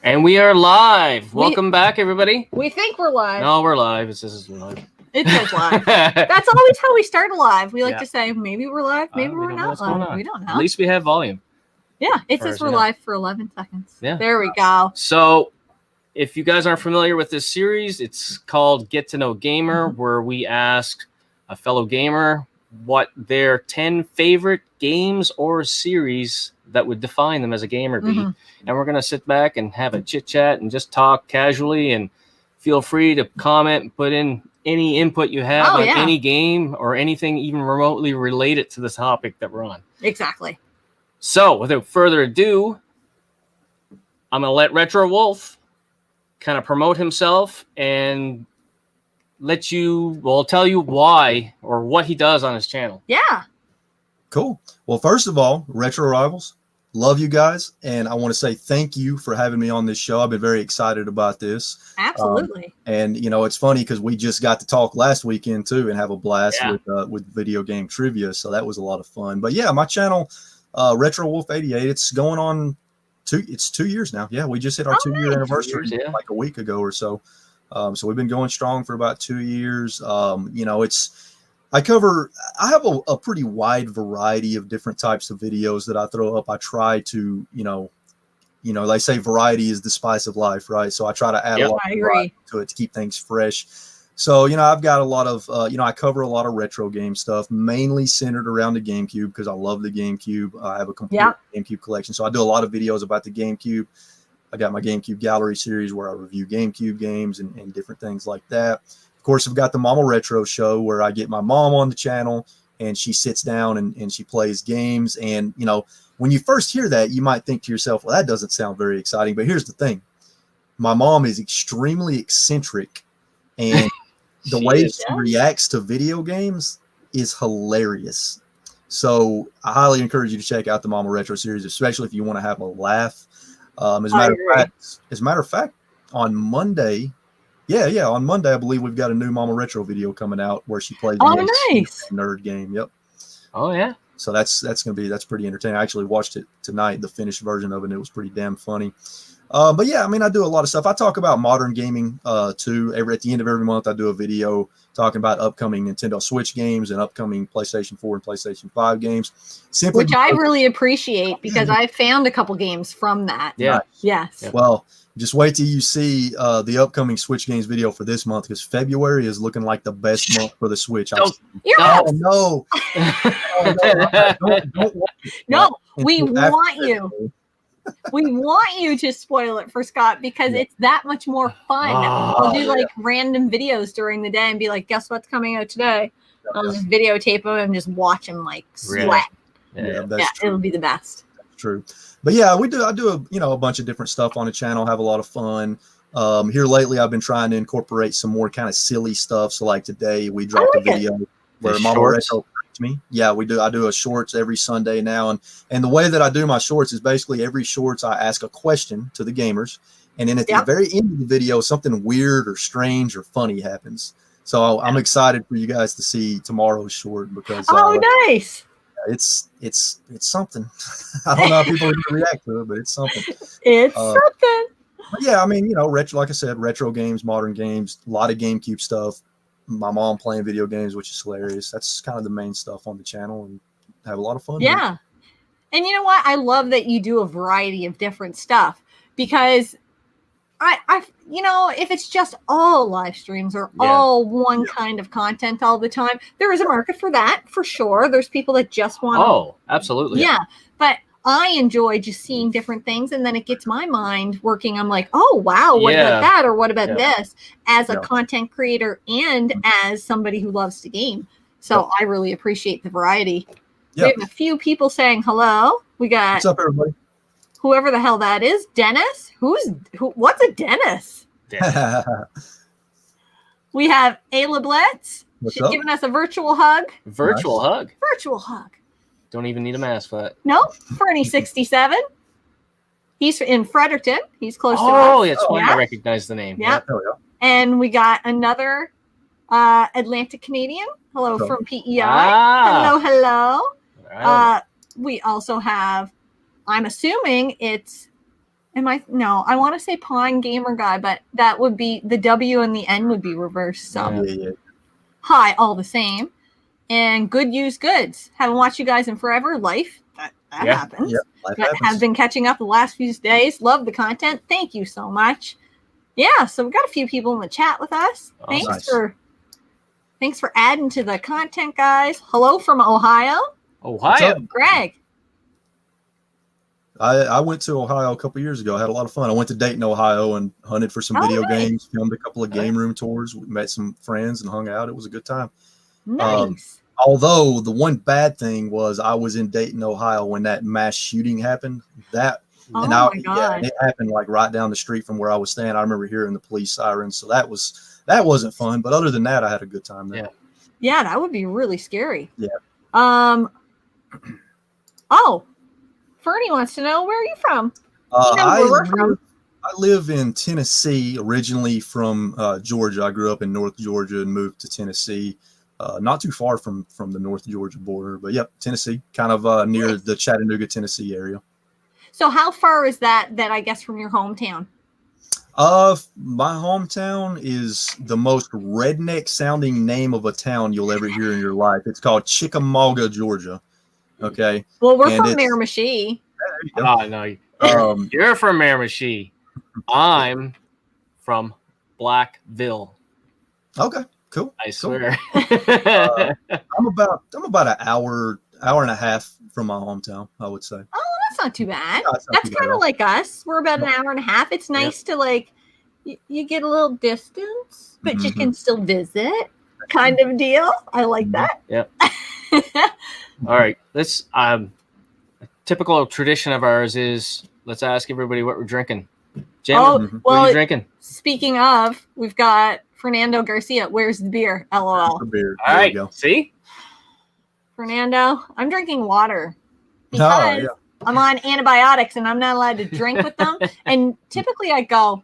And we are live. Welcome back, everybody. We think we're live. No, we're live. This is live. It says live. That's always how we start a live. We like Yeah. to say, maybe we're live, maybe we're not live. We don't know. At least we have volume. Yeah, it says we're live for 11 seconds. Yeah. There we go. So, if you guys aren't familiar with this series, it's called Get to Know Gamer, where we ask a fellow gamer what their 10 favorite games or series that would define them as a gamer be. And we're going to sit back and have a chit chat and just talk casually, and feel free to comment and put in any input you have on any game or anything even remotely related to the topic that we're on. Exactly. So without further ado, I'm going to let Retro Wolf kind of promote himself and tell you why or what he does on his channel. Yeah. Cool. Well, first of all, Retro Rivals, love you guys. And I want to say thank you for having me on this show. I've been very excited about this. Absolutely. And, you know, it's funny because we just got to talk last weekend, too, and have a blast with video game trivia. So that was a lot of fun. But, yeah, my channel, RetroWolf88, it's going on 2 years now. Yeah, we just hit our 2-year anniversary like a week ago or so. So we've been going strong for about 2 years. You know, I have a pretty wide variety of different types of videos that I throw up. I try to, you know, they say variety is the spice of life, right? So I try to add a lot of variety to it to keep things fresh. So, you know, I've got a lot of, I cover a lot of retro game stuff, mainly centered around the GameCube because I love the GameCube. I have a complete GameCube collection. So I do a lot of videos about the GameCube. I got my GameCube Gallery series where I review GameCube games and different things like that. Of course, I've got the Mama Retro Show where I get my mom on the channel and she sits down and she plays games. And, you know, when you first hear that, you might think to yourself, well, that doesn't sound very exciting. But here's the thing. My mom is extremely eccentric, and the way she reacts to video games is hilarious. So I highly encourage you to check out the Mama Retro series, especially if you want to have a laugh. As a matter of fact, on Monday, on Monday, I believe we've got a new Mama Retro video coming out where she plays nice nerd game. Yep. Oh yeah. So that's pretty entertaining. I actually watched it tonight, the finished version of it, and it was pretty damn funny. But yeah, I mean, I do a lot of stuff. I talk about modern gaming too. At the end of every month, I do a video talking about upcoming Nintendo Switch games and upcoming PlayStation 4 and PlayStation 5 games. Which I really appreciate because I found a couple games from that. Yeah. Yes. Yeah. Well, just wait till you see the upcoming Switch games video for this month, because February is looking like the best month for the Switch. No, we want you. We want you to spoil it for Scott because it's that much more fun. I'll do like random videos during the day and be like, guess what's coming out today? I'll just videotape them and just watch them like sweat. It'll be the best. That's true. But yeah, I do a bunch of different stuff on the channel, have a lot of fun. Here lately, I've been trying to incorporate some more kind of silly stuff. So like today, we dropped a video where Mama Retro me. Yeah, we do. I do a shorts every Sunday now, and the way that I do my shorts is basically every shorts I ask a question to the gamers, and then at the very end of the video, something weird or strange or funny happens. So I'm excited for you guys to see tomorrow's short because nice. It's something. I don't know how people would react to it, but it's something. It's something. But yeah, I mean, you know, like I said, retro games, modern games, a lot of GameCube stuff. My mom playing video games, which is hilarious. That's kind of the main stuff on the channel, and have a lot of fun. Yeah. And you know what? I love that you do a variety of different stuff, because I you know, if it's just all live streams or all one kind of content all the time, there is a market for that for sure. There's people that just want absolutely. Yeah. But I enjoy just seeing different things, and then it gets my mind working. I'm like, oh, wow, what about that? Or what about this? As a content creator and as somebody who loves to game. So I really appreciate the variety. We have a few people saying hello. We got what's up, everybody? Whoever the hell that is. Dennis? What's a Dennis? We have Ayla Blitz. She's giving us a virtual hug. Virtual hug. Don't even need a mask for that. No, Fernie67. He's in Fredericton. He's close to us. Oh, it's fine. I recognize the name. Yeah. And we got another Atlantic Canadian. Hello from PEI. Hello. Right. We also have, I'm assuming it's No, I want to say Pawn Gamer Guy, but that would be the W and the N would be reversed. So Yeah. hi, all the same. And Good Use Goods. Haven't watched you guys in forever. Life. That happens. Yeah, life But happens. have been catching up the last few days. Love the content. Thank you so much. Yeah, so we've got a few people in the chat with us. Awesome. Thanks for adding to the content, guys. Hello from Ohio. Ohio. Greg. I went to Ohio a couple years ago. I had a lot of fun. I went to Dayton, Ohio, and hunted for some video games, filmed a couple of game room tours. We met some friends and hung out. It was a good time. Nice. Although the one bad thing was I was in Dayton, Ohio when that mass shooting happened. My God. Yeah, it happened like right down the street from where I was staying. I remember hearing the police sirens. So that wasn't fun. But other than that, I had a good time there. Yeah, that would be really scary. Yeah. Fernie wants to know, where are you from? I live in Tennessee, originally from Georgia. I grew up in North Georgia and moved to Tennessee, not too far from the North Georgia border. But yep, Tennessee, kind of near the Chattanooga, Tennessee area. So how far is that I guess from your hometown? My hometown is the most redneck sounding name of a town you'll ever hear in your life. It's called Chickamauga, Georgia. Okay. Well, we're from Miramichi. Oh, no. You're from Miramichi. I'm from Blackville. Okay, cool. I swear. I'm about an hour and a half from my hometown, I would say. Oh, that's not too bad. No, that's kind of like us. We're about an hour and a half. It's nice to like, you get a little distance, but you can still visit, kind of deal. I like that. Yep. All right. Let's a typical tradition of ours is let's ask everybody what we're drinking. Jim, what are you drinking? Speaking of, we've got Fernando Garcia. Where's the beer? LOL. The beer. All right. See? Fernando, I'm drinking water because I'm on antibiotics and I'm not allowed to drink with them. And typically I go,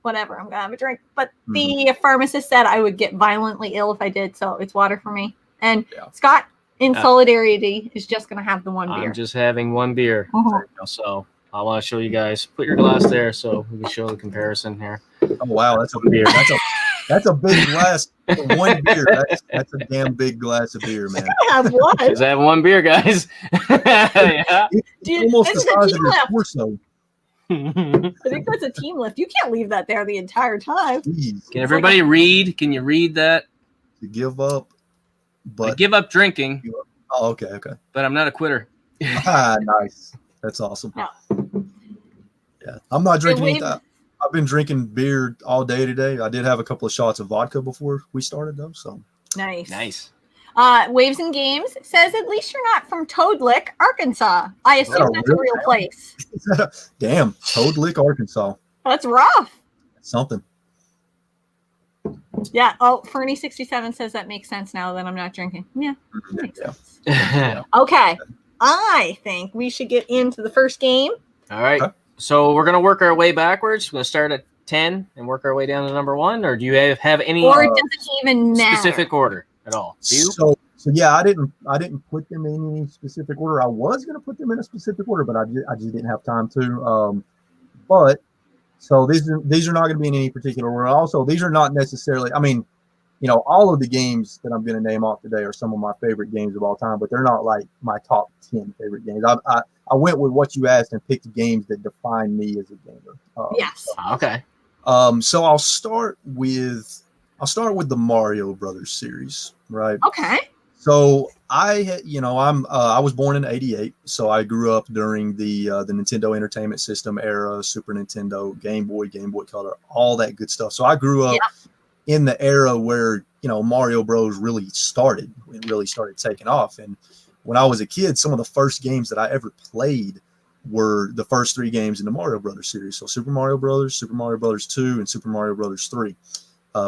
whatever, I'm going to have a drink. But the pharmacist said I would get violently ill if I did. So it's water for me. And Scott, in solidarity, is just going to have the one beer. I'm just having one beer. So I want to show you guys. Put your glass there so we can show the comparison here. Oh, wow. That's a beer. That's a big glass. One beer. That's a damn big glass of beer, man. I have one. Just have one beer, guys. It's almost the size of your torso. I think that's a team lift. You can't leave that there the entire time. Jeez. Can everybody read? Can you read that? To give up. But I give up drinking. Oh, okay. But I'm not a quitter. Nice. That's awesome. Yeah. I'm not drinking that. I've been drinking beer all day today. I did have a couple of shots of vodka before we started, though. So nice. Waves and Games says at least you're not from Toad Lick, Arkansas. I assume that's a real place. Damn, Toad Lick, Arkansas. That's rough. Something. Yeah. Oh, Fernie67 says that makes sense now that I'm not drinking. Yeah. Makes sense. Okay. I think we should get into the first game. All right. Okay. So we're going to work our way backwards. We're going to start at 10 and work our way down to number 1, or do you have any or it doesn't even matter. Specific order at all? Do you? So yeah, I didn't put them in any specific order. I was going to put them in a specific order, but I just didn't have time to. But so these are not going to be in any particular order. Also, these are not necessarily. I mean, all of the games that I'm going to name off today are some of my favorite games of all time, but they're not like my top 10 favorite games. I went with what you asked and picked games that define me as a gamer. Yes. Okay. So I'll start with the Mario Brothers series, right? Okay. So I was born in '88, so I grew up during the Nintendo Entertainment System era, Super Nintendo, Game Boy Color, all that good stuff. So I grew up in the era where Mario Bros. Really started taking off. And when I was a kid, some of the first games that I ever played were the first 3 games in the Mario Brothers series. So Super Mario Brothers, Super Mario Brothers 2, and Super Mario Brothers 3.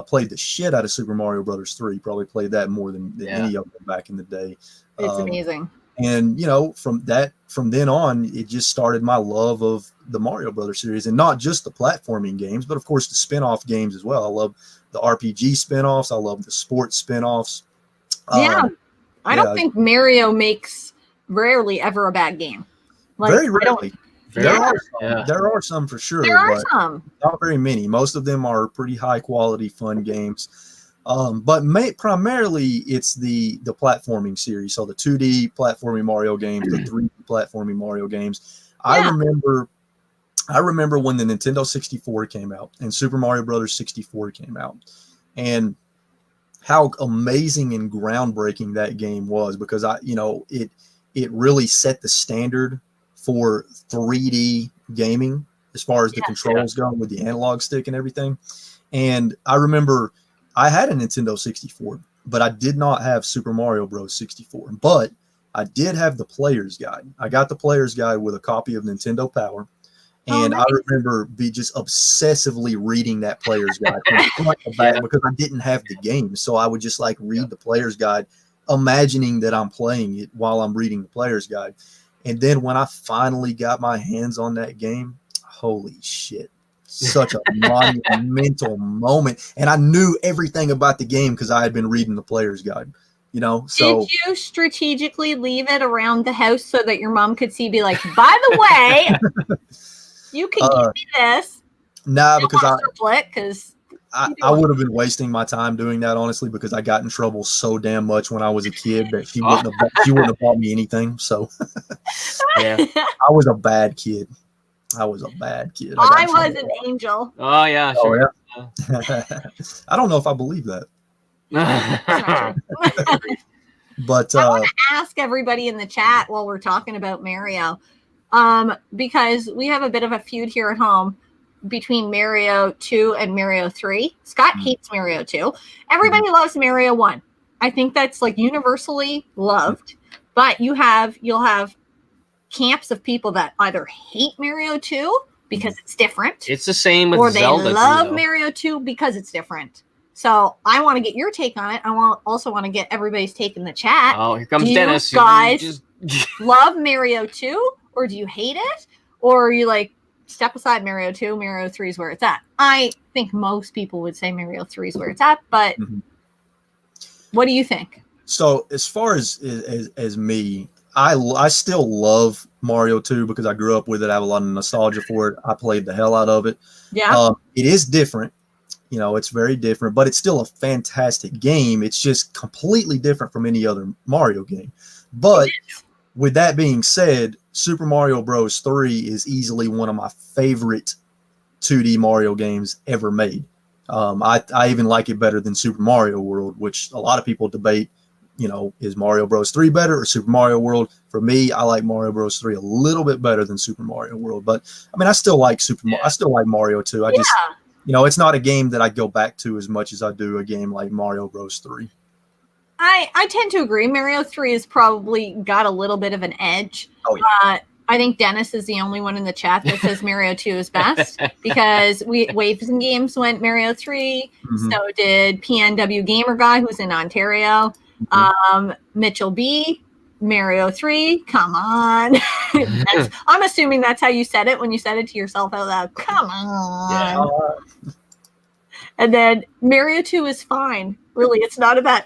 Played the shit out of Super Mario Brothers 3. Probably played that more than any of them back in the day. It's amazing. And from then on, it just started my love of the Mario Brothers series, and not just the platforming games, but of course the spin-off games as well. I love the RPG spin-offs. I love the sports spin-offs. I don't think Mario makes rarely ever a bad game. Very rarely. There are some for sure. There are some. Not very many. Most of them are pretty high quality, fun games. But primarily it's the platforming series. So the 2D platforming Mario games, the 3D platforming Mario games. Yeah. I remember when the Nintendo 64 came out and Super Mario Brothers 64 came out, and how amazing and groundbreaking that game was, because it really set the standard for 3D gaming as far as the controls go with the analog stick and everything. And I remember I had a Nintendo 64, but I did not have Super Mario Bros. 64. But I did have the player's guide. I got the player's guide with a copy of Nintendo Power. And nice. I remember just obsessively reading that player's guide from front to back because I didn't have the game. So I would just like read the player's guide, imagining that I'm playing it while I'm reading the player's guide. And then when I finally got my hands on that game, holy shit. Such a monumental moment. And I knew everything about the game because I had been reading the player's guide. So did you strategically leave it around the house so that your mom could see, be like, by the way, you can give me this? Nah, because I would have been wasting my time doing that, honestly, because I got in trouble so damn much when I was a kid that she wouldn't have bought me anything. So I was a bad kid. I was an angel. Oh yeah, sure. Oh, yeah. I don't know if I believe that. But I want to ask everybody in the chat while we're talking about Mario, because we have a bit of a feud here at home between Mario 2 and Mario 3. Scott hates Mario 2. Everybody loves Mario 1. I think that's like universally loved. But you'll have camps of people that either hate Mario 2 because it's different. It's the same with Zelda. Or they love too, Mario 2 because it's different. So I want to get your take on it. I also want to get everybody's take in the chat. Oh, here comes Dennis. You guys love Mario 2, or do you hate it? Or are you like, step aside Mario 2, Mario 3 is where it's at? I think most people would say Mario 3 is where it's at, but what do you think? So as far as me, I still love Mario 2 because I grew up with it. I have a lot of nostalgia for it. I played the hell out of it. Yeah. It is different. It's very different, but it's still a fantastic game. It's just completely different from any other Mario game. But with that being said, Super Mario Bros. 3 is easily one of my favorite 2D Mario games ever made. I even like it better than Super Mario World, which a lot of people debate, is Mario Bros. 3 better or Super Mario World? For me, I like Mario Bros. 3 a little bit better than Super Mario World. But I mean, I still like I still like Mario 2. It's not a game that I go back to as much as I do a game like Mario Bros. 3. I tend to agree. Mario 3 has probably got a little bit of an edge. Oh, yeah. I think Dennis is the only one in the chat that says Mario 2 is best because Waves and Games went Mario 3. So did PNW Gamer Guy, who's in Ontario. Mitchell B, Mario 3. Come on. I'm assuming that's how you said it when you said it to yourself out loud. Come on. Yeah. And then Mario 2 is fine. Really, it's not about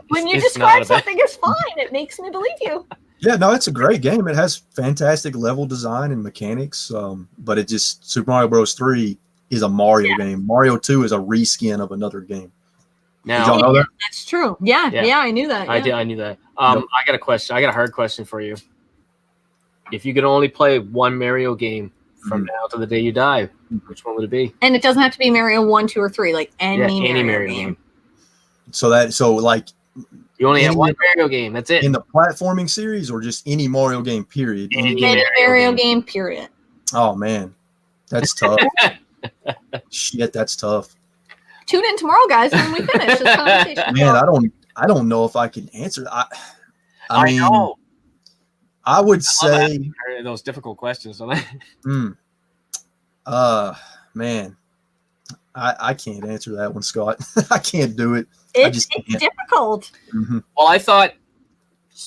when you describe something as fine, it makes me believe you. Yeah, no, it's a great game. It has fantastic level design and mechanics, but it just Super Mario Bros. 3 is a Mario game. Mario 2 is a reskin of another game. Now, did y'all know that? That's true. Yeah, I knew that. I knew that. I got a question. I got a hard question for you. If you could only play one Mario game from now to the day you die, which one would it be? And it doesn't have to be Mario 1, 2, or 3, like any Mario game. So like you only have one Mario game. That's it. In the platforming series or just any Mario game, period? Any Mario game, period. Oh, man. That's tough. Shit, that's tough. Tune in tomorrow, guys, when we finish this conversation. Man, I don't know if I can answer. I mean, know. I would say those difficult questions, don't man, I can't answer that one, Scott. I can't do it. It's difficult. Well, I thought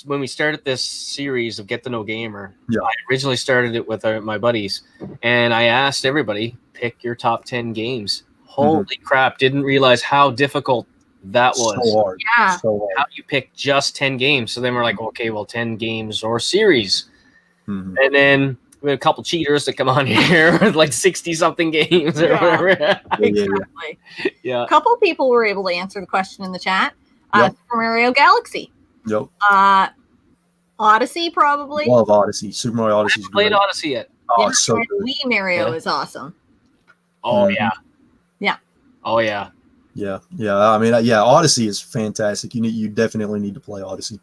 when we started this series of Get to Know Gamer, I originally started it with my buddies, and I asked everybody, pick your top 10 games. Holy crap, didn't realize how difficult that was. So hard. Yeah. So hard. How you pick just 10 games. So then we're like, okay, well, 10 games or series. And then we have a couple cheaters that come on here with like 60-something games or Yeah. whatever. Exactly. Yeah. A couple people were able to answer the question in the chat. Yep. Super Mario Galaxy. Yep. Odyssey, probably. Love Odyssey. Super Mario I Odyssey's haven't played great. Odyssey yet. Oh, Yeah, it's so and good. Wii Mario Yeah. is awesome. Oh Mhm. yeah. Yeah. Oh yeah. Yeah. I mean, yeah, Odyssey is fantastic. You definitely need to play Odyssey.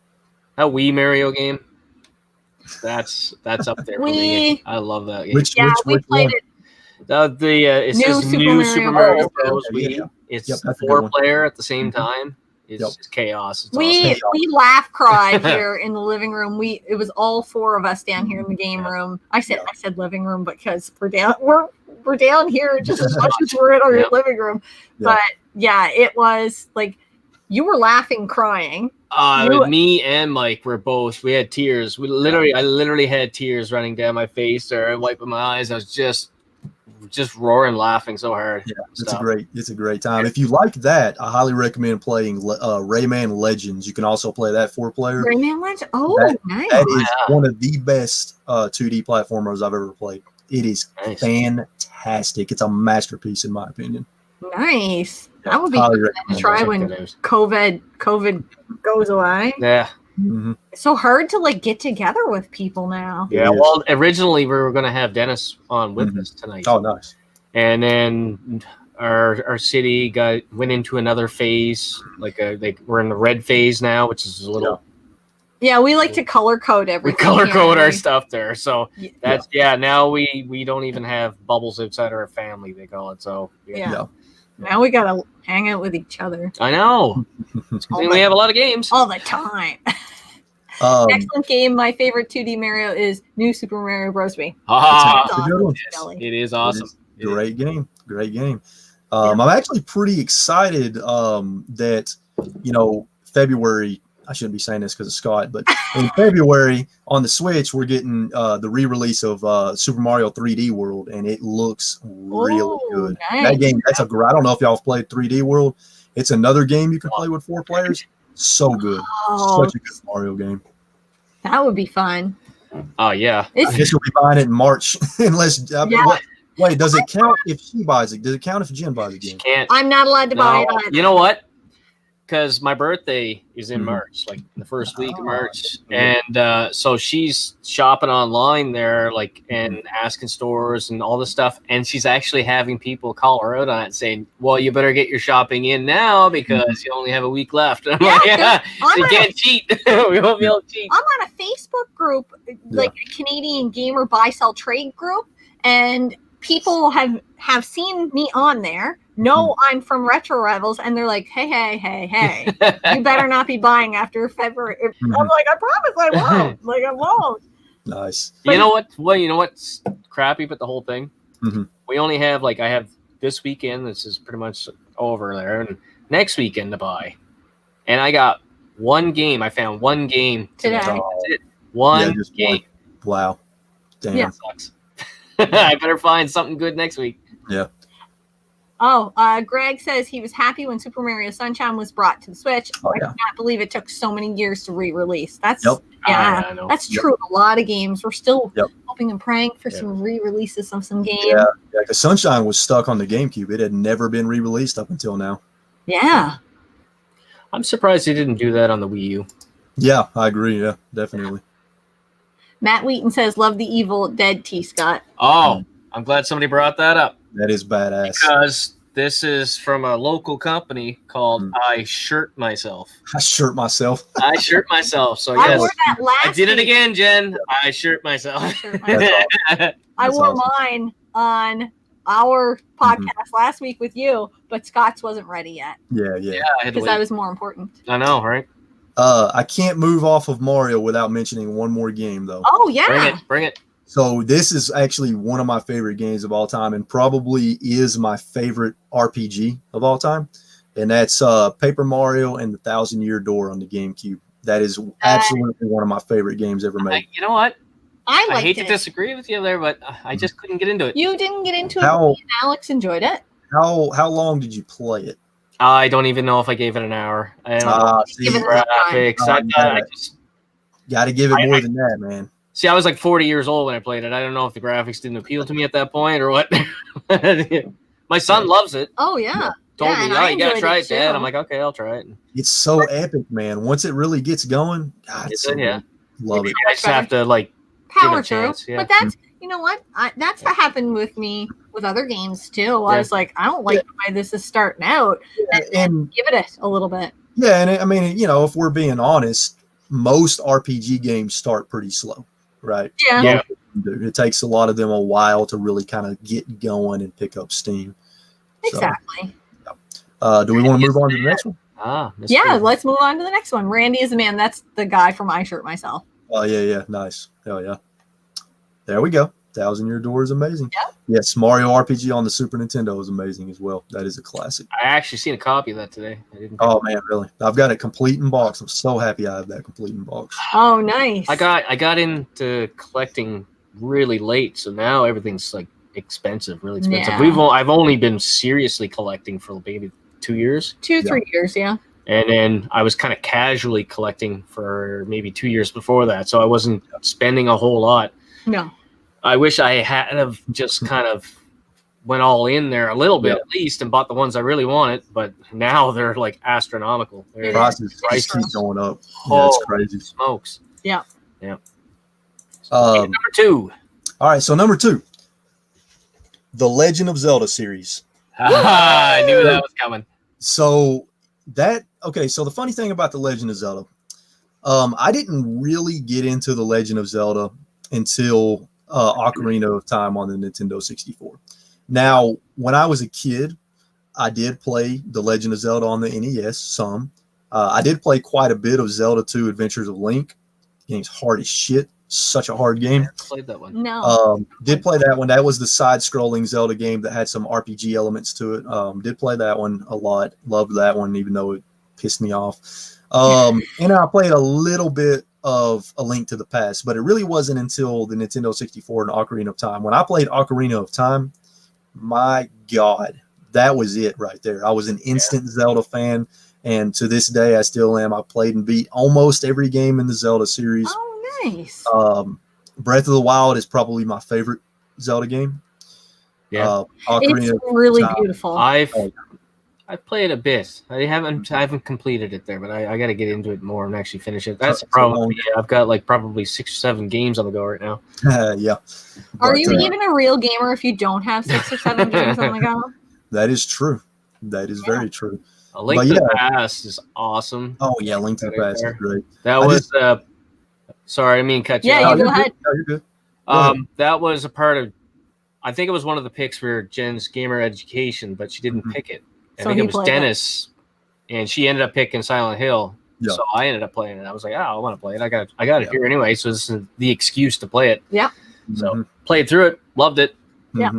That Wii Mario game. That's up there for me. I love that game. Which We played one? it. It New says Super new Mario Super Bros. Mario Oh, Bros. okay, Wii. yeah. It's Yep, that's a good one. 4-player at the same Mhm. time. It's Yep. chaos. It's We awesome. laugh cried here in the living room. It was all four of us down here in the game room. I said living room because we're down here just as much as we're in our living room. Yeah. But yeah, it was like you were laughing, crying. Me and Mike we had tears. I literally had tears running down my face or wiping my eyes. I was just roaring, laughing so hard. Yeah, it's a great time. If you like that, I highly recommend playing Rayman Legends. You can also play that 4-player. Rayman Legends. Oh, nice. That is one of the best 2D platformers I've ever played. It is fantastic. It's a masterpiece in my opinion. Nice. That would be Highly good to try when COVID goes away. Yeah. Mm-hmm. It's so hard to get together with people now. Yeah. Well, originally we were going to have Dennis on with us tonight. Oh, nice. And then our city went into another phase. We're in the red phase now, which is a little. Yeah, we like to color code everything. We color code our stuff there, so that's now we don't even have bubbles outside our family. They call it so. Yeah. Now we gotta hang out with each other. I know. We have a lot of games all the time. Excellent game. My favorite 2D Mario is New Super Mario Bros. Wii. It is awesome. Great game. I'm actually pretty excited that February. I shouldn't be saying this because of Scott, but in February on the Switch, we're getting the re-release of Super Mario 3D World, and it looks really good. Nice. That game, I don't know if y'all have played 3D World. It's another game you can play with 4 players. So good. Such a good Mario game. That would be fun. Oh, yeah. I guess you'll be buying it in March, unless. Wait, does it count if she buys it? Does it count if Jen buys it? She can't. I'm not allowed to buy it either. You know what? Because my birthday is in March, like the first week of March, and so she's shopping online there, and asking stores and all this stuff, and she's actually having people call her out on it, saying, "Well, you better get your shopping in now because you only have a week left." And I'm you can't cheat. We won't be able to cheat. I'm on a Facebook group, a Canadian gamer buy sell trade group, and people have seen me on there. I'm from Retro Rivals, and they're like, hey, you better not be buying after February. I'm like, I promise I won't. I won't. Nice. But you know what? Well, you know what's crappy about the whole thing? We only have I have this weekend. This is pretty much over there, and next weekend to buy. And I got one game. I found one game today. That's it. One game. Wow. Damn. Yeah. Sucks. I better find something good next week. Yeah. Oh, Greg says he was happy when Super Mario Sunshine was brought to the Switch. I cannot believe it took so many years to re-release. That's that's true. A lot of games. We're still hoping and praying for some re-releases of some games. Yeah, because Sunshine was stuck on the GameCube. It had never been re-released up until now. Yeah. I'm surprised they didn't do that on the Wii U. Yeah, I agree. Yeah, definitely. Matt Wheaton says, love the Evil Dead T, Scott. Oh, I'm glad somebody brought that up. That is badass. Because this is from a local company called I Shirt Myself. I shirt myself. I shirt myself. So I wore that last I did it week. again, Jen. I shirt myself. I wore mine on our podcast last week with you, but Scott's wasn't ready yet. Yeah. Because I was more important. I know, right? I can't move off of Mario without mentioning one more game, though. Oh, yeah. Bring it. So this is actually one of my favorite games of all time, and probably is my favorite RPG of all time. And that's Paper Mario and the 1,000-Year Door on the GameCube. That is absolutely one of my favorite games ever made. You know what? I hate to disagree with you there, but I just couldn't get into it. You didn't get into it. And Alex enjoyed it. How long did you play it? I don't even know if I gave it an hour. I don't know. Give it graphics. I just got to give it more than that, man. See, I was like 40 years old when I played it. I don't know if the graphics didn't appeal to me at that point or what. My son loves it. Oh yeah. Told me, I you gotta try it, too. Dad. I'm like, okay, I'll try it. It's so epic, man. Once it really gets going, God, it's so good. Love it. I just have to like power through. But that's, you know what? That's what happened with me with other games too. I was like, I don't like the way this is starting out, and give it a little bit. Yeah, and I mean, you know, if we're being honest, most RPG games start pretty slow, right? Yeah. It takes a lot of them a while to really kind of get going and pick up steam. Exactly. So, do we want to move on to the next one? Yeah, let's move on to the next one. Randy is the man. That's the guy from I Shirt Myself. Oh, yeah. Nice. Hell yeah. There we go. 1,000 Year Door is amazing. Yep. Yes, Mario RPG on the Super Nintendo is amazing as well. That is a classic. I actually seen a copy of that today. Oh, man, really? I've got it complete in box. I'm so happy I have that complete in box. Oh, nice. I got into collecting really late, so now everything's like expensive, really expensive. Yeah. I've only been seriously collecting for maybe 2 years. 3 years, yeah. And then I was kind of casually collecting for maybe 2 years before that, so I wasn't spending a whole lot. No. I wish I had have just kind of went all in there a little bit at least and bought the ones I really wanted, but now they're like astronomical. Prices keep going up. Oh, it's crazy. Smokes. Yeah. Number 2. All right, so number 2, the Legend of Zelda series. I knew that was coming. So the funny thing about the Legend of Zelda, I didn't really get into the Legend of Zelda until Ocarina of Time on the Nintendo 64. Now, when I was a kid, I did play the Legend of Zelda on the NES some. I did play quite a bit of Zelda 2 Adventures of Link. The game's hard as shit. Such a hard game. I never played that one. No. Did play that one. That was the side-scrolling Zelda game that had some RPG elements to it. Did play that one a lot. Loved that one, even though it pissed me off. And I played a little bit of A Link to the Past, but it really wasn't until the Nintendo 64 and Ocarina of Time. When I played Ocarina of Time, my God, that was it right there. I was an instant Zelda fan, and to this day, I still am. I played and beat almost every game in the Zelda series. Oh, nice. Breath of the Wild is probably my favorite Zelda game. Yeah, it's really beautiful. I've played a bit. I haven't completed it there, but I got to get into it more and actually finish it. That's the problem. Yeah, I've got like probably 6 or 7 games on the go right now. Yeah. Are you even a real gamer if you don't have 6 or 7 games on the go? That is true. That is very true. A Link to the Past is awesome. Oh yeah, Link to the Past is great. That was sorry, I mean cut you. Yeah, you go ahead. No, you're good. That was a part of. I think it was one of the picks for Jen's gamer education, but she didn't pick it. I think it was Dennis, and she ended up picking Silent Hill. Yeah. So I ended up playing it. I was like, I want to play it. I got it here anyway, so this is the excuse to play it. Yeah. So played through it, loved it. Yeah.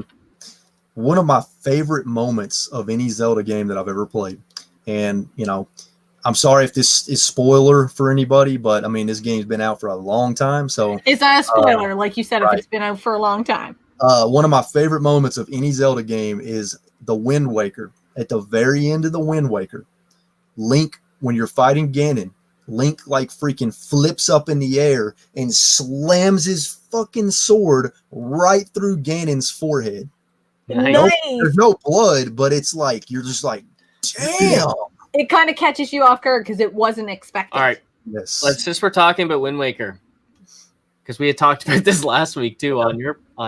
One of my favorite moments of any Zelda game that I've ever played, and I'm sorry if this is spoiler for anybody, but I mean this game's been out for a long time, so it's not a spoiler, like you said, if it's been out for a long time. One of my favorite moments of any Zelda game is the Wind Waker. At the very end of the Wind Waker, Link, when you're fighting Ganon, Link like freaking flips up in the air and slams his fucking sword right through Ganon's forehead. Nice. There's no blood, but it's like you're just like, damn. It kind of catches you off guard because it wasn't expected. All right. Yes. Since we're talking about Wind Waker, because we had talked about this last week too on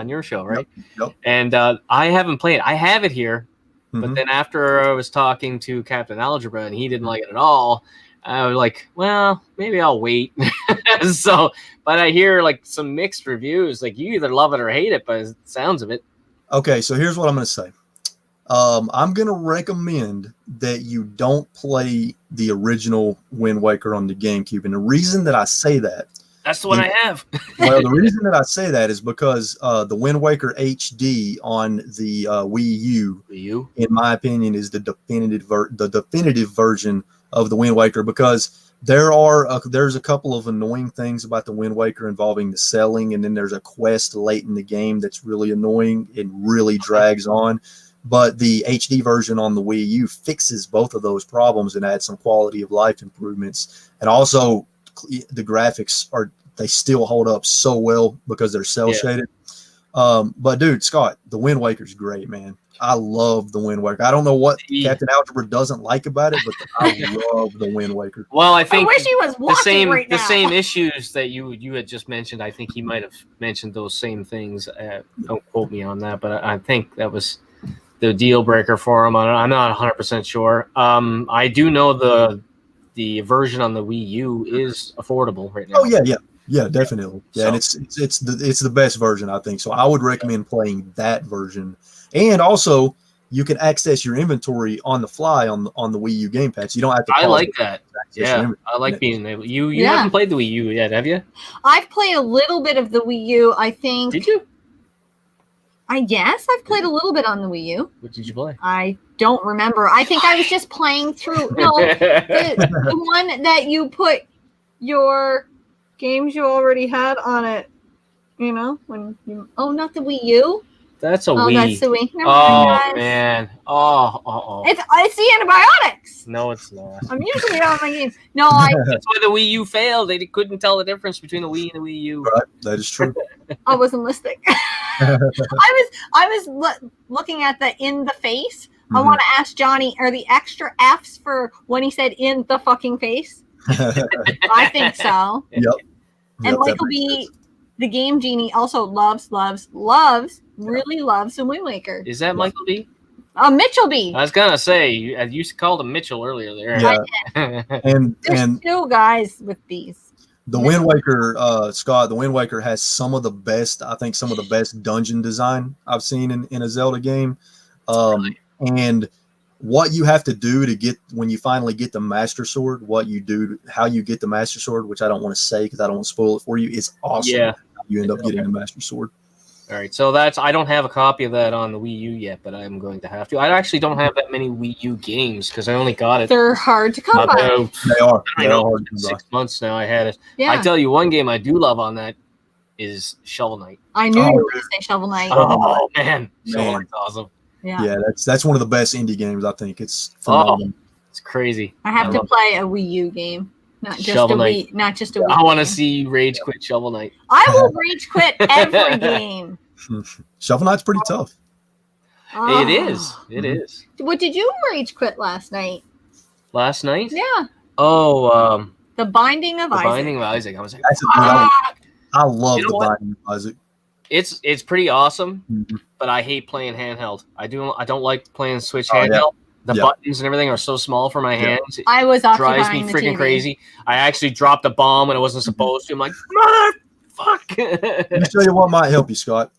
your show, right? Yep. And I haven't played it. I have it here. But then after I was talking to Captain Algebra and he didn't like it at all, I was like, well, maybe I'll wait. But I hear like some mixed reviews. Like you either love it or hate it, but it sounds of it. Okay, so here's what I'm going to say. I'm going to recommend that you don't play the original Wind Waker on the GameCube. And the reason that I say that, that's the one I have. Well, the reason that I say that is because the Wind Waker HD on the Wii U, in my opinion, is the definitive version of the Wind Waker, because there's a couple of annoying things about the Wind Waker involving the selling, and then there's a quest late in the game that's really annoying and really drags on. But the HD version on the Wii U fixes both of those problems and adds some quality of life improvements, and also the graphics are they still hold up so well because they're cell shaded. But dude, Scott, the Wind Waker's great, man. I love the Wind Waker. I don't know what Captain Algebra doesn't like about it, but I love the Wind Waker. Well, I think I wish he was watching the same issues that you had just mentioned. I think he might have mentioned those same things. Don't quote me on that, but I think that was the deal breaker for him. I'm not 100% sure. I do know the version on the Wii U is affordable right now. Oh yeah, definitely. Yeah, and it's the best version, I think. So I would recommend playing that version. And also, you can access your inventory on the fly on the Wii U gamepad. So you don't have to. I like that. Yeah, I like being able. You haven't played the Wii U yet, have you? I've played a little bit of the Wii U. I think. Did you? I guess I've played a little bit on the Wii U. What did you play? I don't remember. I think I was just playing through. No, the one that you put your games you already had on it. You know when you. Oh, not the Wii U. That's a Wii. That's the Wii. Never mind, man. Oh. It's the antibiotics. No, it's not. I'm usually on my games. No, That's why the Wii U failed. They couldn't tell the difference between the Wii and the Wii U. Right, that is true. I wasn't listening. I was looking at the in the face. Mm-hmm. I want to ask Johnny, are the extra F's for when he said in the fucking face? I think so. Yep. And Michael B, the Game Genie, also really loves the Wind Waker. Is that Michael B? Mitchell B. I was gonna say you called him Mitchell earlier there. Yeah. and two guys with these. The Wind Waker, Scott, the Wind Waker has some of the best dungeon design I've seen in a Zelda game. Really? And what you have to do to get when you finally get the Master Sword, how you get the Master Sword, which I don't want to say because I don't want to spoil it for you, is awesome. Yeah. You end up getting the Master Sword. All right, so I don't have a copy of that on the Wii U yet, but I'm going to have to. I actually don't have that many Wii U games because I only got it. They're hard to come by. They are. I know. 6 months now I had it. Yeah. I tell you, one game I do love on that is Shovel Knight. I knew you were going to say Shovel Knight. Oh man, Shovel Knight's awesome. Yeah, that's one of the best indie games. I think it's phenomenal. It's crazy. I have to play a Wii U game. Not just a Wii. Not just a Wii. I want to see you rage quit Shovel Knight. I will rage quit every game. Shovel Knight's pretty tough. It is. It is. What did you rage quit last night? Last night? Yeah. Oh, The Binding of Isaac. Binding of Isaac. I was like, I love the Binding of Isaac. It's pretty awesome, but I hate playing handheld. I don't like playing Switch handheld. The buttons and everything are so small for my hands. It drives me freaking crazy. I actually dropped a bomb when I wasn't supposed to. I'm like, motherfuck. Let me tell you what might help you, Scott.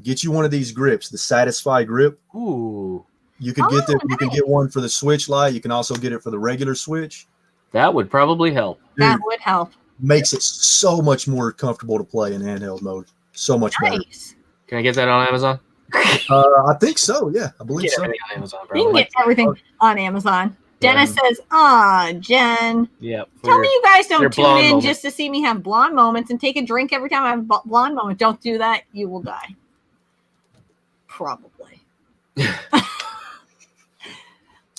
Get you one of these grips, the Satisfy grip. Ooh. You can get that. You can get one for the Switch Lite. You can also get it for the regular Switch. That would probably help. Dude, that would help. Makes it so much more comfortable to play in handheld mode. So much better. Can I get that on Amazon? I think so. Yeah, I believe so. On Amazon, you can get everything on Amazon. Dennis says, Jen. Yeah. Tell me you guys don't tune in just to see me have blonde moments and take a drink every time I have a blonde moment. Don't do that. You will die. Probably.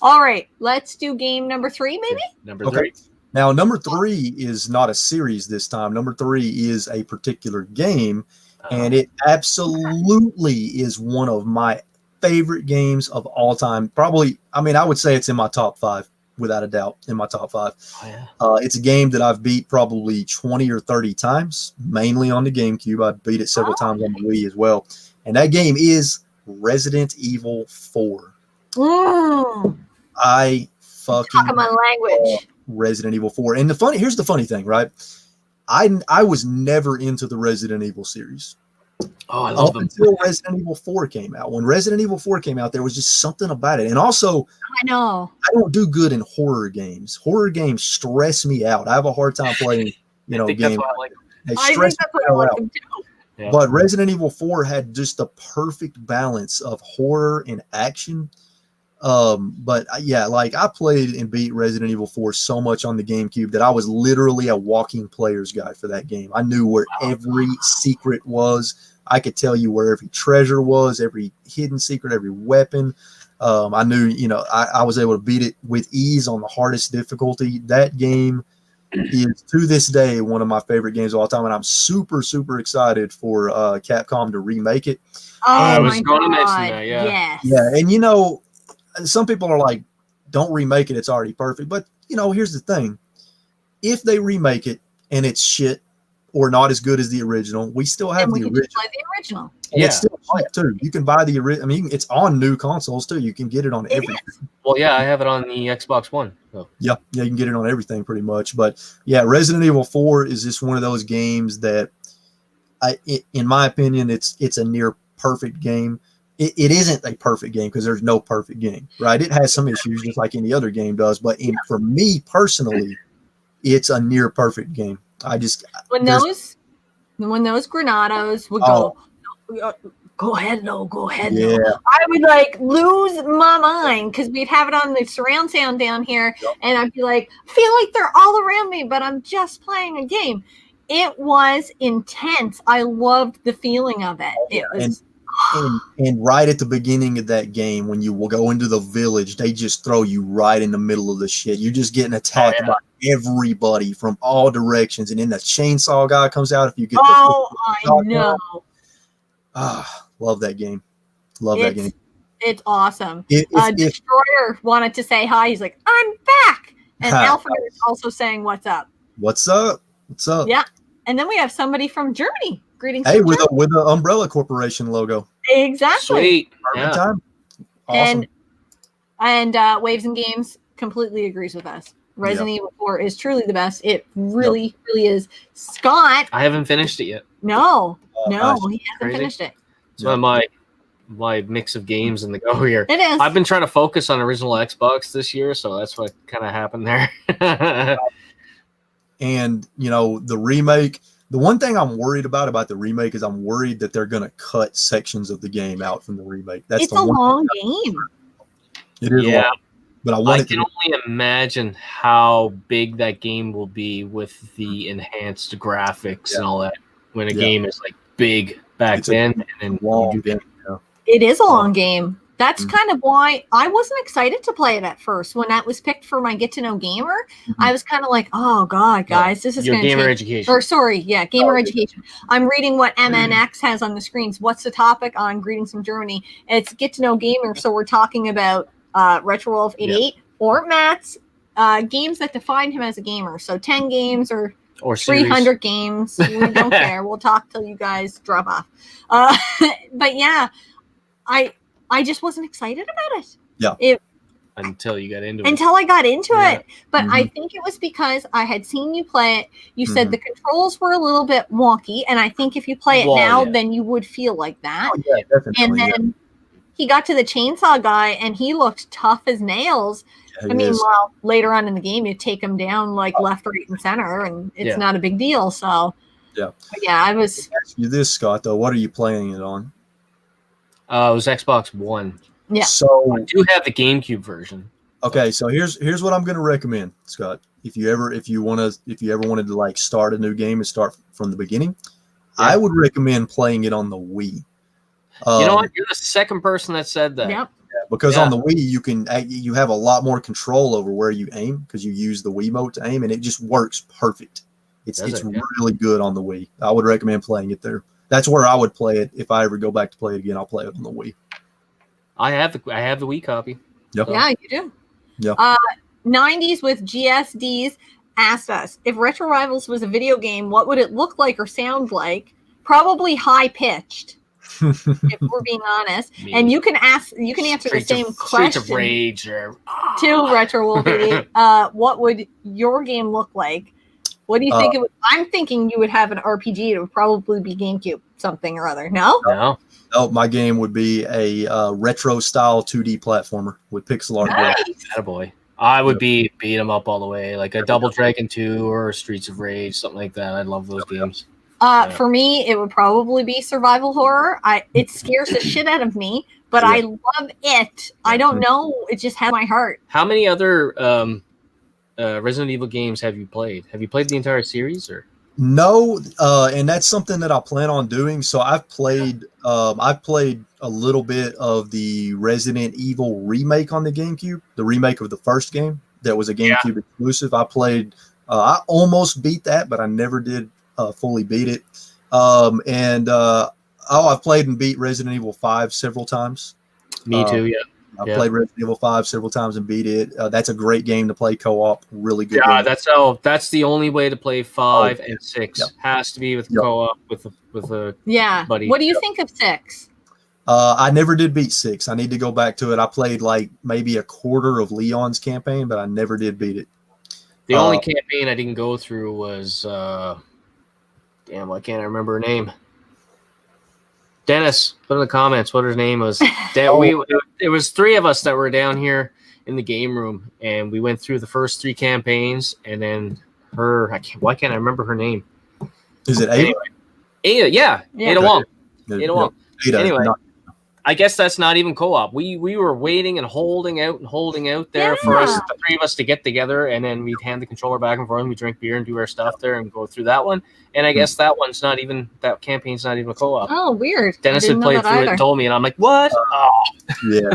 All right. Let's do game number 3, maybe? Number 3. Now, number 3 is not a series this time. Number 3 is a particular game. And it absolutely is one of my favorite games of all time. Probably, I would say it's in my top 5, without a doubt, in my top 5. Oh, yeah. It's a game that I've beat probably 20 or 30 times, mainly on the GameCube. I beat it several times on the Wii as well. And that game is Resident Evil 4. I fucking talk my language. Resident Evil 4. And here's the funny thing, right? I was never into the Resident Evil series. Oh, I love them. Until Resident Evil 4 came out. When Resident Evil 4 came out, there was just something about it. And also, I don't do good in horror games. Horror games stress me out. I have a hard time playing, games. They stress me out. Yeah. But Resident Evil 4 had just the perfect balance of horror and action. I played and beat Resident Evil 4 so much on the GameCube that I was literally a walking player's guide for that game. I knew where every secret was. I could tell you where every treasure was, every hidden secret, every weapon. I knew, I was able to beat it with ease on the hardest difficulty. That game is to this day one of my favorite games of all time, and I'm super, super excited for Capcom to remake it. Oh, I was my going to mention God. that, yeah. Yes. Yeah, and you know, some people are like, don't remake it, it's already perfect. But, you know, here's the thing. If they remake it and it's shit or not as good as the original, we still have And we the can original. just play the original. And Yeah. it's still cheap, too. You can buy the original. I mean, it's on new consoles, too. You can get it on everything. Well, yeah, I have it on the Xbox One. So. Yeah, you can get it on everything pretty much. But, yeah, Resident Evil 4 is just one of those games that, in my opinion, it's a near perfect game. It isn't a perfect game because there's no perfect game, right? It has some issues just like any other game does. But for me personally, it's a near perfect game. When those Granados would go ahead, no, go ahead, Yeah. no. I would like lose my mind because we'd have it on the surround sound down here, and I'd be like, I feel like they're all around me, but I'm just playing a game. It was intense. I loved the feeling of it. It was. And right at the beginning of that game, when you will go into the village, they just throw you right in the middle of the shit. You're just getting attacked by everybody from all directions, and then the chainsaw guy comes out if you get I know. Love that game. That game. It's awesome. If Destroyer wanted to say hi. He's like, I'm back. And Alfred is also saying, what's up? What's up? What's up? Yeah. And then we have somebody from Germany. Greetings. Hey, with the Umbrella Corporation logo. Exactly. Sweet. Perfect time. Awesome. And Waves and Games completely agrees with us. Resident Evil 4 is truly the best. It really, really is. Scott. I haven't finished it yet. No, he hasn't Crazy. finished it. It's one of my mix of games in the go here. It is. I've been trying to focus on original Xbox this year, so that's what kind of happened there. And, you know, the remake, the one thing I'm worried about the remake is I'm worried that they're going to cut sections of the game out from the remake. It's a long game. It is long. But I can only imagine how big that game will be with the enhanced graphics and all that when a game is like big back then. And then long game. It is a long game. That's kind of why I wasn't excited to play it at first. When that was picked for my Get to Know Gamer, I was kind of like, oh, God, guys, this is going to gamer education. Or sorry, gamer education. I'm reading what MNX has on the screens. What's the topic on Greetings from Germany? It's Get to Know Gamer. So we're talking about RetroWolf88 or Matt's games that define him as a gamer. So 10 games or 300 games. We don't care. We'll talk till you guys drop off. But yeah, I just wasn't excited about it. Yeah. Until you got into it. Until I got into it. But I think it was because I had seen you play it. You said the controls were a little bit wonky. And I think if you play it now, then you would feel like that. Oh, yeah, definitely. And then he got to the chainsaw guy and he looked tough as nails. Yeah, I mean, well, later on in the game, you take him down like left, right, and center, and it's not a big deal. So, I was. Ask you this, Scott, though. What are you playing it on? It was Xbox One. Yeah. So I do have the GameCube version. Okay, so here's what I'm going to recommend, Scott. If you ever wanted to like start a new game and start from the beginning, I would recommend playing it on the Wii. You know what? You're the second person that said that. Yep. Because on the Wii you have a lot more control over where you aim because you use the Wiimote to aim, and it just works perfect. It's really good on the Wii. I would recommend playing it there. That's where I would play it if I ever go back to play it again. I'll play it on the Wii. I have the Wii copy. Yep. Yeah, you do. Yeah. 90s with GSDs asked us if Retro Rivals was a video game, what would it look like or sound like? Probably high pitched, if we're being honest. And you can answer the same question. Streets of Rage or to RetroWolf88. What would your game look like? What do you think it would? I'm thinking you would have an RPG. It would probably be GameCube something or other. No. No, my game would be a retro style 2D platformer with pixel art. Nice. Attaboy. I would be beat 'em up all the way, like a Double Dragon 2 or Streets of Rage, something like that. I love those games. For me, it would probably be survival horror. It scares the shit out of me, but I love it. I don't know. It just has my heart. How many other Resident Evil games have you played? Have you played the entire series or? No, and that's something that I plan on doing. So I've played a little bit of the Resident Evil remake on the GameCube, the remake of the first game that was a GameCube exclusive. I played I almost beat that, but I never did fully beat it. I've played and beat Resident Evil 5 several times. Me too. Yeah. I've played Resident Evil 5 several times and beat it. That's a great game to play co-op. Really good. Yeah, game. that's the only way to play 5 and 6. Has to be with co-op with a buddy. What do you think of 6? I never did beat 6. I need to go back to it. I played like maybe a quarter of Leon's campaign, but I never did beat it. The only campaign I didn't go through was damn, why can't I remember her name? Dennis, put in the comments what her name was. It was 3 of us that were down here in the game room, and we went through the first 3 campaigns, and then why can't I remember her name? Is it Ada? Ada, yeah. Ada Wong. Ada Wong. Anyway, not, I guess that's not even co-op. We were waiting and holding out there for the 3 of us to get together, and then we'd hand the controller back and forth, and we drink beer and do our stuff there and go through that one. And I guess that campaign's not even a co-op. Oh, weird. Dennis had played through it and told me, and I'm like, what? Yeah.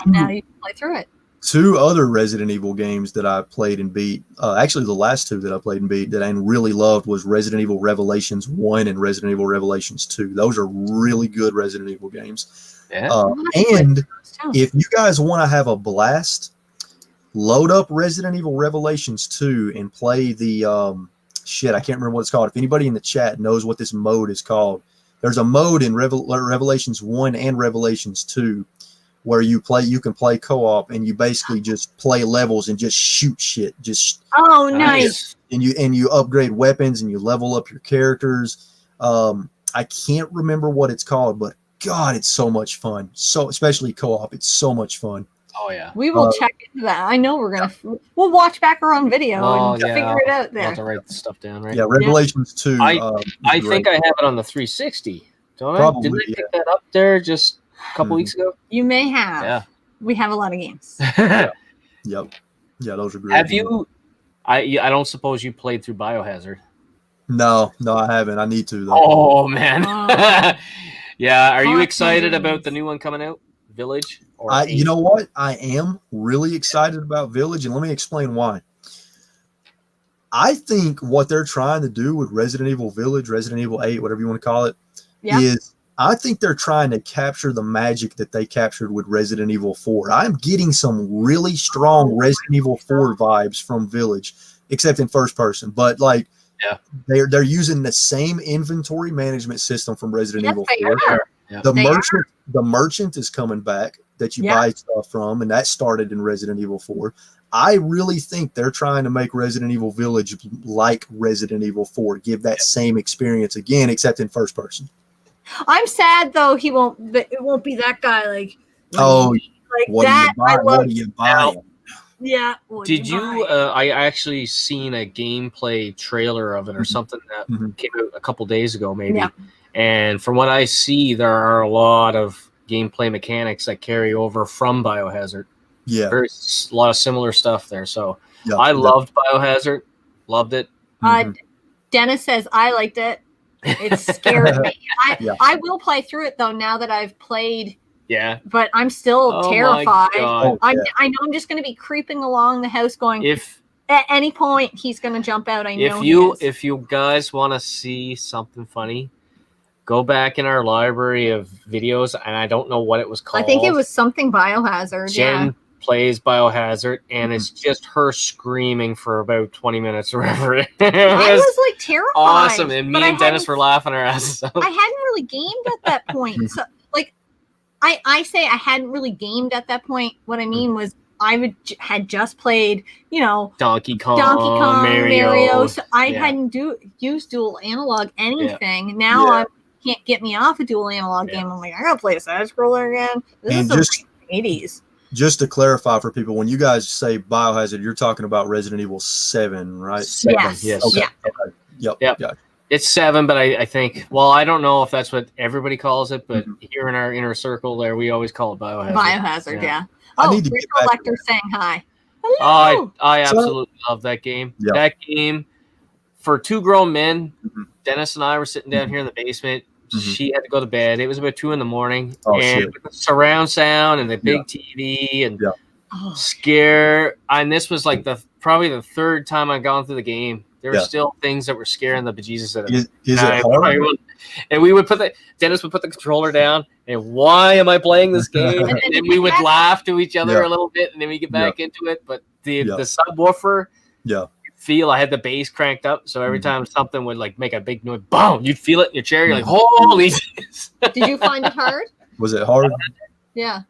Now you can play through it. 2 other Resident Evil games that I played and beat, actually the last 2 that I played and beat that I really loved was Resident Evil Revelations 1 and Resident Evil Revelations 2. Those are really good Resident Evil games. Yeah. And if you guys want to have a blast, load up Resident Evil Revelations 2 and play the I can't remember what it's called. If anybody in the chat knows what this mode is called, there's a mode in Revelations 1 and Revelations 2 where you can play co-op and you basically just play levels and just shoot shit. Nice. And you upgrade weapons and you level up your characters. I can't remember what it's called, but God, it's so much fun. So especially co-op, it's so much fun. Oh yeah. We will check into that. I know we'll watch back our own video and figure it out there. I'll have to write the stuff down, right? Yeah, Revelations 2. I think I have it on the 360. Don't I? Didn't I pick that up there just a couple weeks ago? You may have. Yeah. We have a lot of games. Yep. Yeah, those are great. Have you? I don't suppose you played through Biohazard. No, I haven't. I need to though. Oh man. Yeah. Are you excited about the new one coming out? Village? You know what? I am really excited about Village, and let me explain why. I think what they're trying to do with Resident Evil Village, Resident Evil 8, whatever you want to call it, is I think they're trying to capture the magic that they captured with Resident Evil 4. I'm getting some really strong Resident Evil 4 vibes from Village, except in first person. But they're using the same inventory management system from Resident Evil 4. Yeah. The merchant is coming back that you buy stuff from, and that started in Resident Evil 4. I really think they're trying to make Resident Evil Village like Resident Evil 4, give that same experience again, except in first person. I'm sad though it won't be that guy like what do you buy? Yeah. Did you? I actually seen a gameplay trailer of it or something that came out a couple days ago, maybe. Yeah. And from what I see, there are a lot of gameplay mechanics that carry over from Biohazard. Yeah, a lot of similar stuff there. So I loved Biohazard, loved it. Dennis says I liked it. It scared me. I will play through it though now that I've played. Yeah, but I'm still terrified. I know I'm just going to be creeping along the house, going. If at any point he's going to jump out, I know. If you guys want to see something funny, go back in our library of videos, and I don't know what it was called. I think it was something Biohazard. Jen plays Biohazard, and it's just her screaming for about 20 minutes or whatever. I was like terrified. Awesome, and me and Dennis were laughing our asses off. I hadn't really gamed at that point. So, like, I say I hadn't really gamed at that point. What I mean was had just played, Donkey Kong, Mario. So I hadn't used dual analog anything. Yeah. Now I can't get me off a dual analog game. I'm like, I gotta play a side scroller again. This is the 80s. Just to clarify for people, when you guys say Biohazard, you're talking about Resident Evil 7, right? 7. Yes. Okay. Yeah. Yep. It's 7, but I think, I don't know if that's what everybody calls it, but here in our inner circle there, we always call it Biohazard. Biohazard, yeah. Oh, Retro Lecter saying hi. Hello. I absolutely love that game. Yep. That game, for 2 grown men, Dennis and I were sitting down here in the basement. She had to go to bed. It was about 2 a.m. with the surround sound and the big TV, and scare. And this was like probably the third time I'd gone through the game. There were still things that were scaring the bejesus out of me. Is it hard? And we would Dennis would put the controller down, and why am I playing this game? And then we would laugh to each other a little bit, and then we get back into it. But the subwoofer, feel I had the bass cranked up, so every time something would like make a big noise, boom, you'd feel it in your chair. You're like, holy shit. Did you find it hard? Was it hard? Yeah.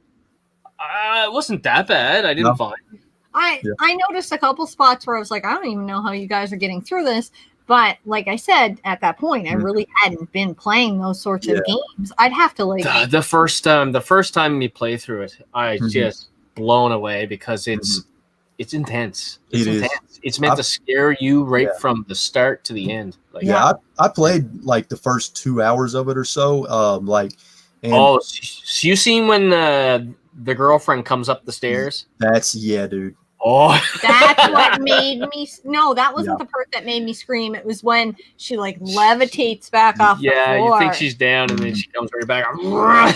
It wasn't that bad. I didn't find. I noticed a couple spots where I was like, I don't even know how you guys are getting through this. But like I said, at that point, I really hadn't been playing those sorts of games. I'd have to like the first time we play through it, I just blown away because it's intense. It's intense. It's meant to scare you right from the start to the end. Like, I played like the first 2 hours of it or so. So you seen when the girlfriend comes up the stairs? That's dude. Oh, that's what made me. No, that wasn't the part that made me scream. It was when she like levitates back off the floor. Yeah, you think she's down, and then she comes right back.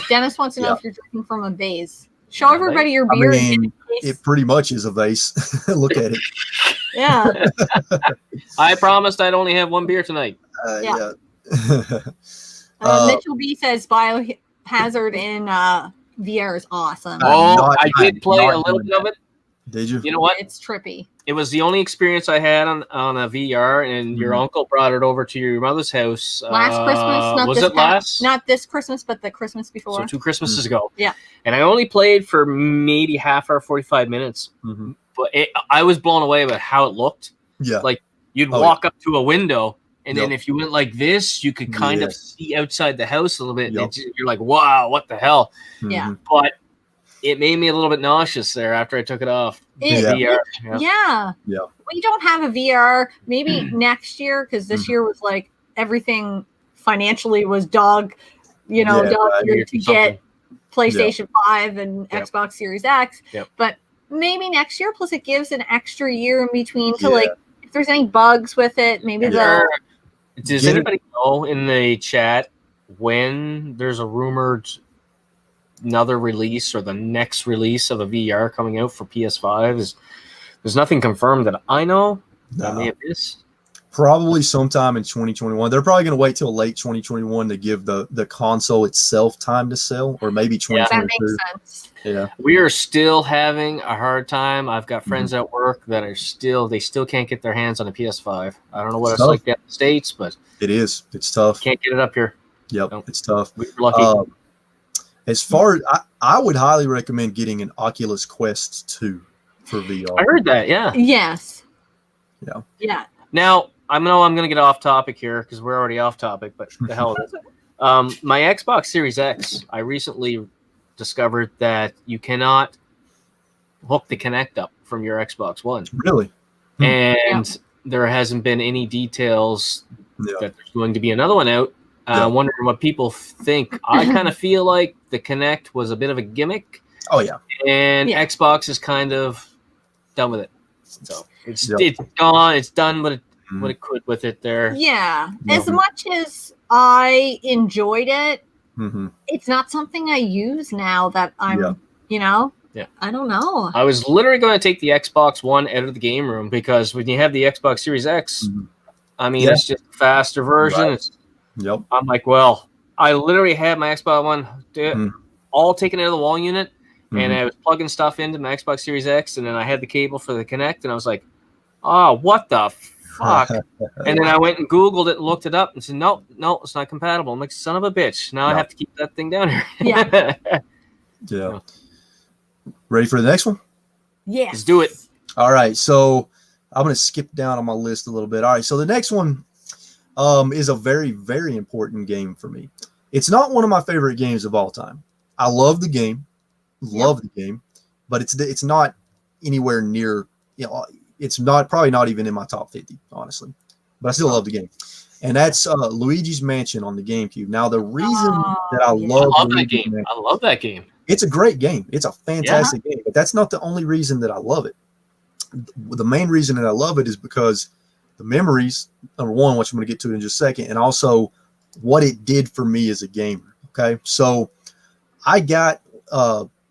Dennis wants to know if you're drinking from a vase. Show everybody your beer. I mean, it pretty much is a vase. Look at it. Yeah. I promised I'd only have one beer tonight. Mitchell B says Biohazard in VR is awesome. I did play a little bit of it. Did you? You know what? It's trippy. It was the only experience I had on a VR, and your uncle brought it over to your mother's house. Last Christmas. Not this Christmas, but the Christmas before. So 2 Christmases ago. Yeah. And I only played for maybe half hour, 45 minutes. But I was blown away by how it looked. Yeah. Like you'd walk up to a window, and then if you went like this, you could kind of see outside the house a little bit. And you're like, wow, what the hell? Yeah. But it made me a little bit nauseous there after I took it off. VR. Yeah. We don't have a VR. Maybe next year, because this year was like everything financially was dog year to get PlayStation 5 and Xbox Series X. But maybe next year, plus it gives an extra year in between to like if there's any bugs with it, maybe Does anybody know in the chat when there's a rumored another release or the next release of a VR coming out for PS5? There's nothing confirmed that I know. I may have missed. Probably sometime in 2021. They're probably going to wait till late 2021 to give the console itself time to sell, or maybe 2022. That makes sense. Yeah, we are still having a hard time. I've got friends at work that are still can't get their hands on a PS5. I don't know what it's like in the States, but it is. It's tough. Can't get it up here. Yep, it's tough. We're lucky. As far as I would highly recommend getting an Oculus Quest 2 for VR. I heard that. Yeah. Yes. Yeah. Yeah. Now I'm going to get off topic here because we're already off topic, but the hell with it. My Xbox Series X, I recently discovered that you cannot hook the Kinect up from your Xbox One. Really? And there hasn't been any details that there's going to be another one out. Wondering what people think. I kind of feel like the Kinect was a bit of a gimmick. Oh, yeah. And Xbox is kind of done with it. So it's gone. It's done what it could with it there. Yeah. As much as I enjoyed it, it's not something I use now that I'm, I don't know. I was literally going to take the Xbox One out of the game room because when you have the Xbox Series X, I mean, it's just a faster version. Right. I'm like, well, I literally had my Xbox One all taken out of the wall unit, and I was plugging stuff into my Xbox Series X, and then I had the cable for the Kinect, and I was like, oh, what the fuck? And then I went and Googled it and looked it up and said, no, it's not compatible. I'm like, son of a bitch. Now I have to keep that thing down here. Yeah. Ready for the next one? Yes. Let's do it. All right. So I'm going to skip down on my list a little bit. All right. So the next one is a very, very important game for me. It's not one of my favorite games of all time. I love the game, but it's not anywhere near, it's probably not even in my top 50, honestly, but I still love the game. And that's Luigi's Mansion on the GameCube. Now, the reason that I love that game, I love that game. It's a great game. It's a fantastic game, but that's not the only reason that I love it. The main reason that I love it is because the memories, number one, which I'm going to get to in just a second, and also what it did for me as a gamer. Okay. So I got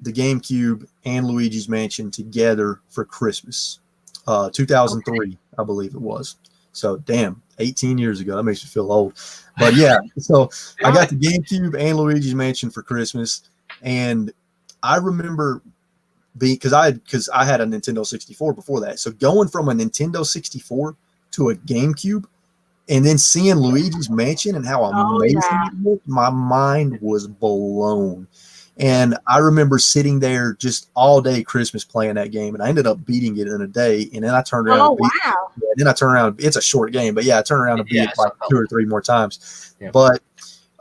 the GameCube and Luigi's Mansion together for Christmas, 2003, I believe it was. So damn, 18 years ago. That makes me feel old. But yeah, so I got the GameCube and Luigi's Mansion for Christmas, and I remember because I had a Nintendo 64 before that. So going from a Nintendo 64 to a GameCube, and then seeing Luigi's Mansion and how amazing it looked, my mind was blown. And I remember sitting there just all day Christmas playing that game, and I ended up beating it in a day. And then I turned around. Then I turned around. It's a short game, but yeah, I turned around and beat it like 2 or 3 more times. Yeah. But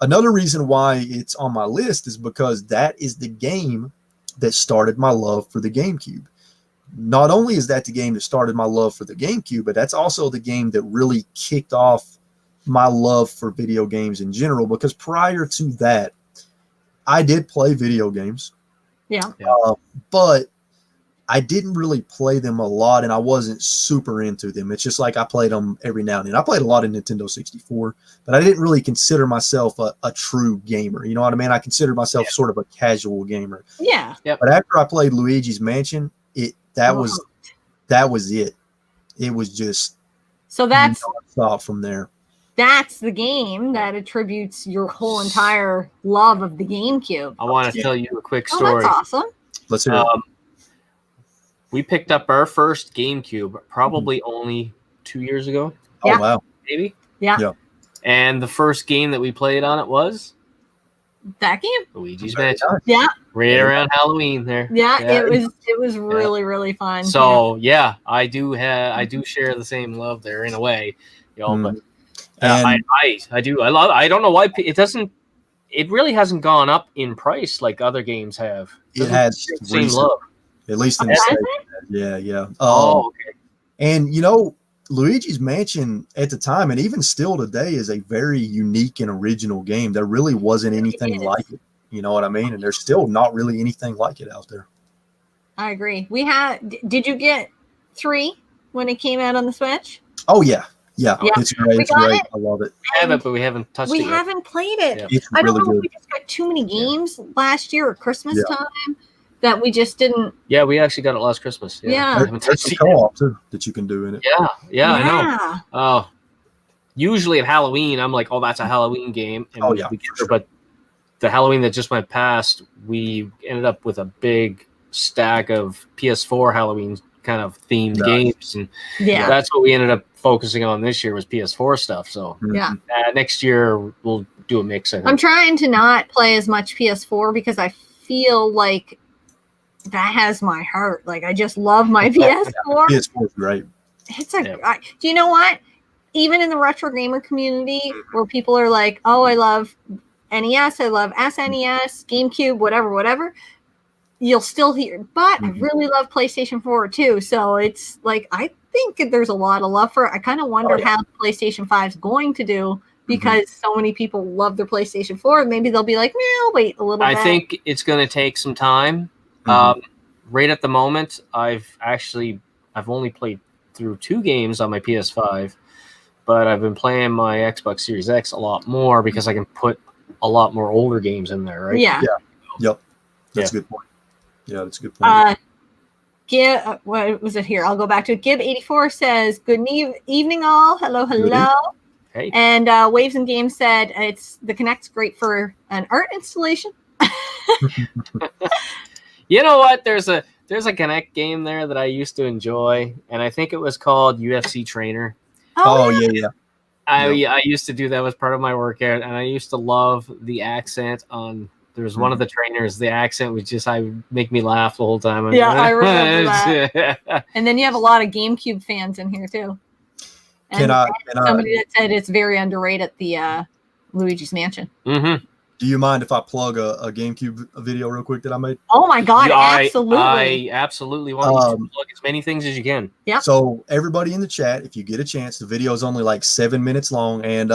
another reason why it's on my list is because that is the game that started my love for the GameCube. Not only is that the game that started my love for the GameCube, but that's also the game that really kicked off my love for video games in general. Because prior to that, I did play video games, but I didn't really play them a lot, and I wasn't super into them. It's just like I played them every now and then. I played a lot of Nintendo 64, but I didn't really consider myself a true gamer. You know what I mean? I considered myself sort of a casual gamer. Yeah. Yep. But after I played Luigi's Mansion, that was it. It was just stop from there. That's the game that attributes your whole entire love of the GameCube. I want to tell you a quick story. That's awesome. Let's hear it. We picked up our first GameCube probably only 2 years ago. Oh, wow. Maybe? Yeah. And the first game that we played on it was? That game? Luigi's Mansion. Yeah. Right around Halloween there. Yeah, it was really, really fun. So, I do share the same love there in a way. You know, but I do. I don't know why it really hasn't gone up in price like other games have. It has same love. At least in the States. Yeah. Okay. And Luigi's Mansion at the time, and even still today, is a very unique and original game. There really wasn't anything like it. You know what I mean? And there's still not really anything like it out there. I agree. Did you get 3 when it came out on the Switch? Oh, yeah. Yeah, it's great. It's great. I love it. We have it, but we haven't touched it yet. We haven't played it. Yeah. I don't know if we just got too many games last year or Christmas time that we just didn't. Yeah, we actually got it last Christmas. Yeah. There's a co-op too that you can do in it. Yeah, I know. Oh, usually at Halloween, I'm like, oh, that's a Halloween game. And we get there, but the Halloween that just went past, we ended up with a big stack of PS4 Halloween kind of themed games, and that's what we ended up focusing on this year was PS4 stuff. So next year we'll do a mix. I think. I'm trying to not play as much PS4 because I feel like that has my heart. Like I just love my PS4. PS4 is great. It's do you know what? Even in the retro gamer community, where people are like, "Oh, I love NES, I love SNES, GameCube, whatever." You'll still hear, but I really love PlayStation 4 too. So it's like I think there's a lot of love for it. I kind of wonder how PlayStation 5 is going to do because so many people love their PlayStation 4. Maybe they'll be like, "I'll wait a little bit." I think it's going to take some time. Right at the moment, I've only played through 2 games on my PS5, but I've been playing my Xbox Series X a lot more because I can put a lot more older games in there, right? Yeah. Yep. That's a good point. Yeah, that's a good point. What was it here? I'll go back to it. Gib84 says, "Good evening, all. Hello. Hey. And Waves and Games said the Kinect's great for an art installation. You know what? There's a Kinect game there that I used to enjoy, and I think it was called UFC Trainer. Oh yeah. I used to do that as part of my workout, and I used to love the accent on. There was one of the trainers. The accent was just make me laugh the whole time. Yeah, I remember that. And then you have a lot of GameCube fans in here too. And somebody that said it's very underrated, the Luigi's Mansion. Mm-hmm. Do you mind if I plug a GameCube video real quick that I made? Oh my God, absolutely! I absolutely want you to plug as many things as you can. Yeah. So everybody in the chat, if you get a chance, the video is only like 7 minutes long, and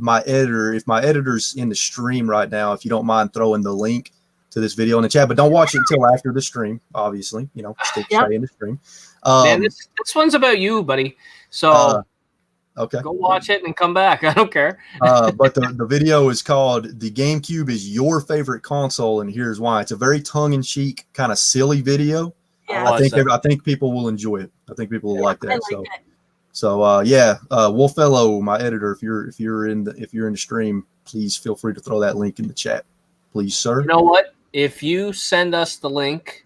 my editor's in the stream right now, if you don't mind throwing the link to this video in the chat, but don't watch it until after the stream, obviously, stay in the stream. Man, this one's about you, buddy. So Okay. Go watch it and come back. I don't care. But the video is called "The GameCube is Your Favorite Console," and here's why. It's a very tongue-in-cheek, kind of silly video. Yeah. I think people will enjoy it. I think people will like that. I like it. So yeah, Wolfellow, my editor, if you're in the stream, please feel free to throw that link in the chat, please, sir. You know what? If you send us the link,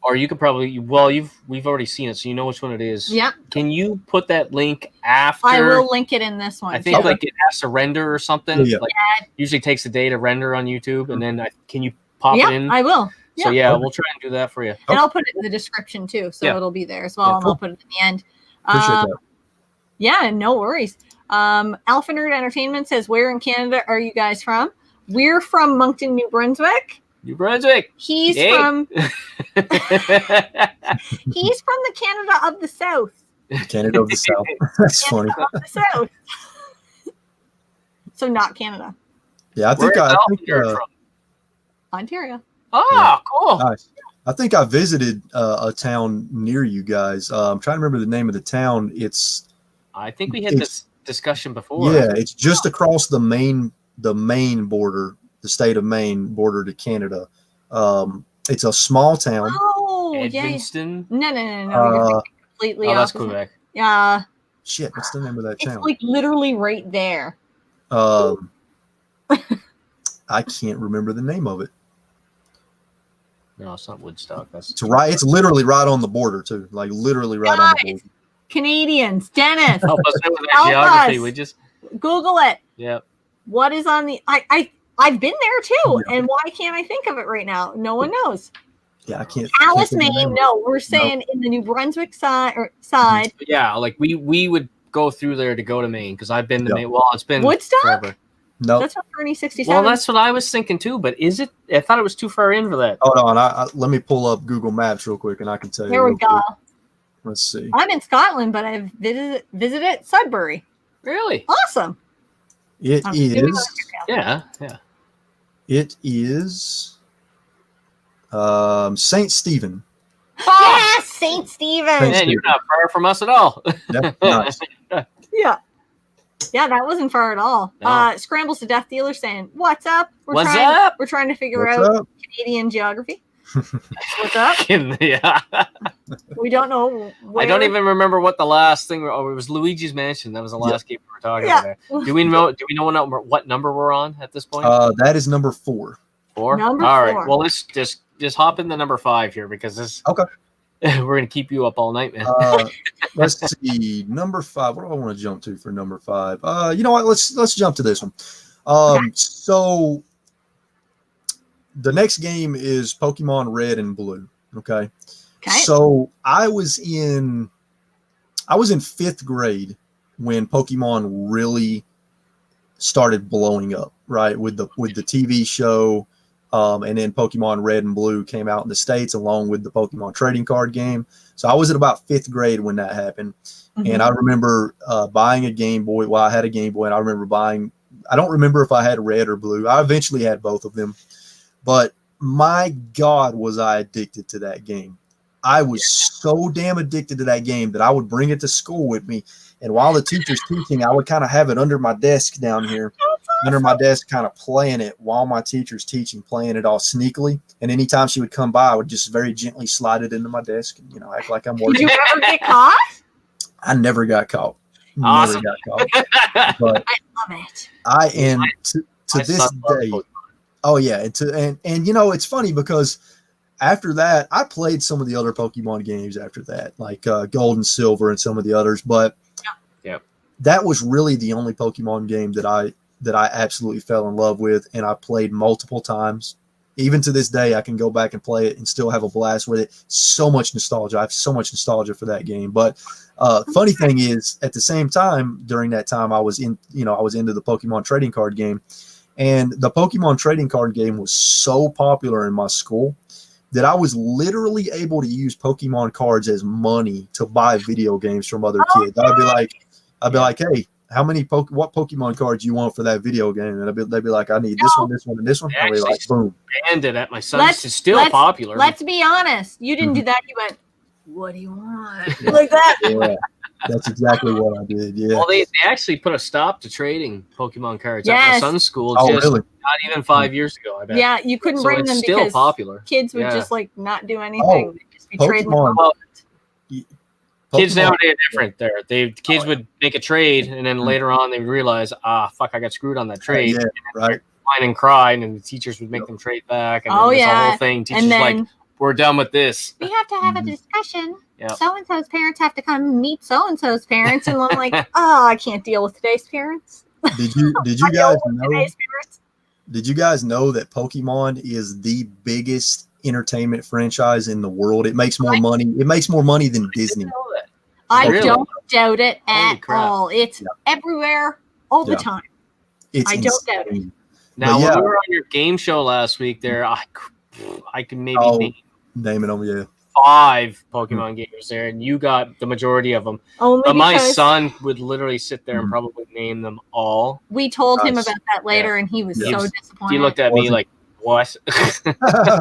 or you could probably we've already seen it, so you know which one it is. Yeah. Can you put that link after? I will link it in this one. I think like it has to render or something. Yeah. Like usually takes a day to render on YouTube, and then can you pop it in? I will. So yeah, we'll try and do that for you. And I'll put it in the description too, so it'll be there as well, and I'll put it in the end. Appreciate that. Yeah, no worries. Alpha Nerd Entertainment says, "Where in Canada are you guys from?" We're from Moncton, New Brunswick. New Brunswick. He's from he's from the Canada of the South. Canada of the South. That's funny. Of the South. So not Canada. Yeah, I think you're from Ontario. Oh, cool. Nice. I think I visited a town near you guys. I'm trying to remember the name of the town. I think we had this discussion before. Yeah, it's just across the Maine border, the state of Maine border to Canada. It's a small town. Oh, Edmundston? Yeah. No. You're completely that's opposite. Quebec. Yeah. Shit, what's the name of that town? It's like literally right there. I can't remember the name of it. No, it's not Woodstock. It's literally right on the border too. Like literally right on the border. Canadians, Dennis. Help us with that geography. We just Google it. Yeah. What is on the I've been there too, and why can't I think of it right now? No one knows. Yeah, I can't. Alice, Maine. No, we're saying in the New Brunswick side. Yeah, like we would go through there to go to Maine because I've been to Maine. Well, it's been Woodstock. Forever. No, that's what Fernie 67. Well, that's what I was thinking too. But is it? I thought it was too far in for that. Hold on, let me pull up Google Maps real quick, and I can tell you. Here we go. Let's see. I'm in Scotland, but I've visited Sudbury. Really? Awesome. It is. Yeah. It is. Saint Stephen. Yes, Saint Stephen. Man, you're not far from us at all. Yeah, nice. Yeah, that wasn't far at all. No. Scrambles to Death Dealer saying, "What's up? We're trying to figure out Canadian geography. What's up? Yeah. We don't know. I don't even remember what the last thing. Oh, it was Luigi's Mansion. That was the last game we were talking about. Do we know what number we're on at this point? That is number 4. 4. Number all right. 4. Well, let's just hop into number 5 here because this. Okay. We're gonna keep you up all night, man. Let's see. Number 5. What do I want to jump to for number 5? You know what? Let's jump to this one. So the next game is Pokemon Red and Blue. Okay. So I was in 5th grade when Pokemon really started blowing up, right? With the TV show. And then Pokemon Red and Blue came out in the States along with the Pokemon trading card game. So I was at about 5th grade when that happened. And I remember buying a Game Boy. Well, I had a Game Boy, and I remember I don't remember if I had red or blue. I eventually had both of them. But my God, was I addicted to that game. I was so damn addicted to that game that I would bring it to school with me. And while the teacher's teaching, I would kind of have it under my desk down here. Under my desk, kind of playing it while my teacher's teaching, playing it all sneakily. And anytime she would come by, I would just very gently slide it into my desk and, act like I'm working. Did you ever get caught? I never got caught. Awesome. Never got caught. But I love it. I am to this day. Oh yeah. And it's funny because after that, I played some of the other Pokemon games after that, like Gold and Silver and some of the others. But that was really the only Pokemon game that I absolutely fell in love with, and I played multiple times. Even to this day, I can go back and play it and still have a blast with it. So much nostalgia. I have so much nostalgia for that game. But funny thing is, at the same time, during that time, I was into the Pokemon trading card game, and the Pokemon trading card game was so popular in my school that I was literally able to use Pokemon cards as money to buy video games from other kids. I'd be like, hey, how many what Pokemon cards you want for that video game? And they'd be like, I need this one, this one, and this one. I'd be like, boom. Expanded at my son's. It's still popular. Let's be honest. You didn't do that. You went, what do you want? Like that. Yeah. That's exactly what I did. Yeah. Well, they actually put a stop to trading Pokemon cards at my Yes. son's school Oh, just really? not even 5 years ago, I bet. Yeah, you couldn't So bring it's them still because popular. kids would Yeah. just like not do anything. They'd just be trading them. Pokemon. Well, Pokemon. kids nowadays are different. Kids yeah. would make a trade, and then later on they would realize, fuck, I got screwed on that trade. Yeah, right. Whine and cry, and the teachers would make them trade back. And Oh, then it's a yeah. whole thing. Teachers And then- like, we're done with this. We have to have a discussion. Yep. So-and-so's parents have to come meet so-and-so's parents. And I'm like, oh, I can't deal with today's parents. Did you guys know? Today's parents. Did you guys know that Pokemon is the biggest entertainment franchise in the world? It makes more money. It makes more money than Disney. I Really? don't doubt it Holy at crap. all. It's everywhere all the time. It's I don't doubt it. insane. Now, But yeah. when we were on your game show last week, there, I could maybe name Naming them, yeah. 5 Pokemon games there, and you got the majority of them. Only But my because son would literally sit there and probably name them all. we told him Nice. about that later, and he was Yeah. so disappointed. He looked at me like, "What?"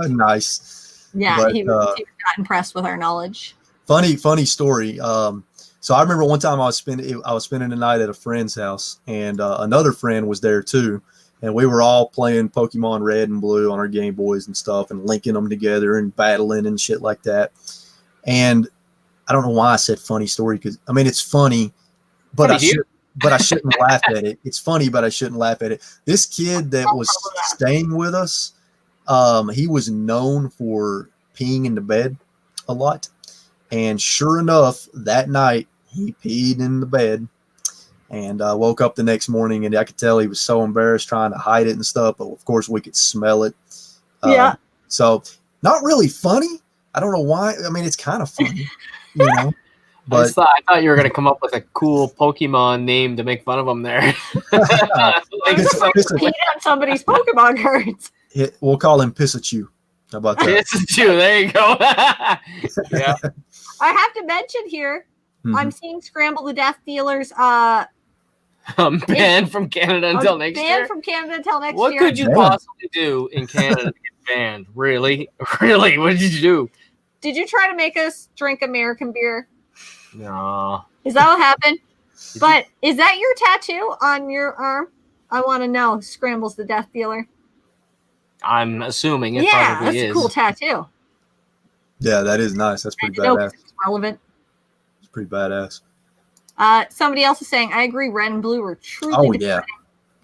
Nice. Yeah, But, he was not impressed with our knowledge. Funny story. So I remember one time I was spending the night at a friend's house, and another friend was there too, and we were all playing Pokemon Red and Blue on our Game Boys and stuff, and linking them together and battling and shit like that. And I don't know why I said funny story, because I mean it's funny, but I shouldn't laugh at it. It's funny, but I shouldn't laugh at it. This kid that was staying with us, he was known for peeing in the bed a lot. And sure enough, that night he peed in the bed, and woke up the next morning, and I could tell he was so embarrassed trying to hide it and stuff. But of course, we could smell it. So not really funny. I don't know why. I mean, it's kind of funny, you know. But I thought you were going to come up with a cool Pokemon name to make fun of them there. Peed on somebody's Pokemon cards. We'll call him Pikachu. How about that? Pikachu, there you go. Yeah. I have to mention here, I'm seeing Scramble the Death Dealers. Banned from Canada until next year. Banned from Canada until next What year. could you possibly do in Canada to get banned? Really? Really? What did you do? Did you try to make us drink American beer? No. Is that what happened? But is that your tattoo on your arm? I want to know. Scrambles the Death Dealer. I'm assuming it Yeah, probably that's is. a cool tattoo. Yeah, that is nice. That's pretty No, badass. it's relevant. It's pretty badass. Somebody else is saying, I agree, red and blue were truly Oh different.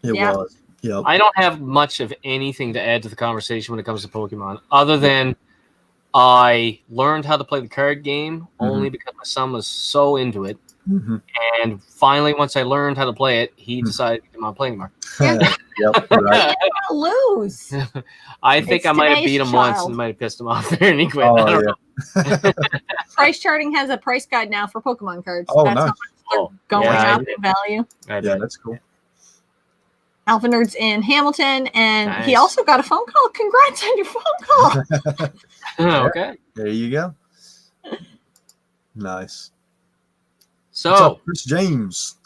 yeah, it Yeah. was. Yep. I don't have much of anything to add to the conversation when it comes to Pokemon, other than I learned how to play the card game only because my son was so into it. And finally, once I learned how to play it, he decided to come on playing more. Yep, right. Lose. I think It's I might have today's beat him once child. and might have pissed him off there, and he quit. Oh, I don't yeah. know. Price Charting has a price guide now for Pokemon cards. Oh, That's nice. how much they're going yeah, up in value. I Yeah, did. that's cool. Alpha Nerd's in Hamilton, and he Nice. also got a phone call. Congrats on your phone call. Okay. There you go. Nice. What's So, up, Chris James?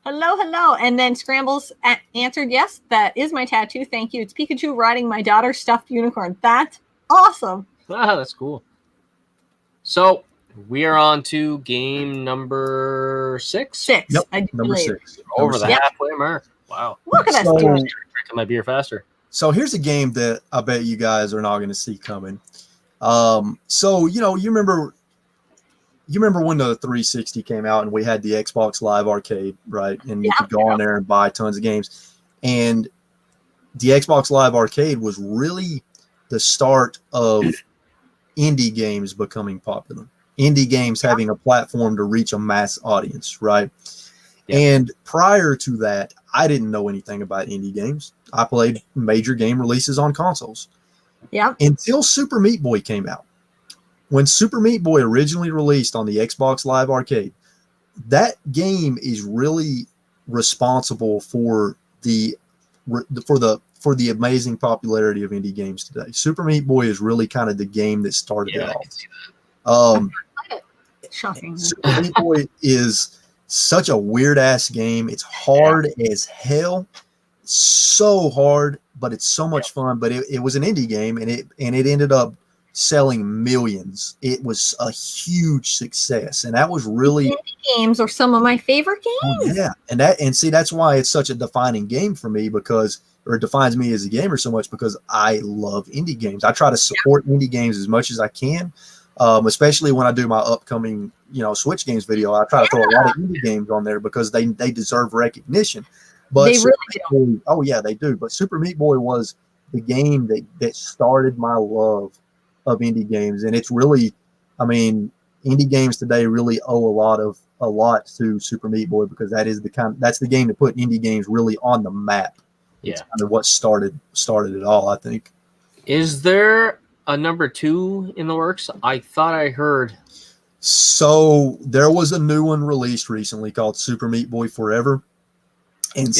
Hello. And then Scrambles answered, yes, that is my tattoo. Thank you. It's Pikachu riding my daughter's stuffed unicorn. That's awesome. that's cool. So, we are on to game number 6. 6. Yep, I do number believe. 6. Over Number the six. halfway mark. Wow. Look at us So- doing it. Drinking my beer faster. So here's a game that I bet you guys are not going to see coming. So you remember when the 360 came out and we had the Xbox Live Arcade, right? And you could go on there and buy tons of games. And the Xbox Live Arcade was really the start of indie games becoming popular. Indie games having a platform to reach a mass audience, right? Yeah. And prior to that, I didn't know anything about indie games. I played major game releases on consoles. Yeah. Until Super Meat Boy came out. When Super Meat Boy originally released on the Xbox Live Arcade, that game is really responsible for the amazing popularity of indie games today. Super Meat Boy is really kind of the game that started it I all. can see that. Shocking. Super Meat Boy is such a weird ass game. It's hard as hell, so hard, but it's so much fun. But it was an indie game, and it ended up selling millions. It was a huge success, and that was really indie games are some of my favorite games. yeah, and see that's why it's such a defining game for me or it defines me as a gamer so much because I love indie games. I try to support indie games as much as I can, especially when I do my upcoming Switch games video. I try to throw a lot of indie games on there because they deserve recognition. But they really do. Oh yeah, they do. But Super Meat Boy was the game that started my love of indie games, and it's really, I mean, indie games today really owe a lot to Super Meat Boy because that's the game that put indie games really on the map. It's kind of what started it all, I think. Is there a number 2 in the works? I thought I heard. So there was a new one released recently called Super Meat Boy Forever. And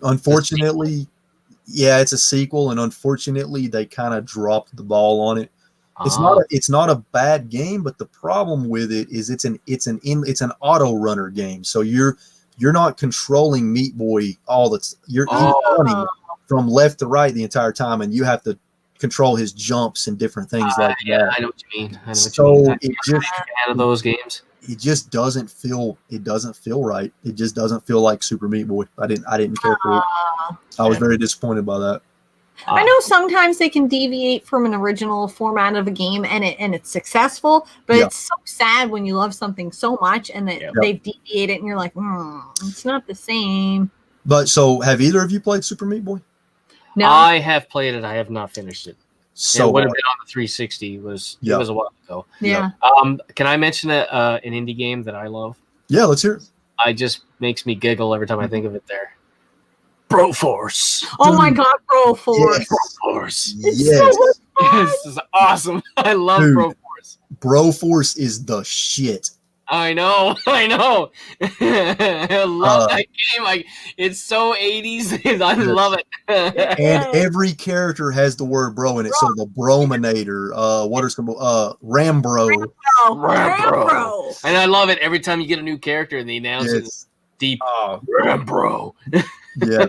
unfortunately, it's a sequel, and unfortunately they kind of dropped the ball on it. It's not a bad game, but the problem with it is it's an auto runner game. So you're not controlling Meat Boy you're running from left to right the entire time, and you have to control his jumps and different things like that. I know what you mean. It just fan of those games. It just doesn't feel right. It just doesn't feel like Super Meat Boy. I didn't care for it. I was very disappointed by that. I know sometimes they can deviate from an original format of a game and it's successful, but it's so sad when you love something so much and that they've deviated and you're like, it's not the same. But so have either of you played Super Meat Boy? No. I have played it. I have not finished it. So it would have been on the 360. It was a while ago. Yeah. Can I mention an indie game that I love? Yeah, let's hear it. It just makes me giggle every time I think of it there. Broforce. Oh my God, Broforce. Yes. Broforce. Yes. This is awesome. I love Broforce. Broforce is the shit. I know. I love that game. It's so 80s. I love it. And every character has the word bro in it. So the Brominator, what are some Rambro. Rambro. And I love it every time you get a new character and they announce it deep Rambro. Yeah,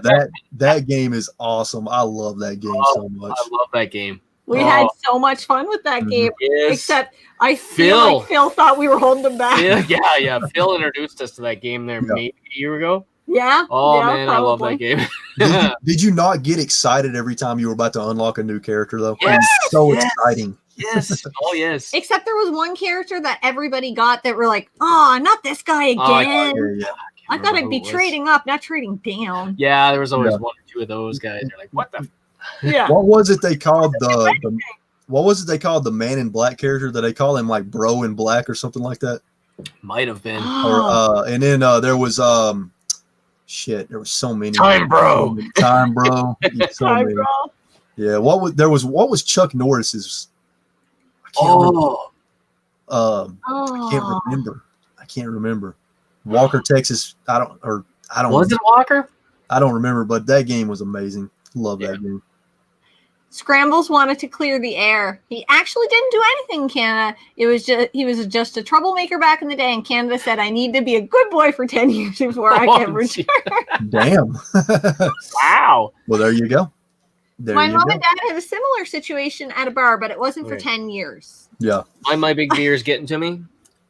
that game is awesome. I love that game so much. I love that game. We had so much fun with that game, yes. Except I feel like Phil thought we were holding him back. Yeah. Phil introduced us to that game there maybe a year ago. Yeah. Oh, man, probably. I love that game. Did you not get excited every time you were about to unlock a new character, though? Yes. So exciting. Yes. Oh, yes. Except there was one character that everybody got that were like, not this guy again. I thought I'd be trading up, not trading down. Yeah, there was always one or two of those guys. They're like, what the? Yeah. What was it they called the Man in Black character? That they call him like Bro in Black or something like that? Might have been. Or and then there was there was so many. Time Bro. Time Bro. So Time many. Bro. Yeah. What was Chuck Norris's? I can't remember. Walker, Texas. I don't. Was it Walker? I don't remember, but that game was amazing. Love that game. Scrambles wanted to clear the air. He actually didn't do anything in Canada. He was just a troublemaker back in the day, and Canada said, I need to be a good boy for 10 years before I can return. Damn. Wow. Well, there you go. My mom and dad had a similar situation at a bar, but it wasn't for 10 years. Yeah. My big beer is getting to me.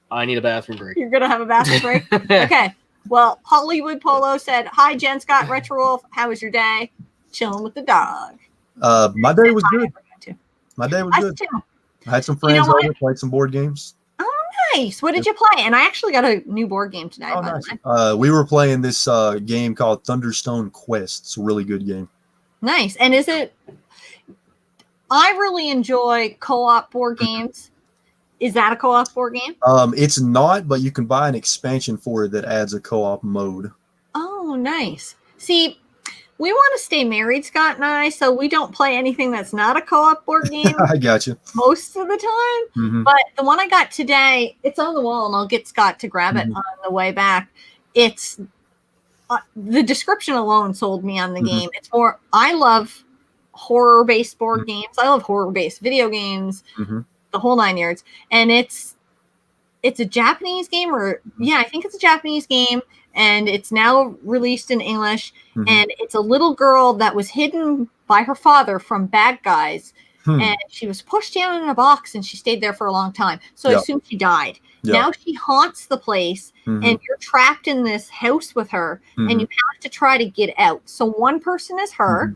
I need a bathroom break. You're going to have a bathroom break? Okay. Well, Hollywood Polo said, hi, Jen Scott, RetroWolf. How was your day? Chilling with the dog. My day was good. My day was good. Too. I had some friends over, played some board games. Oh, nice. What did you play? And I actually got a new board game today. Oh, nice. We were playing this game called Thunderstone Quest. It's a really good game. Nice. And is it... I really enjoy co-op board games. Is that a co-op board game? It's not, but you can buy an expansion for it that adds a co-op mode. Oh, nice. See, we want to stay married, Scott and I, so we don't play anything that's not a co-op board game. I got you. Most of the time. Mm-hmm. But the one I got today, it's on the wall, and I'll get Scott to grab it on the way back. It's the description alone sold me on the game. It's more, I love horror-based board games. I love horror-based video games. The whole 9 yards. And it's a Japanese game, or I think it's a Japanese game, and it's now released in English. And it's a little girl that was hidden by her father from bad guys, and she was pushed down in a box, and she stayed there for a long time. So I assumed she died. Now she haunts the place, and you're trapped in this house with her, and you have to try to get out. So one person is her,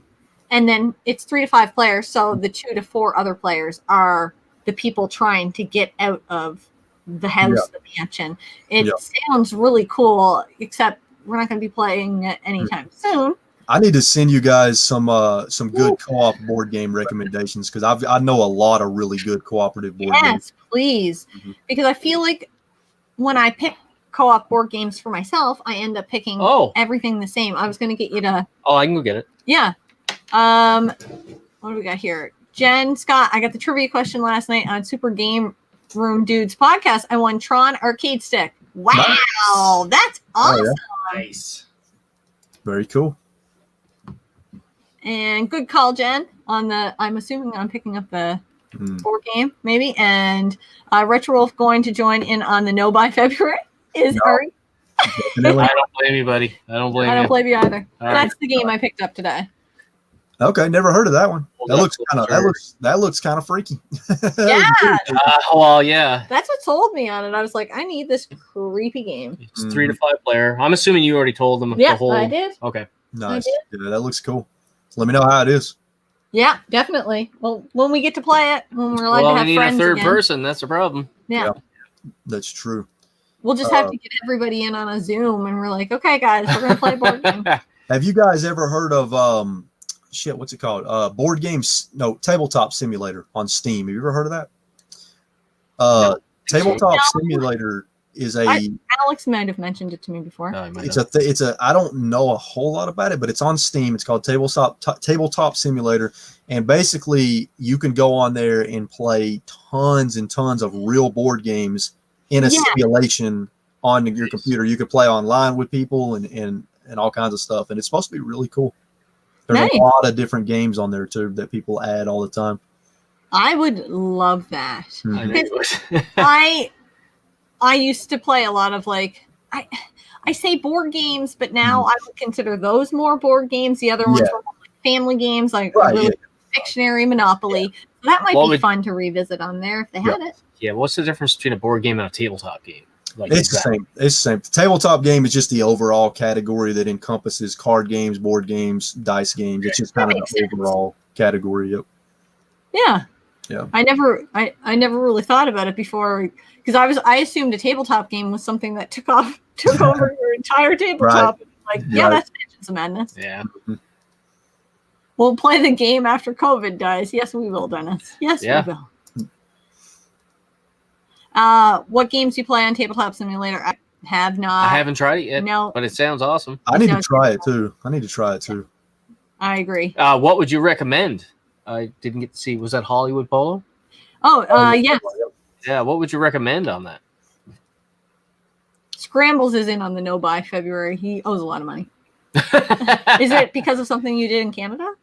and then it's 3 to 5 players. So the 2 to 4 other players are the people trying to get out of the house, the mansion. It sounds really cool, except we're not going to be playing it anytime soon. I need to send you guys some good co-op board game recommendations, because I know a lot of really good cooperative board games. Yes, please. Because I feel like when I pick co-op board games for myself, I end up picking everything the same. I was going to get you to... Oh, I can go get it. Yeah. What do we got here? Jen Scott, I got the trivia question last night on Super Game Room Dudes podcast. I won Tron Arcade Stick. Wow. Nice. That's awesome. Oh, yeah. Nice. Very cool. And good call, Jen, on the, I'm assuming I'm picking up the board game, maybe. And RetroWolf going to join in on the no by February is Ari. I don't blame you, buddy. I don't blame you either. All That's the game I picked up today. Okay, never heard of that one. That looks kind of freaky. Yeah. Well, yeah. That's what sold me on it. I was like, I need this creepy game. It's 3 to 5 player. I'm assuming you already told them the whole. I did. Okay. Nice. Yeah, that looks cool. Let me know how it is. Yeah, definitely. Well, when we get to play it, when we're allowed to have we need friends a third again. person. That's the problem. Yeah. That's true. We'll just have to get everybody in on a Zoom, and we're like, okay, guys, we're going to play board game. Have you guys ever heard of, what's it called? Board games, no, Tabletop Simulator on Steam. Have you ever heard of that? Tabletop Simulator is Alex might have mentioned it to me before. It's I don't know a whole lot about it, but it's on Steam. It's called Tabletop Simulator, and basically you can go on there and play tons and tons of real board games in a simulation on your computer. You can play online with people and all kinds of stuff, and it's supposed to be really cool. There's a lot of different games on there too that people add all the time. I would love that. I used to play a lot of I say board games, but now I would consider those more board games. The other ones were more like family games, like Pictionary, Monopoly. That might be fun to revisit on there if they had it. Yeah, what's the difference between a board game and a tabletop game? It's the same. It's the same. The tabletop game is just the overall category that encompasses card games, board games, dice games. It's just kind of the overall category. Yep. Yeah. Yeah. I never really thought about it before, because I assumed a tabletop game was something that took over your entire tabletop. Right. That's Mansions of Madness. Yeah. We'll play the game after COVID dies. Yes, we will, Dennis. Yes, we will. What games do you play on Tabletop Simulator? I have not. I haven't tried it yet. No, but it sounds awesome. I need to try it too. I agree. What would you recommend? I didn't get to see. Was that Hollywood Polo? Oh, yes. Yeah. What would you recommend on that? Scrambles is in on the no buy February. He owes a lot of money. Is it because of something you did in Canada?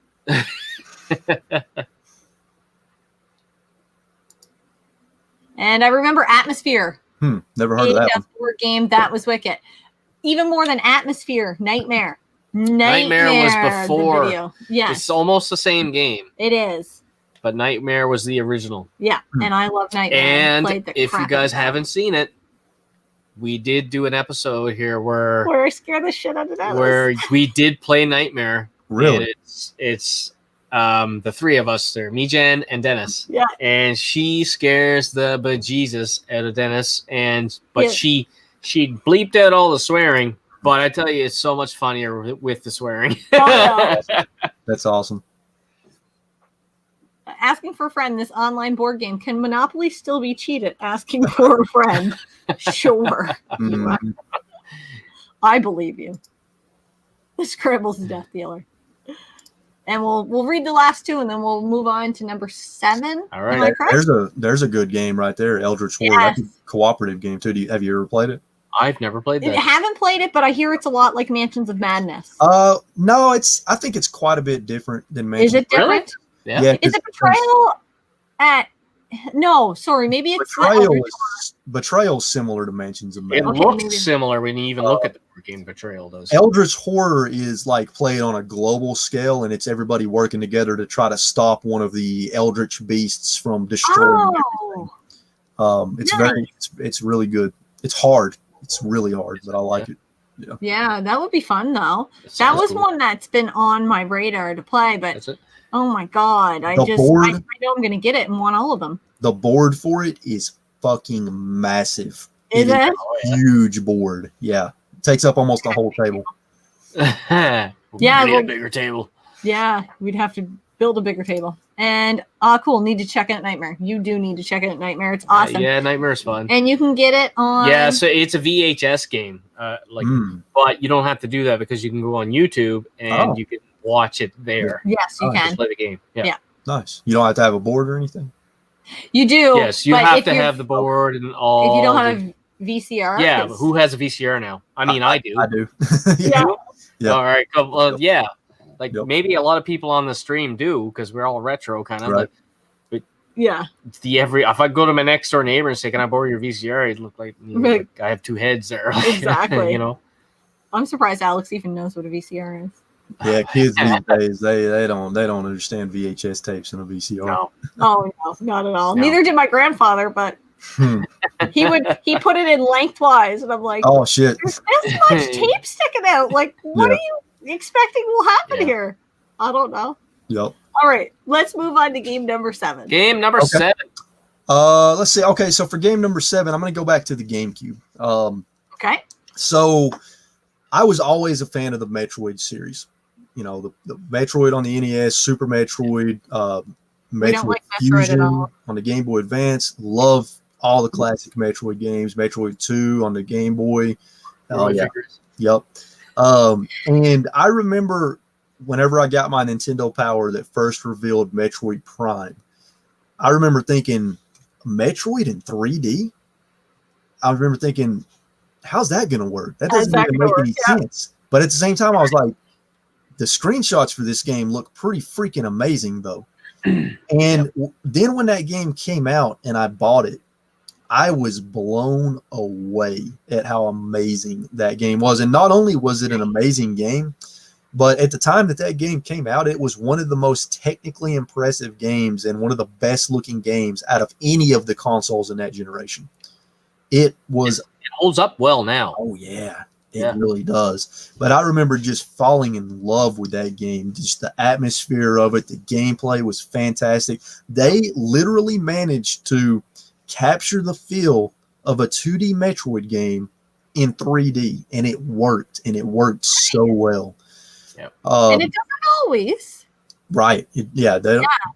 And I remember Atmosphere. Never heard of that one. Board game that was wicked. Even more than Atmosphere, Nightmare. Nightmare was before. Yeah, it's almost the same game. It is. But Nightmare was the original. Yeah, and I love Nightmare. And if you guys haven't seen it, we did do an episode here where I scared the shit out of that. Where we did play Nightmare. Really? It's the three of us there, me, Jen, and Dennis. Yeah. And she scares the bejesus out of Dennis, but she bleeped out all the swearing. But I tell you, it's so much funnier with the swearing. That's awesome. Asking for a friend, this online board game. Can Monopoly still be cheated? Asking for a friend. Sure. Mm-hmm. I believe you. The Scribble's Death Dealer. And we'll read the last two, and then we'll move on to number 7. All right. There's a good game right there, Eldritch War. That's a cooperative game too. Have you ever played it? I've never played that. I haven't played it, but I hear it's a lot like Mansions of Madness. No, I think it's quite a bit different than Mansions. Is it different? Really? Yeah. Is it Betrayal at? No, sorry. Maybe it's Betrayal Betrayal's similar to Mansions of It Madness. looks similar when you even look at the board game Betrayal does. Eldritch Horror is like played on a global scale, and it's everybody working together to try to stop one of the Eldritch beasts from destroying everything. It's really good. It's hard. It's really hard, but I like it. Yeah, that would be fun though. That was cool. One that's been on my radar to play, but that's it. Oh my god! I know I'm gonna get it and want all of them. The board for it is fucking massive. Is it? Huge board. Yeah, it takes up almost the whole table. Yeah, a bigger table. Yeah, we'd have to build a bigger table. And cool. Need to check out Nightmare. You do need to check out Nightmare. It's awesome. Yeah, Nightmare's fun. And you can get it on. Yeah, so it's a VHS game. But you don't have to do that because you can go on YouTube and you can watch it there. Yes, you can. Just play the game. Yeah. Nice. You don't have to have a board or anything? You do. Yes, you have to have the board and all. If you don't have a VCR. Yeah, but who has a VCR now? I mean, I do. I do. Yeah. All right. Yeah. Like maybe a lot of people on the stream do because we're all retro kind of. Right. But yeah. If I go to my next door neighbor and say, "Can I borrow your VCR?" It'd look like, like I have two heads there. Exactly. You know. I'm surprised Alex even knows what a VCR is. Yeah, kids these days they don't understand VHS tapes and a VCR. No. Oh no, not at all. No. Neither did my grandfather, but he put it in lengthwise, and I'm like, oh shit, there's this much tape sticking out. Like, what are you expecting will happen here? I don't know. Yep. All right, let's move on to game number 7. Game number 7. Let's see. Okay, so for game number 7, I'm going to go back to the GameCube. Okay. So I was always a fan of the Metroid series. You know, the Metroid on the NES, Super Metroid, Metroid Fusion on the Game Boy Advance. Love all the classic Metroid games. Metroid 2 on the Game Boy. Yep. And I remember whenever I got my Nintendo Power that first revealed Metroid Prime, I remember thinking, Metroid in 3D? I remember thinking, how's that going to work? That doesn't even make any sense. But at the same time, I was like, the screenshots for this game look pretty freaking amazing, though. And then when that game came out and I bought it, I was blown away at how amazing that game was. And not only was it an amazing game, but at the time that game came out, it was one of the most technically impressive games and one of the best looking games out of any of the consoles in that generation. It holds up well now. Oh, yeah. It really does. But I remember just falling in love with that game. Just the atmosphere of it. The gameplay was fantastic. They literally managed to capture the feel of a 2D Metroid game in 3D. And it worked. And it worked so well. Yep. And it doesn't always. Right.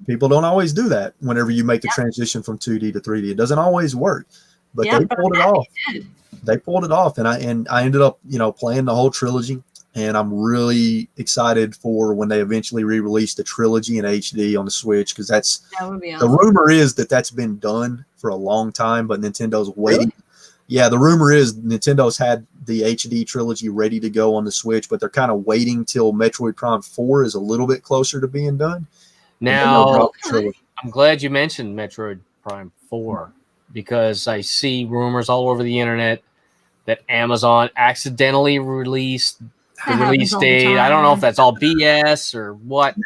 People don't always do that whenever you make the transition from 2D to 3D. It doesn't always work. But they pulled it off. They pulled it off, and I ended up, playing the whole trilogy, and I'm really excited for when they eventually re-release the trilogy in HD on the Switch, because that would be awesome. The rumor is that's been done for a long time, but Nintendo's waiting. Really? Yeah, the rumor is Nintendo's had the HD trilogy ready to go on the Switch, but they're kind of waiting till Metroid Prime 4 is a little bit closer to being done. Now, I'm glad you mentioned Metroid Prime 4. Because I see rumors all over the internet that Amazon accidentally released the release date. I don't know if that's all BS or what.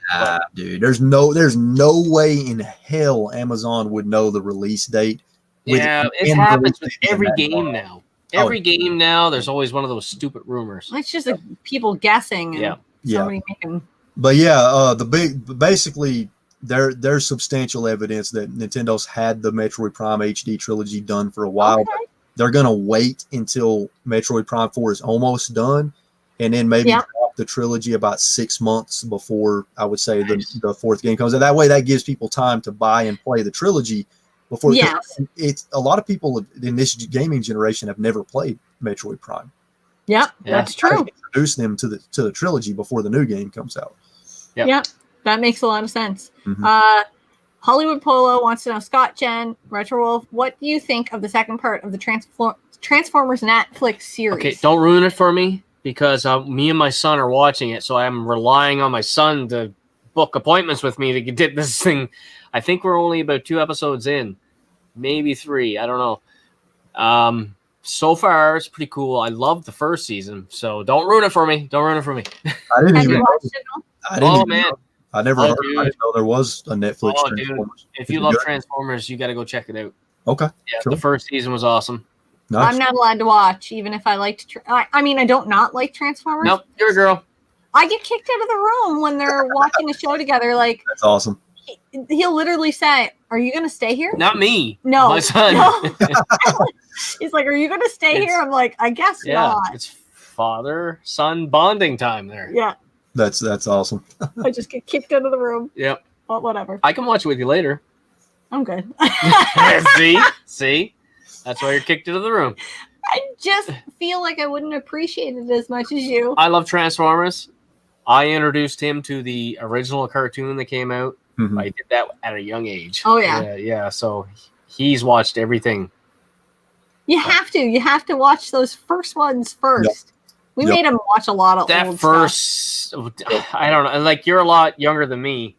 Dude, there's no way in hell Amazon would know the release date. Yeah, it happens with every game now. Every game now, there's always one of those stupid rumors. It's just like people guessing. And somebody making. But basically. There's substantial evidence that Nintendo's had the Metroid Prime HD trilogy done for a while. But they're going to wait until Metroid Prime 4 is almost done and then maybe drop the trilogy about 6 months before, I would say, the fourth game comes out. That way, that gives people time to buy and play the trilogy before. It's a lot of people in this gaming generation have never played Metroid Prime. Yeah, that's true. Introduce them to the trilogy before the new game comes out. Yeah. That makes a lot of sense. Mm-hmm. Hollywood Polo wants to know, Scott, Jen, RetroWolf, what do you think of the second part of the Transformers Netflix series? Okay, don't ruin it for me because me and my son are watching it, so I'm relying on my son to book appointments with me to get this thing. I think we're only about 2 episodes in, maybe 3. I don't know. So far, it's pretty cool. I love the first season, so don't ruin it for me. Don't ruin it for me. I didn't Have even you know. watched it all? I didn't Oh, even man. know. I never Oh, heard. dude. I didn't know there was a Netflix Oh, dude. Transformers. If Is you it love good? Transformers, you got to go check it out. Okay. Yeah, Cool. the first season was awesome. Nice. I'm not allowed to watch, even if I liked. I mean, I don't not like Transformers. Nope, you're a girl. I get kicked out of the room when they're watching a show together. Like, That's awesome. he'll literally say, "Are you going to stay here?" Not me. No, My son. no. He's like, "Are you going to stay here?" I'm like, "I guess Yeah, not." it's father-son bonding time there. Yeah, That's awesome. I just get kicked out of the room. Yep. But whatever. I can watch it with you later. I'm good. See? That's why you're kicked out of the room. I just feel like I wouldn't appreciate it as much as you. I love Transformers. I introduced him to the original cartoon that came out. Mhm. I did that at a young age. Oh, yeah. Yeah. So he's watched everything. You have to. You have to watch those first ones first. Yep. We Yep. made him watch a lot of That old first, I don't know. Like, you're a lot younger than me,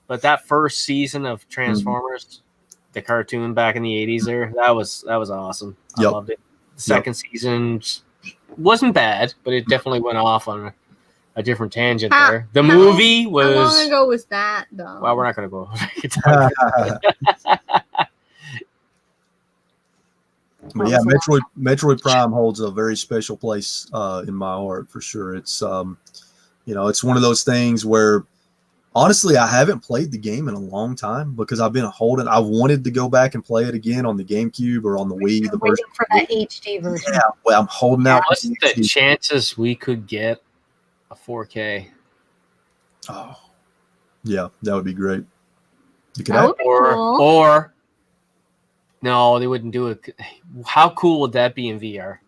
but that first season of Transformers, the cartoon back in the 80s there, that was awesome. I Yep. loved it. The second season wasn't bad, but it definitely went off on a different tangent there. The movie was... How long ago was that, though? Well, we're not going to go. But yeah, Metroid Prime holds a very special place in my heart for sure. It's it's one of those things where honestly I haven't played the game in a long time because I've been holding. I wanted to go back and play it again on the GameCube or on the Wii. The waiting version for that HD version. Yeah, well, I'm holding out. What's the chances we could get a 4K? Oh, yeah, that would be great. You could That would be cool. Or no, they wouldn't do it. How cool would that be in VR?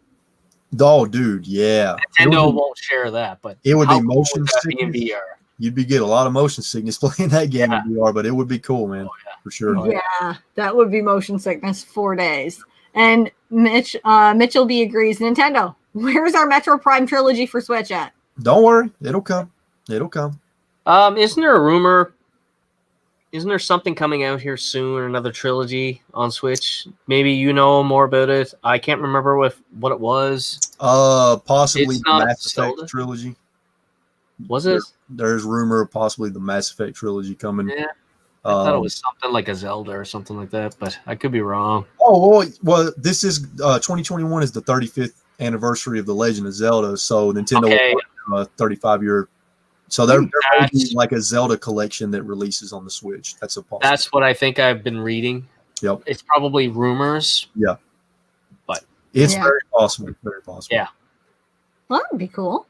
Oh, dude, yeah. Nintendo won't share that, but it would how be cool motion would that be in sickness. VR? You'd be getting a lot of motion sickness playing that game Yeah. in VR, but it would be cool, man, for sure. Yeah, that would be motion sickness 4 days. And Mitchell B agrees. Nintendo, where's our Metro Prime trilogy for Switch at? Don't worry, it'll come. It'll come. Isn't there a rumor? Isn't there something coming out here soon? Another trilogy on Switch? Maybe you know more about it. I can't remember what it was. Possibly It's the not Mass Effect Zelda? trilogy. Was it? There's rumor of possibly the Mass Effect trilogy coming. Yeah. I thought it was something like a Zelda or something like that, but I could be wrong. Oh, well, this is 2021 is the 35th anniversary of The Legend of Zelda, so Nintendo will have a 35-year. So there may be like a Zelda collection that releases on the Switch. That's a possibility. That's what I think I've been reading. Yep. It's probably rumors. Yeah. But it's very possible. Very possible. Yeah. Well, that would be cool.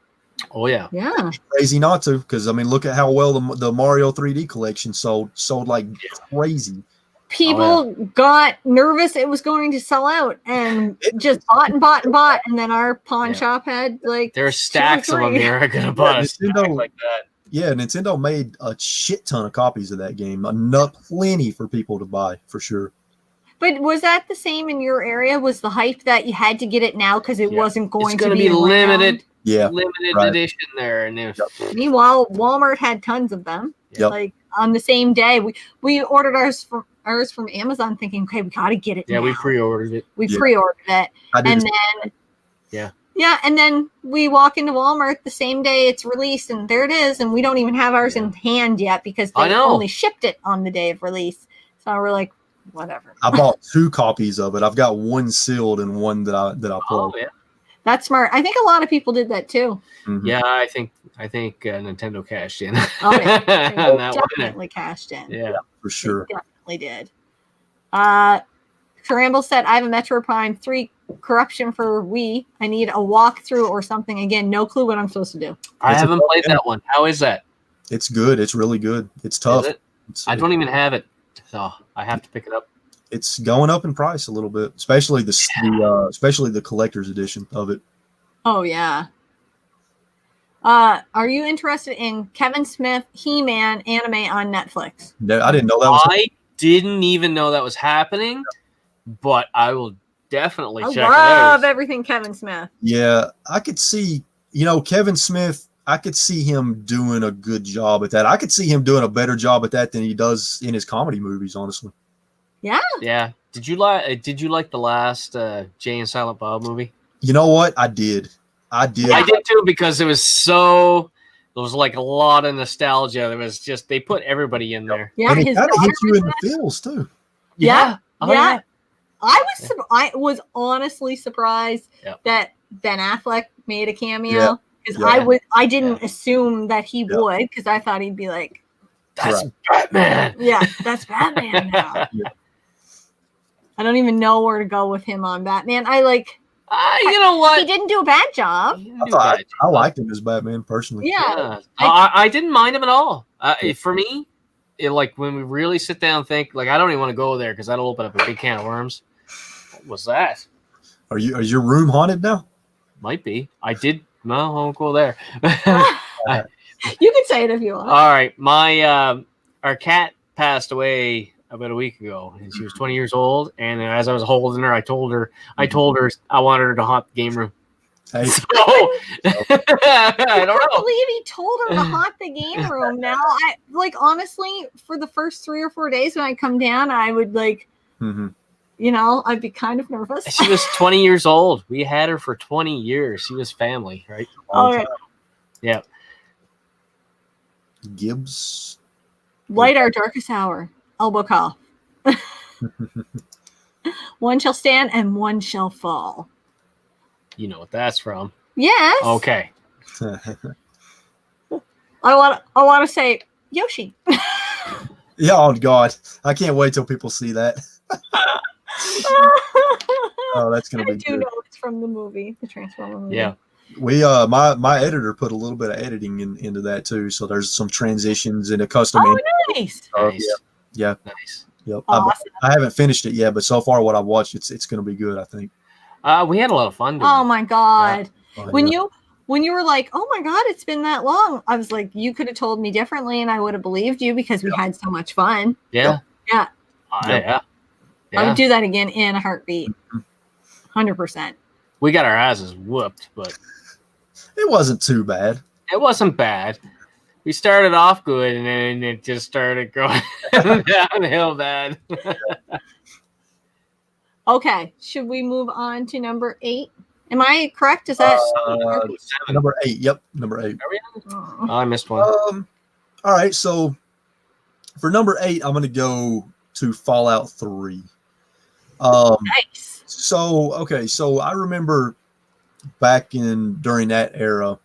Oh yeah. Yeah. Crazy not to, because I mean, look at how well the Mario 3D collection sold like crazy. People got nervous it was going to sell out and just bought and bought and bought, and then our pawn shop had like there's stacks of them here. I could have bought a stack like that. Yeah, Nintendo made a shit ton of copies of that game. Plenty for people to buy for sure. But was that the same in your area? Was the hype that you had to get it now because it wasn't going to be limited? Yeah, limited edition there. And meanwhile, Walmart had tons of them. Yep. Like on the same day, we ordered ours from Amazon, thinking, okay, we got to get it. Yeah, now. we pre-ordered it. We pre-ordered it, and then and then we walk into Walmart the same day it's released, and there it is, and we don't even have ours in hand yet because they only shipped it on the day of release. So we're like, whatever. I bought 2 copies of it. I've got one sealed and one that I played. Oh yeah. That's smart. I think a lot of people did that too. Mm-hmm. Yeah, I think Nintendo cashed in. Oh yeah, they definitely cashed in. Yeah, for sure. They definitely did. Caramble said, "I have a Metro Prime 3 corruption for Wii. I need a walkthrough or something." Again, no clue what I'm supposed to do. I haven't played that one. How is that? It's good. It's really good. It's tough. I don't even have it, so I have to pick it up. It's going up in price a little bit, especially the collector's edition of it. Oh yeah. Are you interested in Kevin Smith He-Man anime on Netflix? No, I didn't know that was. I didn't even know that was happening, but I will definitely check it out. I love everything Kevin Smith. Yeah, I could see. Kevin Smith. I could see him doing a good job at that. I could see him doing a better job at that than he does in his comedy movies, honestly. Yeah. Yeah. Did you like the last Jay and Silent Bob movie? You know what? I did. I did too, because there was like a lot of nostalgia. There was just, they put everybody in there. Yeah, and it his kind of daughter hits you was in the in it. feels too. Yeah. Oh, yeah. I was honestly surprised that Ben Affleck made a cameo, because I didn't assume that he would, because I thought he'd be like, that's Batman. Yeah, that's Batman now. I don't even know where to go with him on Batman. I like. You know what? He didn't do a bad job. I liked him as Batman personally. Yeah. I didn't mind him at all. For me, like when we really sit down and think, like I don't even want to go there because that'll open up a big can of worms. What was that? Is your room haunted now? Might be. I did. No, I won't go there. You can say it if you want. All right. My our cat passed away about a week ago, and she was 20 years old. And as I was holding her, I told her I wanted her to haunt the game room. Hey. So, I don't know. Believe he told her to haunt the game room. Now, I like honestly, for the first 3 or 4 days when I come down, I would like, I'd be kind of nervous. She was 20 years old. We had her for 20 years. She was family, right? Yeah. Gibbs. Light our darkest hour. Elbow call. One shall stand and one shall fall. You know what that's from. Yes. Okay. I want to say Yoshi. Yeah, oh God. I can't wait till people see that. Oh, that's gonna be good. Notes from the movie, the Transformer movie. Yeah. We my editor put a little bit of editing into that too. So there's some transitions in a custom. Oh, nice. Yeah. Nice. Yep. Awesome. I haven't finished it yet, but so far what I've watched, it's going to be good, I think. We had a lot of fun doing Oh my God. Yeah. When you were like, oh my God, it's been that long, I was like, you could have told me differently and I would have believed you, because we had so much fun. Yeah. Yeah. Yeah. I would do that again in a heartbeat. 100%. We got our asses whooped, but it wasn't too bad. It wasn't bad. We started off good, and then it just started going downhill bad. Okay, should we move on to number 8? Am I correct? Is that number 8? Yep, number 8. Oh, I missed one. All right, so for number 8, I'm going to go to Fallout 3. Nice. So I remember back during that era.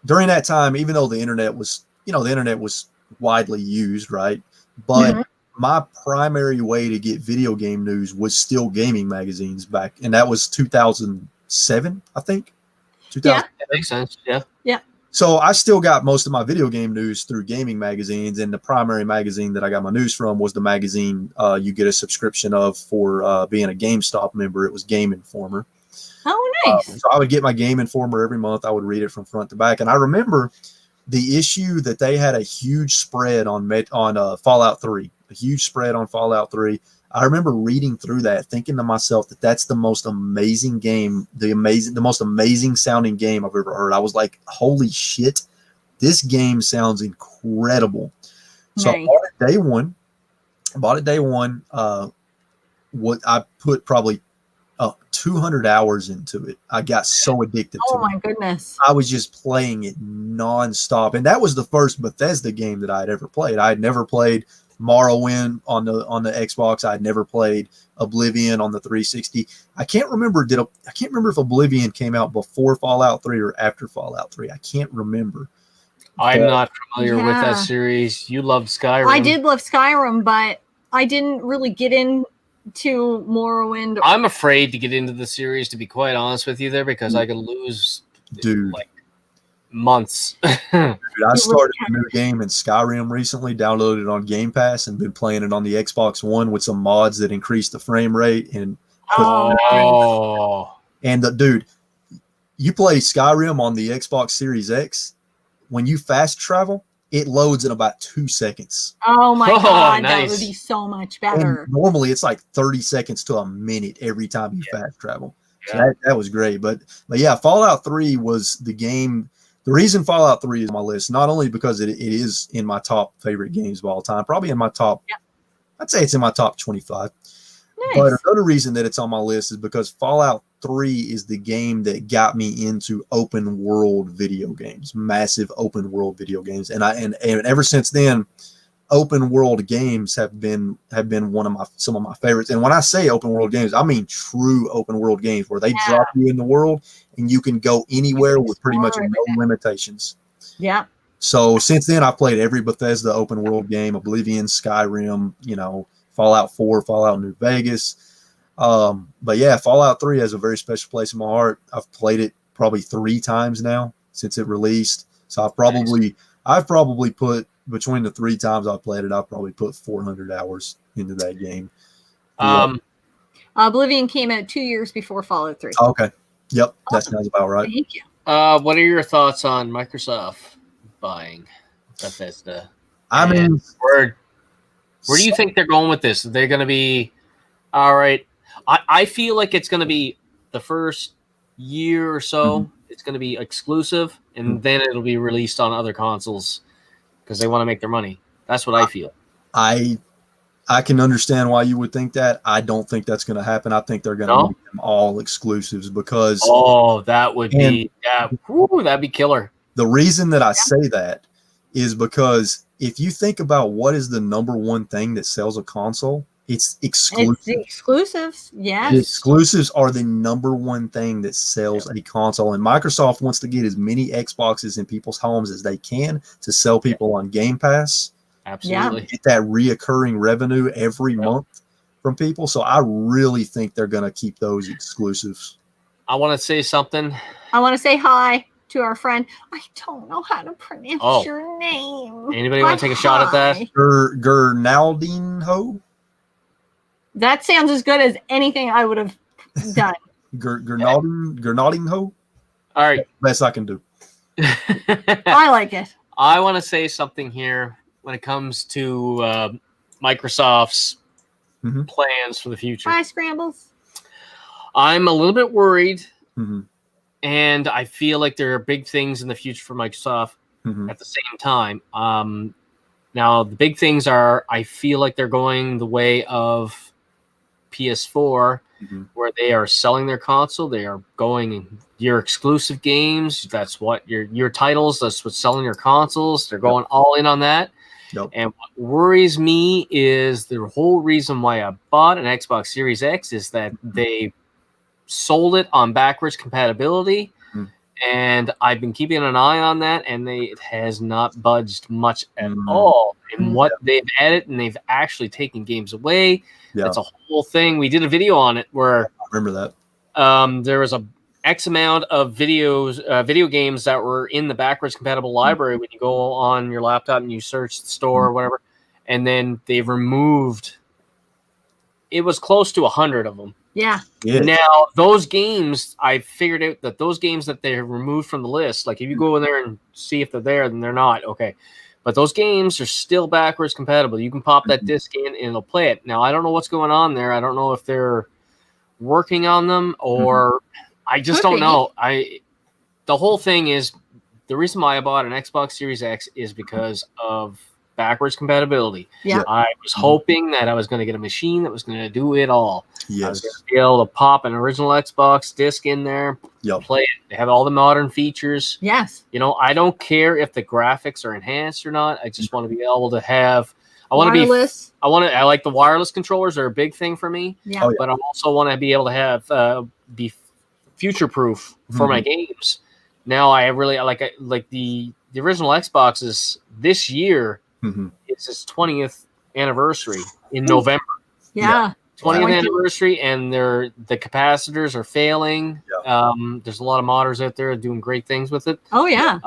During that time, even though the internet was widely used, right? But my primary way to get video game news was still gaming magazines back, and that was 2007, I think. 2007. That makes sense. Yeah. Yeah. So I still got most of my video game news through gaming magazines, and the primary magazine that I got my news from was the magazine you get a subscription of for being a GameStop member. It was Game Informer. Oh, nice. So I would get my Game Informer every month. I would read it from front to back. And I remember the issue that they had a huge spread on Fallout 3, a huge spread on Fallout 3. I remember reading through that, thinking to myself that that's the most amazing game, the most amazing sounding game I've ever heard. I was like, holy shit, this game sounds incredible. So Nice. I bought it day one. What I put probably 200 hours into it. I got so addicted to it. Oh my goodness. I was just playing it nonstop. And that was the first Bethesda game that I had ever played. I had never played Morrowind on the Xbox. I had never played Oblivion on the 360. I can't remember if Oblivion came out before Fallout 3 or after Fallout 3. I can't remember. I'm not familiar with that series. You loved Skyrim. I did love Skyrim, but I didn't really get into Morrowind. I'm afraid to get into the series, to be quite honest with you there, because I could lose like months. Dude, I started a new game in Skyrim recently, downloaded it on Game Pass, and been playing it on the Xbox One with some mods that increase the frame rate. And dude, you play Skyrim on the Xbox Series X, when you fast travel, it loads in about 2 seconds. Oh my God, nice. that would be so much better. And normally it's like 30 seconds to a minute every time you fast travel. So that was great. But yeah, Fallout 3 was the game. The reason Fallout 3 is on my list, not only because it is in my top favorite games of all time, probably in my top, I'd say it's in my top 25. But Nice. another reason that it's on my list is because Fallout 3 is the game that got me into open world video games, massive open world video games. And ever since then, open world games have been some of my favorites. And when I say open world games, I mean true open world games where they drop you in the world and you can go anywhere with pretty much no limitations. Yeah. So since then, I've played every Bethesda open world game: Oblivion, Skyrim, Fallout 4, Fallout New Vegas. But yeah, Fallout 3 has a very special place in my heart. I've played it probably 3 times now since it released. So I've probably put, between the 3 times I've played it, I've probably put 400 hours into that game. Oblivion came out 2 years before Fallout 3. Okay. Yep. That sounds about right. Thank you. What are your thoughts on Microsoft buying Bethesda? I mean, where do you think they're going with this? Are they going to be all right? I feel like it's going to be the first year or so. It's going to be exclusive, and then it'll be released on other consoles because they want to make their money. That's what I feel. I can understand why you would think that. I don't think that's going to happen. I think they're going to make them all exclusives because that would be that'd be killer. The reason that I say that is because if you think about what is the number one thing that sells a console, it's exclusives. It's the exclusives, yes. The exclusives are the number one thing that sells a console, and Microsoft wants to get as many Xboxes in people's homes as they can to sell people on Game Pass. Absolutely. Get that reoccurring revenue every month from people. So I really think they're going to keep those exclusives. I want to say something. I want to say hi to our friend. I don't know how to pronounce your name. Anybody want to take a shot at that? Gernaldinho? That sounds as good as anything I would have done. Gernaldinho? All right. Best I can do. I like it. I want to say something here when it comes to Microsoft's plans for the future. Hi, Scrambles. I'm a little bit worried, and I feel like there are big things in the future for Microsoft at the same time. Now, the big things are, I feel like they're going the way of PS4, where they are selling their console. They are going your exclusive games. That's what your titles. That's what's selling your consoles. They're going all in on that. Yep. And what worries me is the whole reason why I bought an Xbox Series X is that they sold it on backwards compatibility. And I've been keeping an eye on that, and it has not budged much at all in what they've added, and they've actually taken games away. Yeah. That's a whole thing. We did a video on it where I remember that. There was a X amount of video games that were in the backwards compatible library when you go on your laptop and you search the store or whatever, and then they've removed. It was close to 100 of them. Yeah. Now, those games, I figured out that those games that they removed from the list, like if you go in there and see if they're there, then they're not. Okay. But those games are still backwards compatible. You can pop that disc in and it'll play it. Now, I don't know what's going on there. I don't know if they're working on them or I just don't know. The whole thing is the reason why I bought an Xbox Series X is because of backwards compatibility. Yeah. I was hoping that I was going to get a machine that was going to do it all. Yes. I was going to be able to pop an original Xbox disc in there, play it. They have all the modern features. Yes. I don't care if the graphics are enhanced or not. I just want to be able to have. I like the wireless controllers are a big thing for me. Yeah. But I also want to be able to have be future proof for my games. Now I like the original Xboxes this year. It's its 20th anniversary in November. Yeah. 20th anniversary, and the capacitors are failing. Yeah. There's a lot of modders out there doing great things with it. Oh, yeah.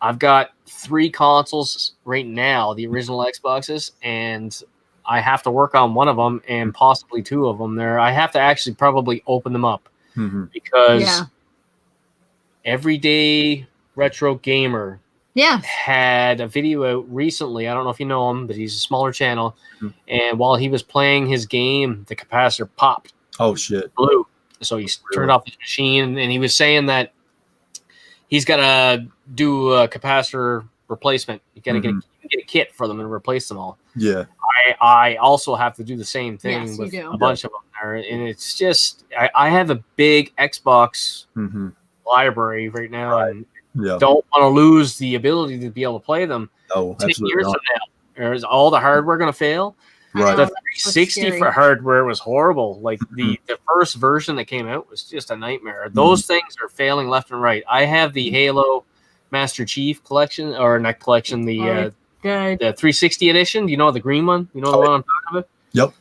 I've got 3 consoles right now, the original Xboxes, and I have to work on one of them and possibly 2 of them there. I have to actually probably open them up because Everyday Retro Gamer had a video out recently. I don't know if you know him, but he's a smaller channel. And while he was playing his game, the capacitor popped. Oh, shit. Blew. So he turned off his machine, and he was saying that he's got to do a capacitor replacement. You got to get a kit for them and replace them all. Yeah. I also have to do the same thing Yes, with you do. a bunch of them there, and it's just I have a big Xbox library right now, and don't want to lose the ability to be able to play them. Oh, 10 absolutely years not. from now, is all the hardware going to fail? Right. The 360 for hardware was horrible. Like the first version that came out was just a nightmare. Those things are failing left and right. I have the Halo Master Chief collection, or not collection, the 360 edition. You know the green one? You know the one I'm talking about? Yep.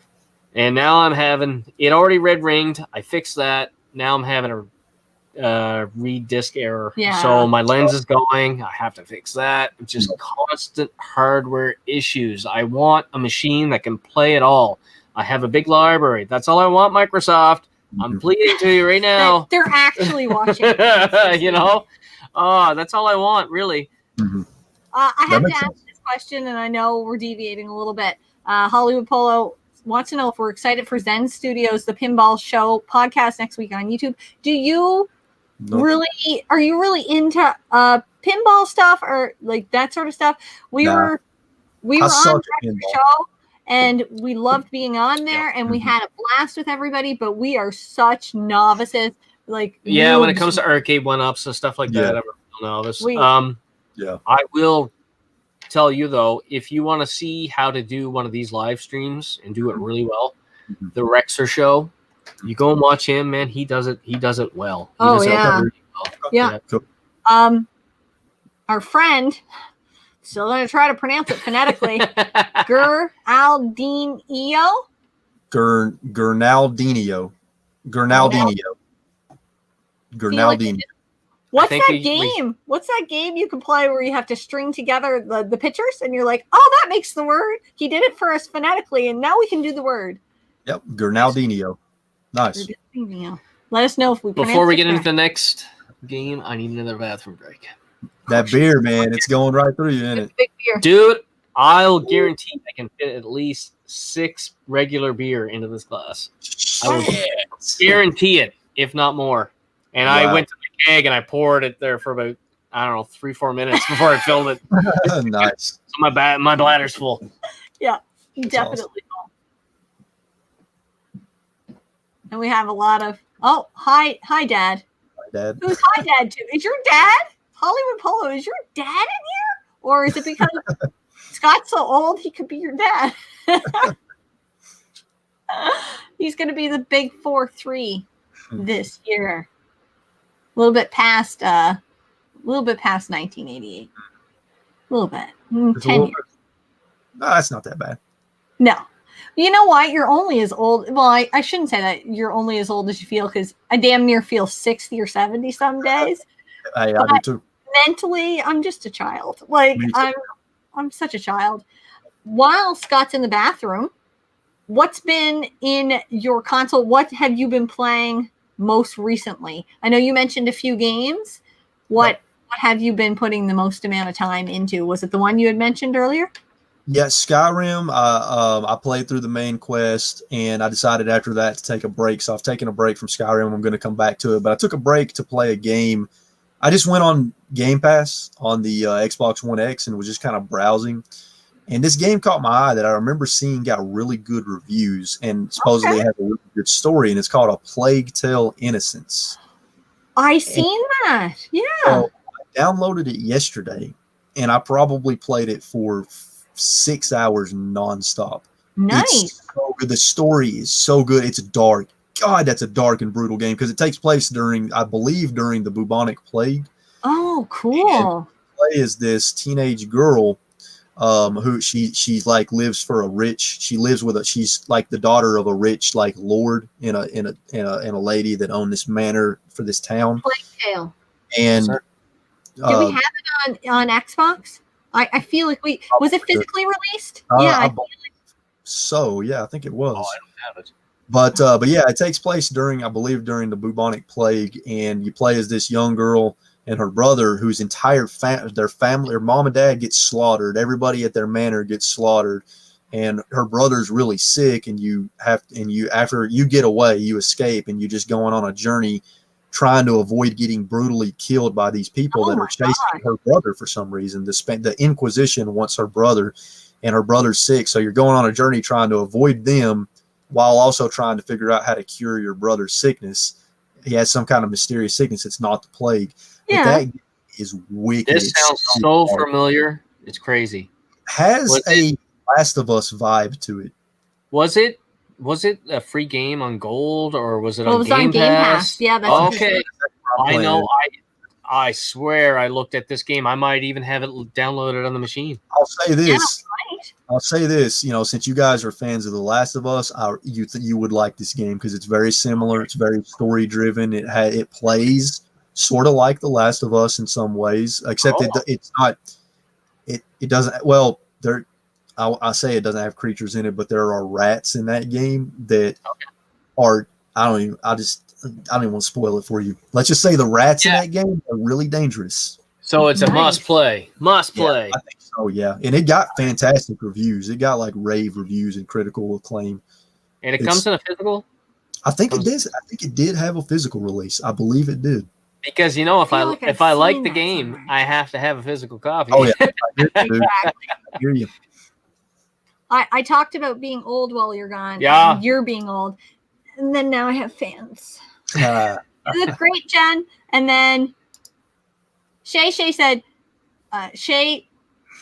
And now I'm having it already red ringed. I fixed that. Now I'm having a read disk error. Yeah. So my lens is going. I have to fix that. Just constant hardware issues. I want a machine that can play it all. I have a big library. That's all I want, Microsoft. I'm pleading to you right now. They're actually watching. You know? That's all I want, really. I have to ask this question, and I know we're deviating a little bit. Hollywood Polo wants to know if we're excited for Zen Studios, the pinball show podcast next week on YouTube. Do you are you really into pinball stuff or like that sort of stuff? We were on the show and we loved being on there and we had a blast with everybody, but we are such novices. Like when it comes to arcade one-ups and stuff like that, I'm a novice. I will tell you though, if you want to see how to do one of these live streams and do it really well, the Rexer show, you go and watch him, man. He does it well. He does it really well. Yeah. Our friend, still gonna try to pronounce it phonetically, Gurnaldinho. What's that game? What's that game you can play where you have to string together the pictures and you're like, oh, that makes the word. He did it for us phonetically, and now we can do the word. Yep, Gurnaldinho. Nice. Let us know if we before we get into the next game. I need another bathroom break. That beer, man, it's going right through you, isn't it? Big beer. Dude, I'll guarantee I can fit at least 6 regular beer into this glass. I will guarantee it, if not more. And I went to the keg and I poured it there for about, I don't know, 3-4 minutes before I filled it. Nice. So my bladder's full. Yeah, that's definitely full. And we have a lot of hi Dad. Hi Dad. Who's hi Dad to? Is your dad Hollywood Polo? Is your dad in here, or is it because Scott's so old he could be your dad? He's going to be the big 4-3 this year. A little bit past 1988. A little bit. 10 years. No, that's not that bad. No. You know what? You're only as old. Well, I shouldn't say that you're only as old as you feel, because I damn near feel 60 or 70 some days. I do too. Mentally, I'm just a child. Like I'm such a child. While Scott's in the bathroom, what's been in your console? What have you been playing most recently? I know you mentioned a few games. What have you been putting the most amount of time into? Was it the one you had mentioned earlier? Yeah, Skyrim. I played through the main quest, and I decided after that to take a break. So I've taken a break from Skyrim. I'm going to come back to it, but I took a break to play a game. I just went on Game Pass on the Xbox One X and was just kind of browsing. And this game caught my eye that I remember seeing got really good reviews and supposedly had a really good story. And it's called A Plague Tale: Innocence. I seen that. Yeah. So I downloaded it yesterday, and I probably played it for 6 hours nonstop. Nice. It's so good. The story is so good. It's dark. God, that's a dark and brutal game because it takes place during the bubonic plague. Oh, cool. Play is this teenage girl who she's like lives for a rich. She's like the daughter of a rich like lord in a lady that owned this manor for this town. Plague Tale. And do we have it on Xbox? I feel like was it physically released? Yeah, I feel like so. Yeah, I think it was. Oh, I don't have it. But yeah, it takes place during the bubonic plague, and you play as this young girl and her brother, whose entire their mom and dad get slaughtered. Everybody at their manor gets slaughtered, and her brother's really sick. And after you get away, you escape, and you're just going on a journey, trying to avoid getting brutally killed by these people that are chasing her brother for some reason. The Inquisition wants her brother. and her brother's sick. So you're going on a journey trying to avoid them while also trying to figure out how to cure your brother's sickness. He has some kind of mysterious sickness. It's not the plague. Yeah. But that is wicked. This sounds so familiar. It's crazy. Has a Last of Us vibe to it. Was it a free game on Gold, or was it Well, on it was Game on Game Pass? Yeah, that's okay. I know. I swear I looked at this game. I might even have it downloaded on the machine. I'll say this. Yeah, right. I'll say this. You know, since you guys are fans of The Last of Us, you would like this game because it's very similar. It's very story driven. It plays sort of like The Last of Us in some ways, except it's not. It doesn't. Well, I say it doesn't have creatures in it, but there are rats in that game that are. I don't even want to spoil it for you. Let's just say the rats in that game are really dangerous. So it's a must play. Must play. Yeah, I think so, yeah. And it got fantastic reviews. It got like rave reviews and critical acclaim. And it comes in a physical? I think it did. I think it did have a physical release. I believe it did. Because if I like the game, I have to have a physical copy. Oh yeah. I hear you. I talked about being old while you're gone. Yeah. You're being old. And then now I have fans. You look great, Jen. And then Shay said, Shay,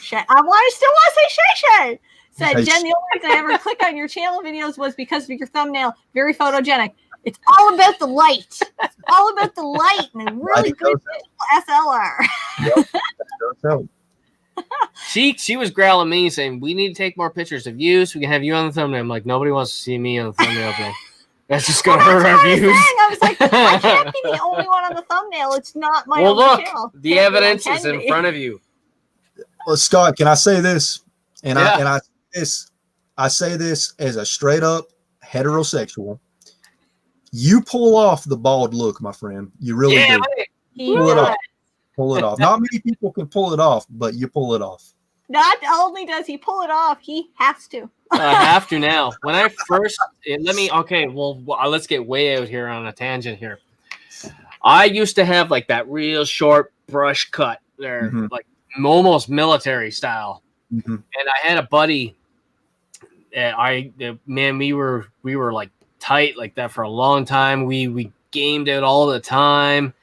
still want to say Shay. Said, Jen, the only reason I ever click on your channel videos was because of your thumbnail. Very photogenic. It's all about the light. It's all about the light and a really good SLR. Yep. She was growling me saying, we need to take more pictures of you so we can have you on the thumbnail. I'm like, nobody wants to see me on the thumbnail thing. That's just going to hurt our views. I was like, I can't be the only one on the thumbnail. It's not my own channel. The evidence is in front of you. Well, Scott, can I say this? I say this as a straight up heterosexual. You pull off the bald look, my friend. You really do. Pull it off. Not many people can pull it off, but you pull it off. Not only does he pull it off, he has to. I have to now. When I first let's get way out here on a tangent here. I used to have like that real short brush cut there, like almost military style. And I had a buddy. We were like tight like that for a long time. We gamed out all the time.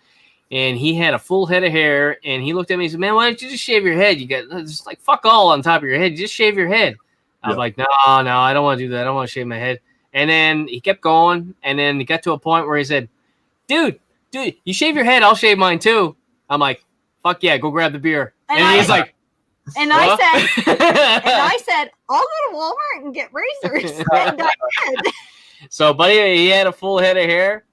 And he had a full head of hair, and he looked at me and said, man, why don't you just shave your head? You got just like fuck all on top of your head. You just shave your head. I was like, no, I don't want to do that. I don't want to shave my head. And then he kept going, and then he got to a point where he said, dude, you shave your head, I'll shave mine too. I'm like, fuck yeah, go grab the beer. And he's like, and I said, I'll go to Walmart and get razors. And I did. So, buddy, he had a full head of hair,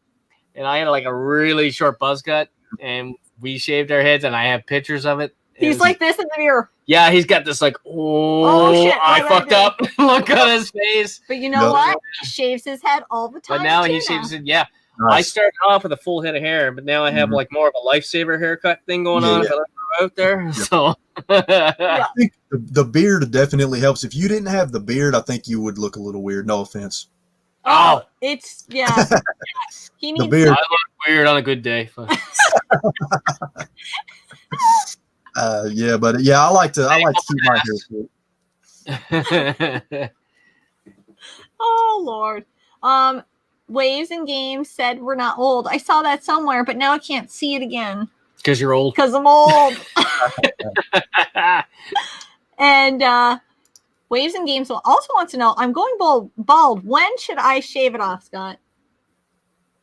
and I had like a really short buzz cut. And we shaved our heads, and I have pictures of it. He's like this in the mirror. Yeah, he's got this like, shit, I fucked up look on his face. But you know what? He shaves his head all the time. But now he shaves it. Yeah, nice. I started off with a full head of hair, but now I have like more of a lifesaver haircut thing going on. If I let it out there, so I think the beard definitely helps. If you didn't have the beard, I think you would look a little weird. No offense. Oh, it's he needs the beard. I look weird on a good day. I like to keep my hair short. Oh Lord. Waves and Games said we're not old. I saw that somewhere, but now I can't see it again. Because you're old. Because I'm old. And Waves and Games also wants to know, I'm going bald. When should I shave it off, Scott?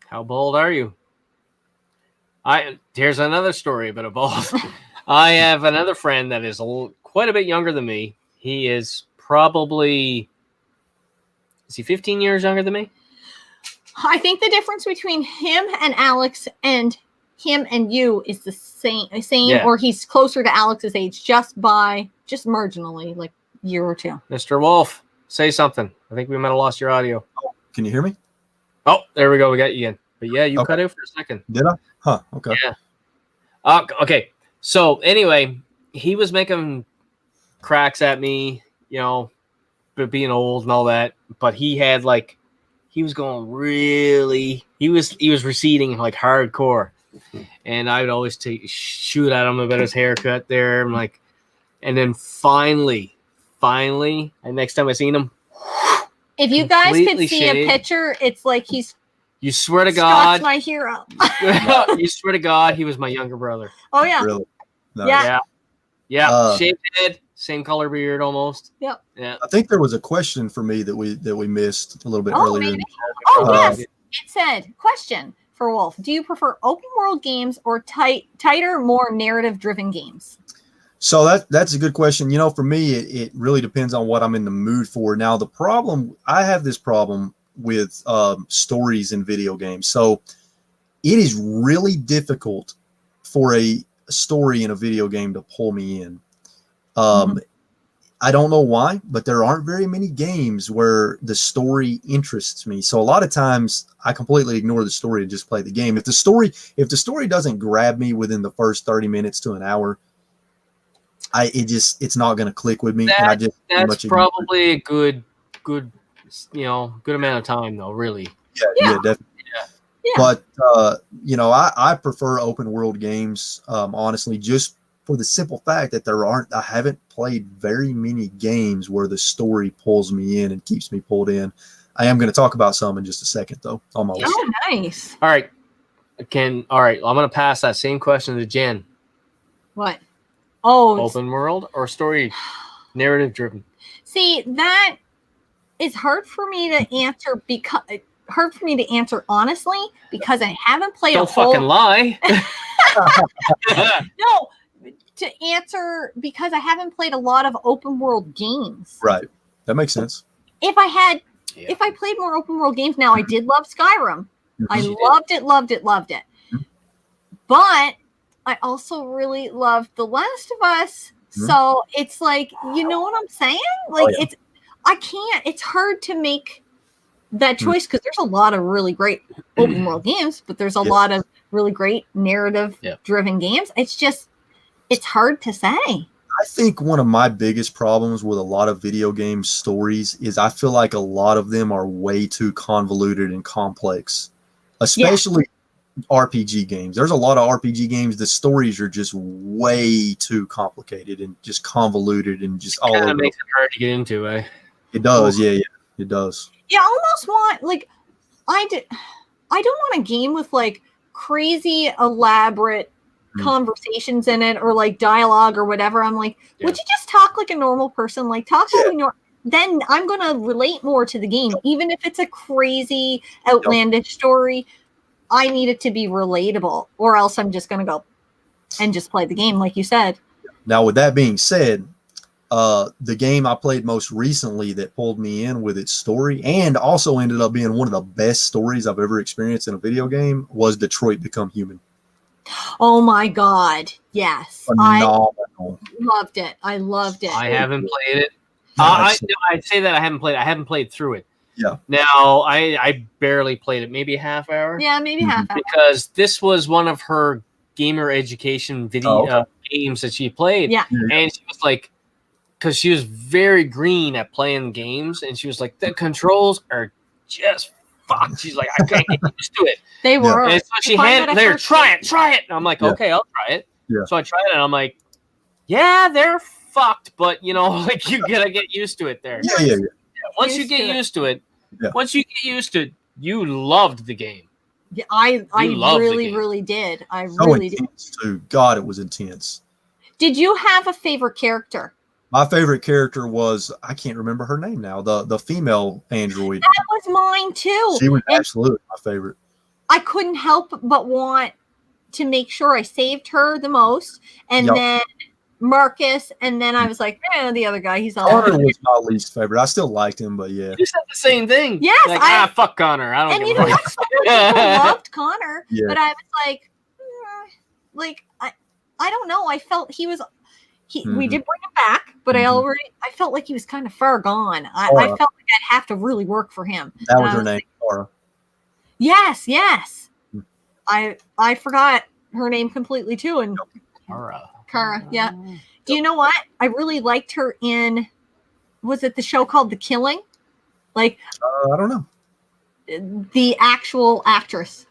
How bald are you? Here's another story about a bald. I have another friend that is quite a bit younger than me. He is probably 15 years younger than me? I think the difference between him and Alex and him and you is the same, or he's closer to Alex's age just marginally, like a year or two. Mr. Wolf, say something. I think we might have lost your audio. Can you hear me? Oh, there we go. We got you again. But yeah, you cut out for a second. Did I? Huh. Okay. Yeah. Okay. So anyway, he was making cracks at me, but being old and all that. But he had he was going really. He was receding like hardcore, and I would always shoot at him about his haircut there. I'm like, and then finally, finally, and next time I seen him, if you guys could completely see shaved. a picture, it's like he's you swear to Scott's God, my hero. you swear to God, he was my younger brother. Oh yeah. Really? Nice. Yeah. Yeah. Shaved head, same color beard almost. Yep. Yeah. I think there was a question for me that we missed a little bit Oh, earlier. maybe. Oh Uh, yes. It said, question for Wolf: do you prefer open world games or tighter, more narrative driven games? So that's a good question. You know, for me, it really depends on what I'm in the mood for. Now, I have this problem with stories in video games. So it is really difficult for a story in a video game to pull me in. I don't know why, but there aren't very many games where the story interests me. So a lot of times I completely ignore the story and just play the game. If the story doesn't grab me within the first 30 minutes to an hour, it's not going to click with me. That's probably a good amount of time though, really. Yeah, definitely. Yeah. But I prefer open world games, honestly, just for the simple fact that I haven't played very many games where the story pulls me in and keeps me pulled in. I am going to talk about some in just a second, though. On my list. Oh, nice. All right. I'm going to pass that same question to Jen. What? Oh, open world or story, narrative driven? See, that is hard for me to answer honestly because I haven't played Don't fucking lie. No, to answer because I haven't played a lot of open world games. Right. That makes sense. If I played more open world games now, I did love Skyrim. I loved it. But I also really loved The Last of Us. So it's like, you know what I'm saying? Like it's hard to make that choice because there's a lot of really great open world games, but there's a lot of really great narrative driven games. It's hard to say. I think one of my biggest problems with a lot of video game stories is I feel like a lot of them are way too convoluted and complex, especially RPG games. There's a lot of RPG games. The stories are just way too complicated and just convoluted and just all over. It makes it hard to get into, eh? It does, yeah, it does. Yeah, I almost want I don't want a game with like crazy elaborate conversations in it or like dialogue or whatever. I'm like, would you just talk like a normal person? Like talk like normal. Then I'm gonna relate more to the game, even if it's a crazy, outlandish story. I need it to be relatable, or else I'm just gonna go and just play the game, like you said. Now, with that being said, the game I played most recently that pulled me in with its story and also ended up being one of the best stories I've ever experienced in a video game was Detroit Become Human. Oh my God. Yes. Phenomenal. I loved it. I haven't played it. I'd say that I haven't played it. I haven't played through it. Yeah. Now, I barely played it. Maybe a half hour. Yeah, maybe half hour. Because this was one of her gamer education video games that she played. Yeah. And she was like, because she was very green at playing games, and she was like, the controls are just fucked. She's like, I can't get used to it. They were. And so she handed there, try it. And I'm like, okay, I'll try it. Yeah. So I tried it, and I'm like, yeah, they're fucked, but like you gotta get used to it there. Yeah. Once you get used to it, you loved the game. Yeah, I really did. I really did. Too. God, it was intense. Did you have a favorite character? My favorite character was, I can't remember her name now, the female android. That was mine too. She was absolutely my favorite. I couldn't help but want to make sure I saved her the most. And then Marcus, and then I was like, the other guy, he's all Connor was my least favorite. I still liked him, but yeah. You said the same thing. Yes. Like, fuck Connor. I don't give a fuck. What? Some people loved Connor, but I was like, I don't know. I felt we did bring him back, but I felt like he was kind of far gone. I felt like I'd have to really work for him. That was her name, Laura. Yes. I forgot her name completely too. And Kara, yeah. Do you know what? I really liked her in, was it the show called The Killing? Like, I don't know. The actual actress.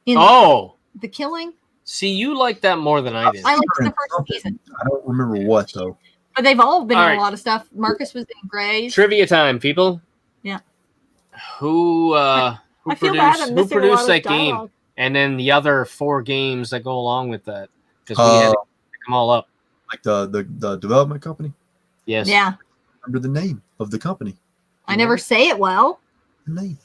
In The Killing? See, you like that more than I did. I liked the first season. I don't remember what, though. But they've all been All in right. a lot of stuff. Marcus was in Grey. Trivia time, people. Yeah. Who I feel bad. I'm missing a lot produced of that dialogue. game? And then the other 4 games that go along with that, because we had to pick them all up. Like the development company. Yes. Yeah. Remember the name of the company. I never say it well. The name.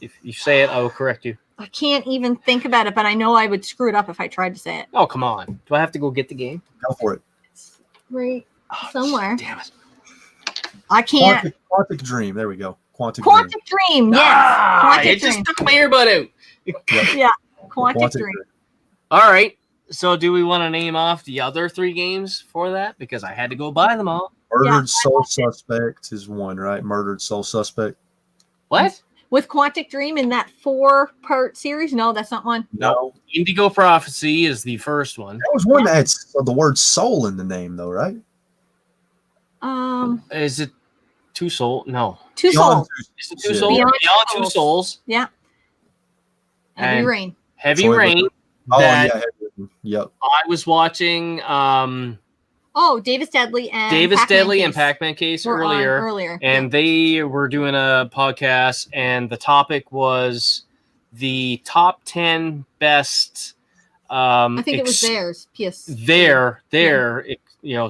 If you say it, I will correct you. I can't even think about it, but I know I would screw it up if I tried to say it. Oh, come on. Do I have to go get the game? Go for it. It's right Oh, somewhere. Damn it. I can't. Quantic Dream. There we go. Quantic Dream. Yes. Ah, Quantic it just Dream. took my earbud out. Yeah. Quantic Dream. All right. So do we want to name off the other 3 games for that? Because I had to go buy them all. Murdered Soul Suspect is one, right? Murdered Soul Suspect. What? With Quantic Dream in that 4-part series? No, that's not one. No. Indigo Prophecy is the first one. That was one that had the word soul in the name, though, right? Is it 2 Souls? No. Two Souls. Is it 2 Souls? Beyond Beyond 2 Souls. Yeah. Heavy And Rain. Heavy Rain. Oh, that yeah. Heavy Rain. Yep. I was watching Oh, Davis Deadly and Pac-Man Case were on earlier. And they were doing a podcast, and the topic was the top 10 best. I think it was theirs.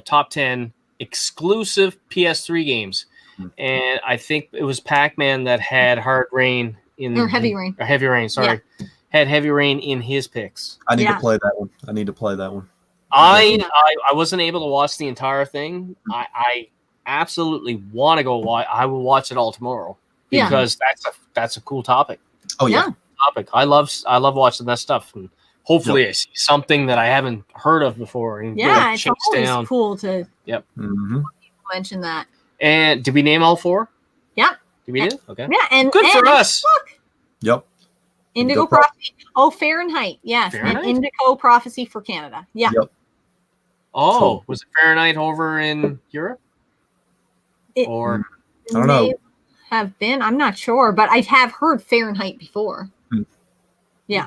Top 10 exclusive PS3 games. And I think it was Pac-Man that had Hard Rain or Heavy Rain. Or Heavy Rain, sorry. Yeah. Had Heavy Rain in his picks. I need to play that one. I wasn't able to watch the entire thing. I absolutely want to go watch. I will watch it all tomorrow because that's a cool topipic. Oh yeah. Topic. I love watching that stuff, and hopefully I see something that I haven't heard of before. And it's always cool to mention that. And did we name all 4? Yeah. Did we do? Okay. Yeah, and good for us. Look. Yep. Indigo Prophecy. Oh, Fahrenheit. Yes. Fahrenheit? And Indigo Prophecy for Canada. Yeah. Yep. Oh, was it Fahrenheit over in Europe? I don't know. Have been. I'm not sure, but I have heard Fahrenheit before. Yeah.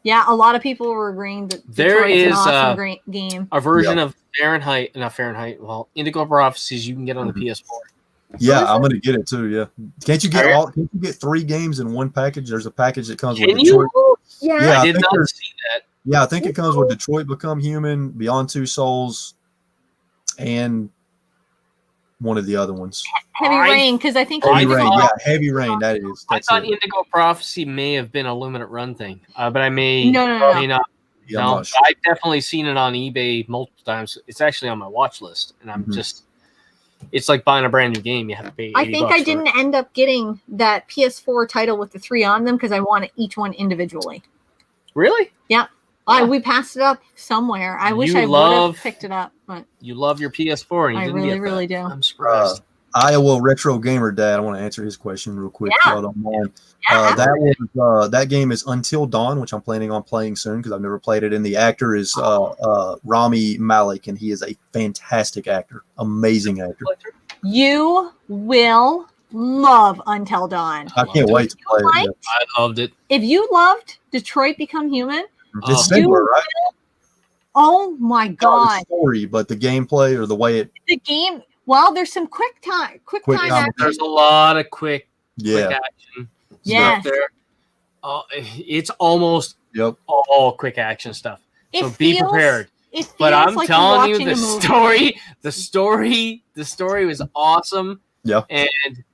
Yeah, a lot of people were agreeing that there is an awesome great game. A version of Indigo Prophecies you can get on the PS4. Yeah, I'm gonna get it too. Yeah, can't you get 3 games in one package? There's a package that comes with Detroit. Yeah, I did not see that. Yeah, I think it comes with Detroit Become Human, Beyond 2 Souls, and one of the other ones. Heavy Rain, because I think Heavy Rain. Yeah, Heavy Rain. That is. I thought Indigo Prophecy may have been a limited run thing, but I may no. not. Yeah, no, not sure. I've definitely seen it on eBay multiple times. It's actually on my watch list, and I'm just. It's like buying a brand new game. You have to pay. $80 I think I didn't end up getting that PS4 title with the 3 on them because I wanted each one individually. Really? Yeah. We passed it up somewhere. I wish I would have picked it up, but you love your PS4, and you didn't get that. really do. I'm surprised. Iowa Retro Gamer Dad, I want to answer his question real quick. Yeah. If y'all don't mind. Yeah, that game is Until Dawn, which I'm planning on playing soon because I've never played it. And the actor is Rami Malek, and he is a fantastic actor, amazing actor. You will love Until Dawn. I can't wait to play it. Yeah. I loved it. If you loved Detroit Become Human, it's similar, right? Oh my God! Not the story, but the gameplay or the way the game. Well, there's some quick time action. There's a lot of quick action. Yes. There. It's almost all quick action stuff. So be prepared. But I'm like telling you, the story was awesome. Yeah. And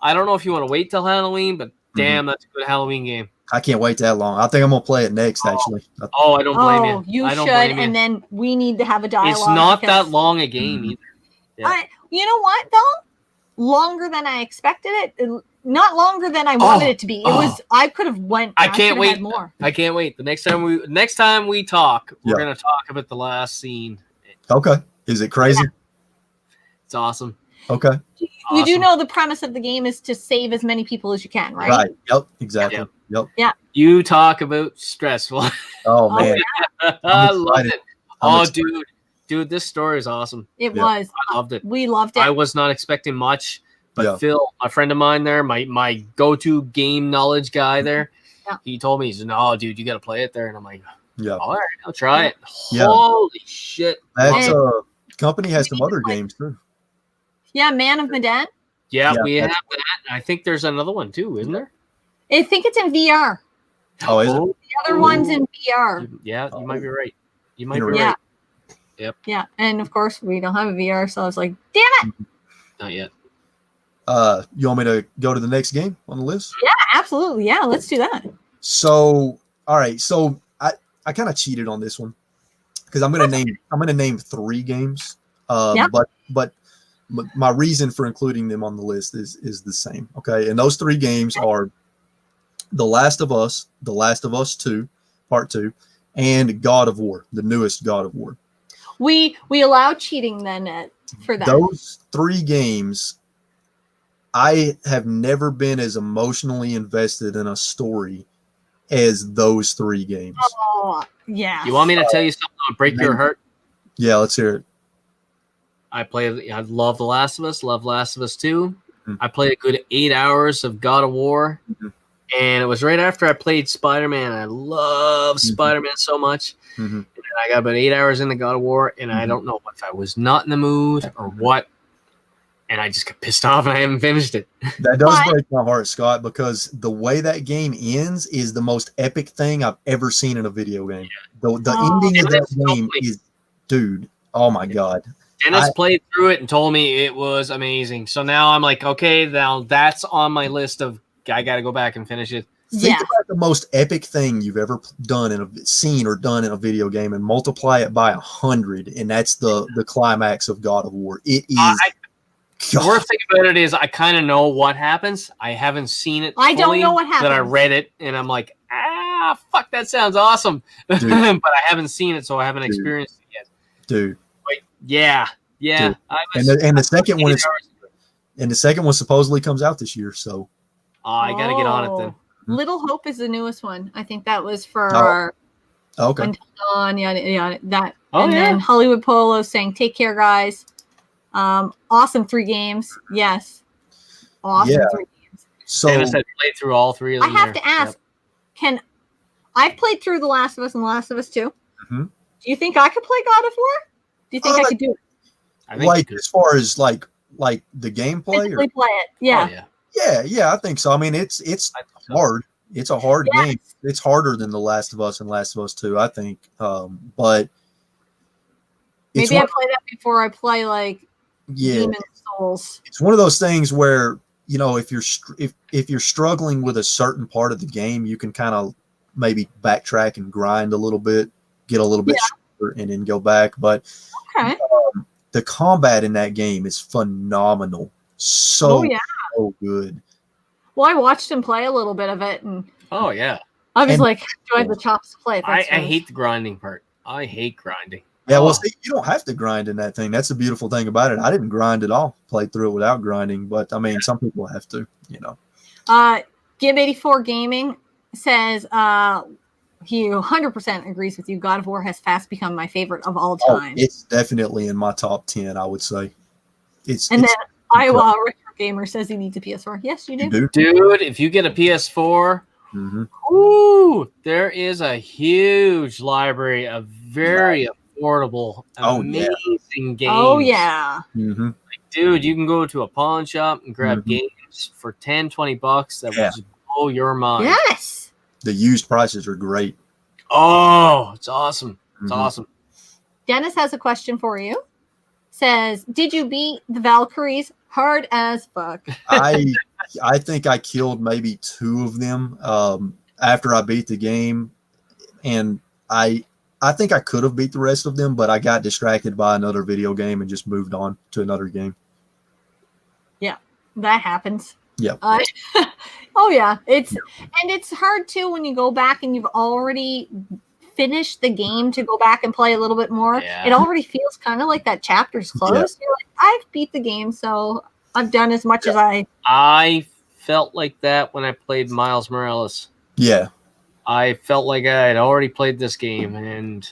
I don't know if you want to wait till Halloween, but damn, that's a good Halloween game. I can't wait that long. I think I'm gonna play it next. Actually. I don't blame you. You should, and then we need to have a dialogue. It's not that long a game either. Yeah. You know what though? Longer than I expected it. Not longer than I wanted it to be. It was. I could have went. I can't wait. More. I can't wait. The next time we talk, we're gonna talk about the last scene. Okay. Is it crazy? Yeah. It's awesome. Okay. You do know the premise of the game is to save as many people as you can, right? Right. Yep. Exactly. Yep. Yeah. You talk about stressful. Oh man. I loved it. Dude, this story is awesome. It was. I loved it. We loved it. I was not expecting much, but Phil, a friend of mine there, my go-to game knowledge guy there, he told me, he said, "No, dude, you got to play it there." And I'm like, Yeah. All right, I'll try it. Yeah. Holy shit! That company has some other games too. Yeah, Man of Medan. Yeah, Yeah, we have that. I think there's another one too, isn't there? I think it's in VR. Oh, is it? The other one's in VR. Yeah, you might be right. You might be Interesting. right. Yep. Yeah, and of course we don't have a VR, so I was like, damn it. Not yet. You want me to go to the next game on the list? Yeah, absolutely. Yeah, let's do that. So, all right. So I kind of cheated on this one because I'm gonna name 3 games. Yeah. But my reason for including them on the list is the same. Okay, and those 3 games are The Last of Us, The Last of Us 2, Part 2, and God of War, the newest God of War. We allow cheating then for that. Those 3 games, I have never been as emotionally invested in a story as those 3 games. Oh, yeah. You want me to tell you something that'll break your heart? Yeah, let's hear it. I love The Last of Us, love Last of Us 2. Mm-hmm. I played a good 8 hours of God of War. Mm-hmm. And it was right after I played Spider-Man. I love Spider-Man so much. Mm-hmm. And I got about 8 hours into God of War, and I don't know if I was not in the mood or what. And I just got pissed off, and I haven't finished it. That does break my heart, Scott, because the way that game ends is the most epic thing I've ever seen in a video game. The ending of that game is, dude, oh my God. Dennis played through it and told me it was amazing. So now I'm like, okay, now that's on my list of I got to go back and finish it. Think about the most epic thing you've ever done in a scene or done in a video game and multiply it by 100, and that's the climax of God of War. It is. The worst thing about it is I kind of know what happens. I haven't seen it. I don't know what happens. That I read it, and I'm like, fuck, that sounds awesome. But I haven't seen it, so I haven't experienced it yet. Dude. Like, yeah. Dude. And the second one the second one supposedly comes out this year, so. I got to get on it then. Little Hope is the newest one. I think that was for our okay. Then Hollywood Polo saying, "Take care, guys." Awesome 3 games. Yes. Awesome 3 games. So Dennis had played through all 3 of them. I have to ask, I've played through The Last of Us and The Last of Us 2. Mm-hmm. Do you think I could play God of War? Do you think I could do it? I think like as far as like the gameplay or play it. Yeah. Oh, yeah. Yeah, I think so. I mean, it's hard. It's a hard game. It's harder than The Last of Us and Last of Us 2, I think. But maybe I play that before I play like Demon Souls. It's one of those things where, you know, if you're struggling with a certain part of the game, you can kind of maybe backtrack and grind a little bit, get a little bit stronger, and then go back. But the combat in that game is phenomenal. So good. Well, I watched him play a little bit of it, and I was like, "Do I have the chops to play?" I hate the grinding part. I hate grinding. Yeah, well, see, you don't have to grind in that thing. That's the beautiful thing about it. I didn't grind at all. Played through it without grinding, but I mean, some people have to, you know. Gib84 Gaming says he 100% agrees with you. God of War has fast become my favorite of all time. It's definitely in my top 10, I would say. Then Iowa Retro Gamer says he needs a PS4. Yes, you do. Dude, if you get a PS4, ooh, there is a huge library of very affordable, amazing games. Oh, yeah. Mm-hmm. Like, dude, you can go to a pawn shop and grab games for $10-20 that will just blow your mind. Yes. The used prices are great. Oh, it's awesome. It's awesome. Dennis has a question for you. Says, did you beat the Valkyries? Hard as fuck. I think I killed maybe 2 of them after I beat the game, and I think I could have beat the rest of them, but I got distracted by another video game and just moved on to another game. Yeah, that happens. Yeah. Oh yeah, it's hard too when you go back and you've already finished the game to go back and play a little bit more. It already feels kind of like that chapter's closed. You're like, I've beat the game, so I've done as much as I felt like that when I played Miles Morales. Yeah. I felt like I had already played this game, and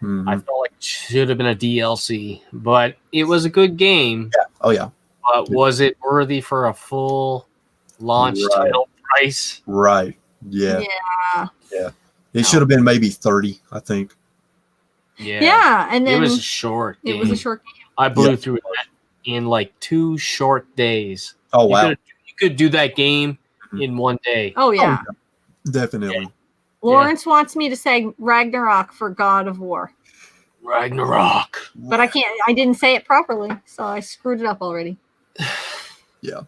I felt like it should have been a DLC, but it was a good game. Yeah. Oh yeah. But was it worthy for a full launch title price? Right. Yeah. Yeah. Yeah. It should have been maybe 30, I think. Yeah, and then it was a short game. It was a short game. I blew through that in like 2 short days. Oh, wow. You could do that game in one day. Oh, yeah. Definitely. Yeah. Lawrence wants me to say Ragnarok for God of War. Ragnarok. But I can't. I didn't say it properly, so I screwed it up already. Yeah.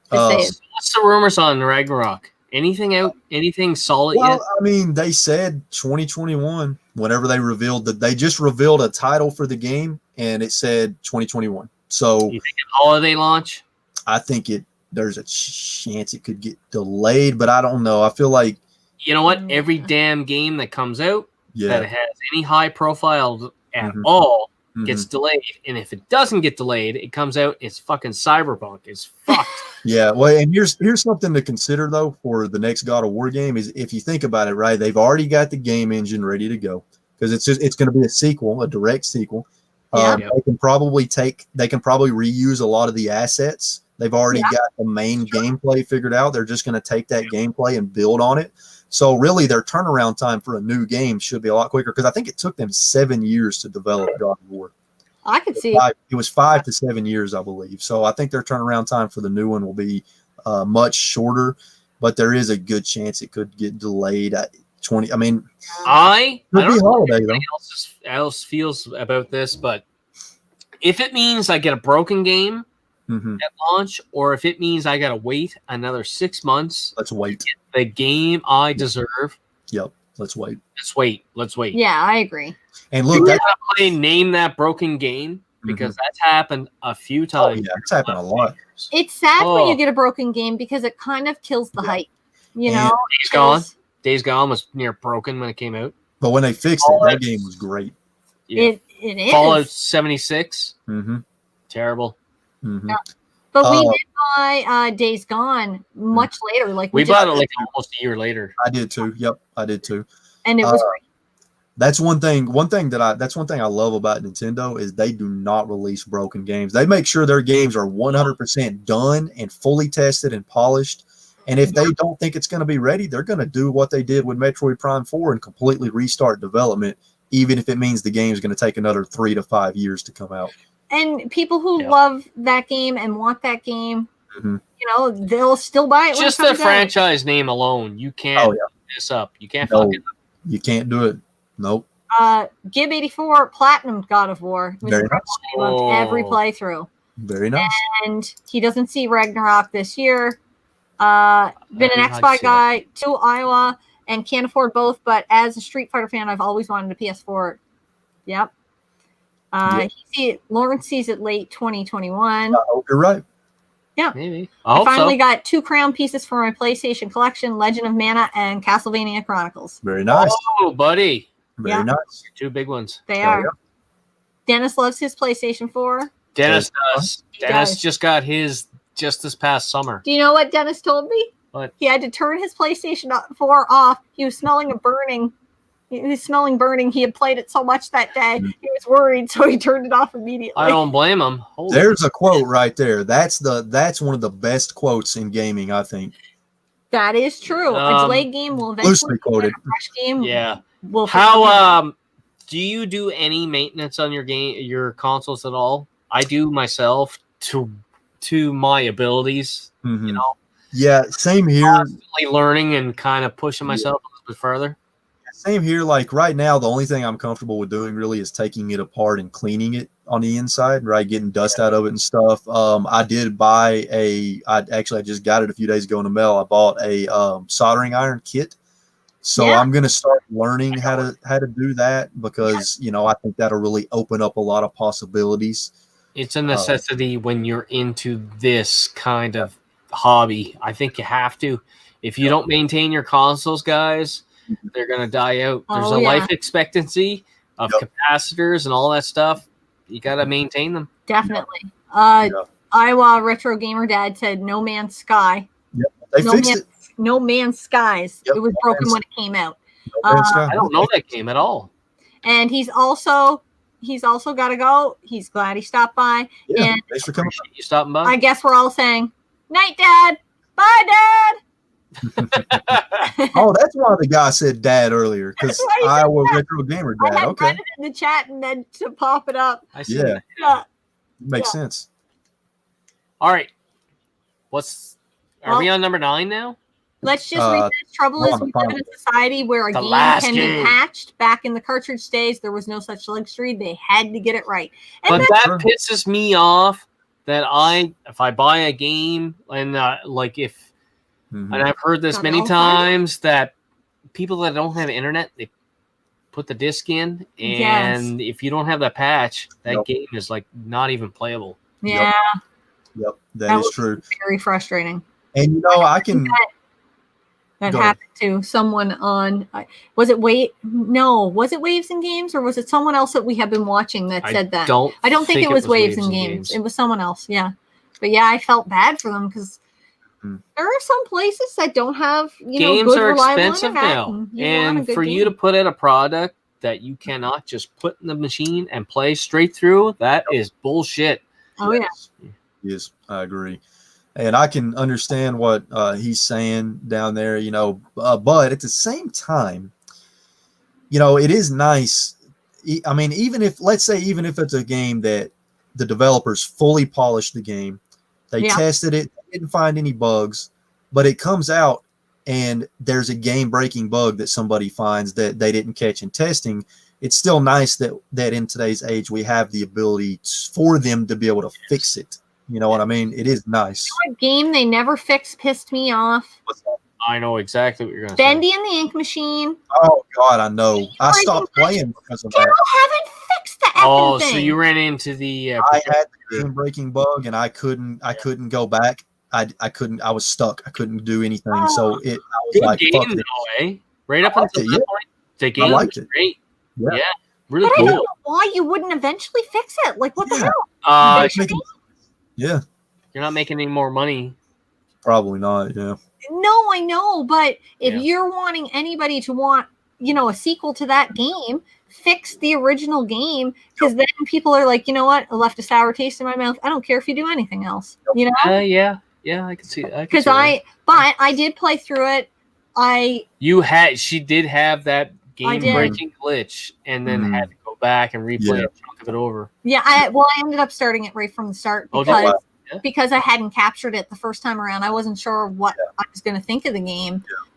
What's the rumors on Ragnarok? Anything out? Anything solid yet? Well, I mean, they said 2021 whenever they revealed that they just revealed a title for the game, and it said 2021. So you think an holiday launch? I think there's a chance it could get delayed, but I don't know. I feel like you know what? Every damn game that comes out that has any high profile at all gets delayed, and if it doesn't get delayed, it comes out. It's fucking Cyberpunk. It's fucked. Yeah, well, and here's something to consider though for the next God of War game is if you think about it, right? They've already got the game engine ready to go because it's going to be a sequel, a direct sequel. They can probably reuse a lot of the assets. They've already got the main gameplay figured out. They're just going to take that gameplay and build on it. So really, their turnaround time for a new game should be a lot quicker because I think it took them 7 years to develop God of War. I could see it was 5 to 7 years, I believe. So I think their turnaround time for the new one will be much shorter, but there is a good chance it could get delayed at 20. I mean, I don't know what anybody else feels about this, but if it means I get a broken game at launch, or if it means I gotta wait another 6 months, let's wait. To get the game I deserve. Yep, let's wait. Let's wait. Yeah, I agree. And look, name that broken game because that's happened a few times. Oh, yeah, it's happened a lot. It's sad when you get a broken game because it kind of kills the hype. You know, Days Gone was near broken when it came out. But when they fixed it, that game was great. Yeah. It is. Fallout 76. Terrible. Yeah. But we did buy Days Gone much later. Like we bought it like almost a year later. I did too. Yep, I did too. And it was great. That's one thing I love about Nintendo is they do not release broken games. They make sure their games are 100% done and fully tested and polished. And if they don't think it's going to be ready, they're going to do what they did with Metroid Prime 4 and completely restart development, even if it means the game is going to take another 3 to 5 years to come out. And people who love that game and want that game, you know, they'll still buy it. Just the franchise name alone, you can't mess this up. You can't fuck it up. You can't do it. Nope. Gib84 Platinum God of War. Very nice. He loved every playthrough. Very nice. And he doesn't see Ragnarok this year. Been an Xbox guy to Iowa and can't afford both, but as a Street Fighter fan, I've always wanted a PS4. Yep. Lawrence sees it late 2021. I hope you're right. Yeah. Maybe. I finally got 2 crown pieces for my PlayStation collection, Legend of Mana and Castlevania Chronicles. Very nice. Oh, buddy. Very nice. 2 big ones. They are. Yeah. Dennis loves his PlayStation 4. Dennis does. Dennis just got his just this past summer. Do you know what Dennis told me? What? He had to turn his PlayStation 4 off. He was smelling burning. He was smelling burning. He had played it so much that day. He was worried, so he turned it off immediately. I don't blame him. There's a quote right there. That's one of the best quotes in gaming, I think. That is true. A delayed game will eventually quoted. A fresh game. Yeah. Will do you do any maintenance on your consoles at all? I do myself to my abilities. You know. Yeah, same here. Constantly learning and kind of pushing myself a little bit further. Same here. Like right now, the only thing I'm comfortable with doing really is taking it apart and cleaning it on the inside, right? Getting dust out of it and stuff. I did buy I just got it a few days ago in the mail. I bought a soldering iron kit. So I'm going to start learning how to do that because, you know, I think that'll really open up a lot of possibilities. It's a necessity when you're into this kind of hobby. I think you have to. If you don't maintain your consoles, guys, they're going to die out. There's a life expectancy of capacitors and all that stuff. You got to maintain them. Definitely. Iowa Retro Gamer Dad said No Man's Sky. Yep. They fixed it. No Man's Skies. It was broken when it came out. I don't know that game at all. And he's also got to go. He's glad he stopped by. Yeah, and thanks for coming. You stopping by? I guess we're all saying, night, Dad. Bye, Dad. Oh, that's why the guy said dad earlier, because Iowa Retro Gamer dad. I had Okay. read it in the chat and then to pop it up. I see. Yeah. Yeah. Makes sense. All right. Are we on number 9 now? Let's just read this. Trouble is, we live in a society where a game can be patched. Back in the cartridge days, there was no such luxury. They had to get it right. And but that pisses me off that if I buy a game and and I've heard this many times that people that don't have internet, they put the disc in, and if you don't have that patch, that game is like not even playable. Yeah. Yep, that is true. Very frustrating. And you know, I can. That happened to someone on. Was it Was it Waves and Games, or was it someone else that we have been watching that said that? I don't think it was Waves and Games. It was someone else. Yeah, but yeah, I felt bad for them because there are some places that don't have games good, are reliable expensive now, and for you to put in a product that you cannot just put in the machine and play straight through, that is bullshit. Oh yeah. Yes, I agree. And I can understand what he's saying down there, but at the same time, it is nice. I mean, even if it's a game that the developers fully polished the game, they tested it, didn't find any bugs, but it comes out and there's a game-breaking bug that somebody finds that they didn't catch in testing, it's still nice that in today's age we have the ability for them to be able to fix it. You know what I mean? It is nice. What game they never fixed pissed me off? I know exactly what you're going to say. Bendy and the Ink Machine. Oh, God, I know. I stopped playing because of that. Still haven't fixed the effing thing. So you ran into the... I had the game-breaking bug, and I couldn't go back. I couldn't. I was stuck. I couldn't do anything. So I was good like, game, fuck it. Though, eh? Right up until that point, the game was great. Yeah. Really but cool. I don't know why you wouldn't eventually fix it. Like, what the hell? Yeah. You're not making any more money. Probably not, yeah. No, I know, but if you're wanting anybody to want, a sequel to that game, fix the original game, because then people are like, you know what? I left a sour taste in my mouth. I don't care if you do anything else. You know? Yeah, I can see that. Because I did play through it. She did have that game-breaking glitch, and then had to go back and replay a chunk of it over. Yeah, I ended up starting it right from the start because I hadn't captured it the first time around. I wasn't sure what I was going to think of the game. Yeah.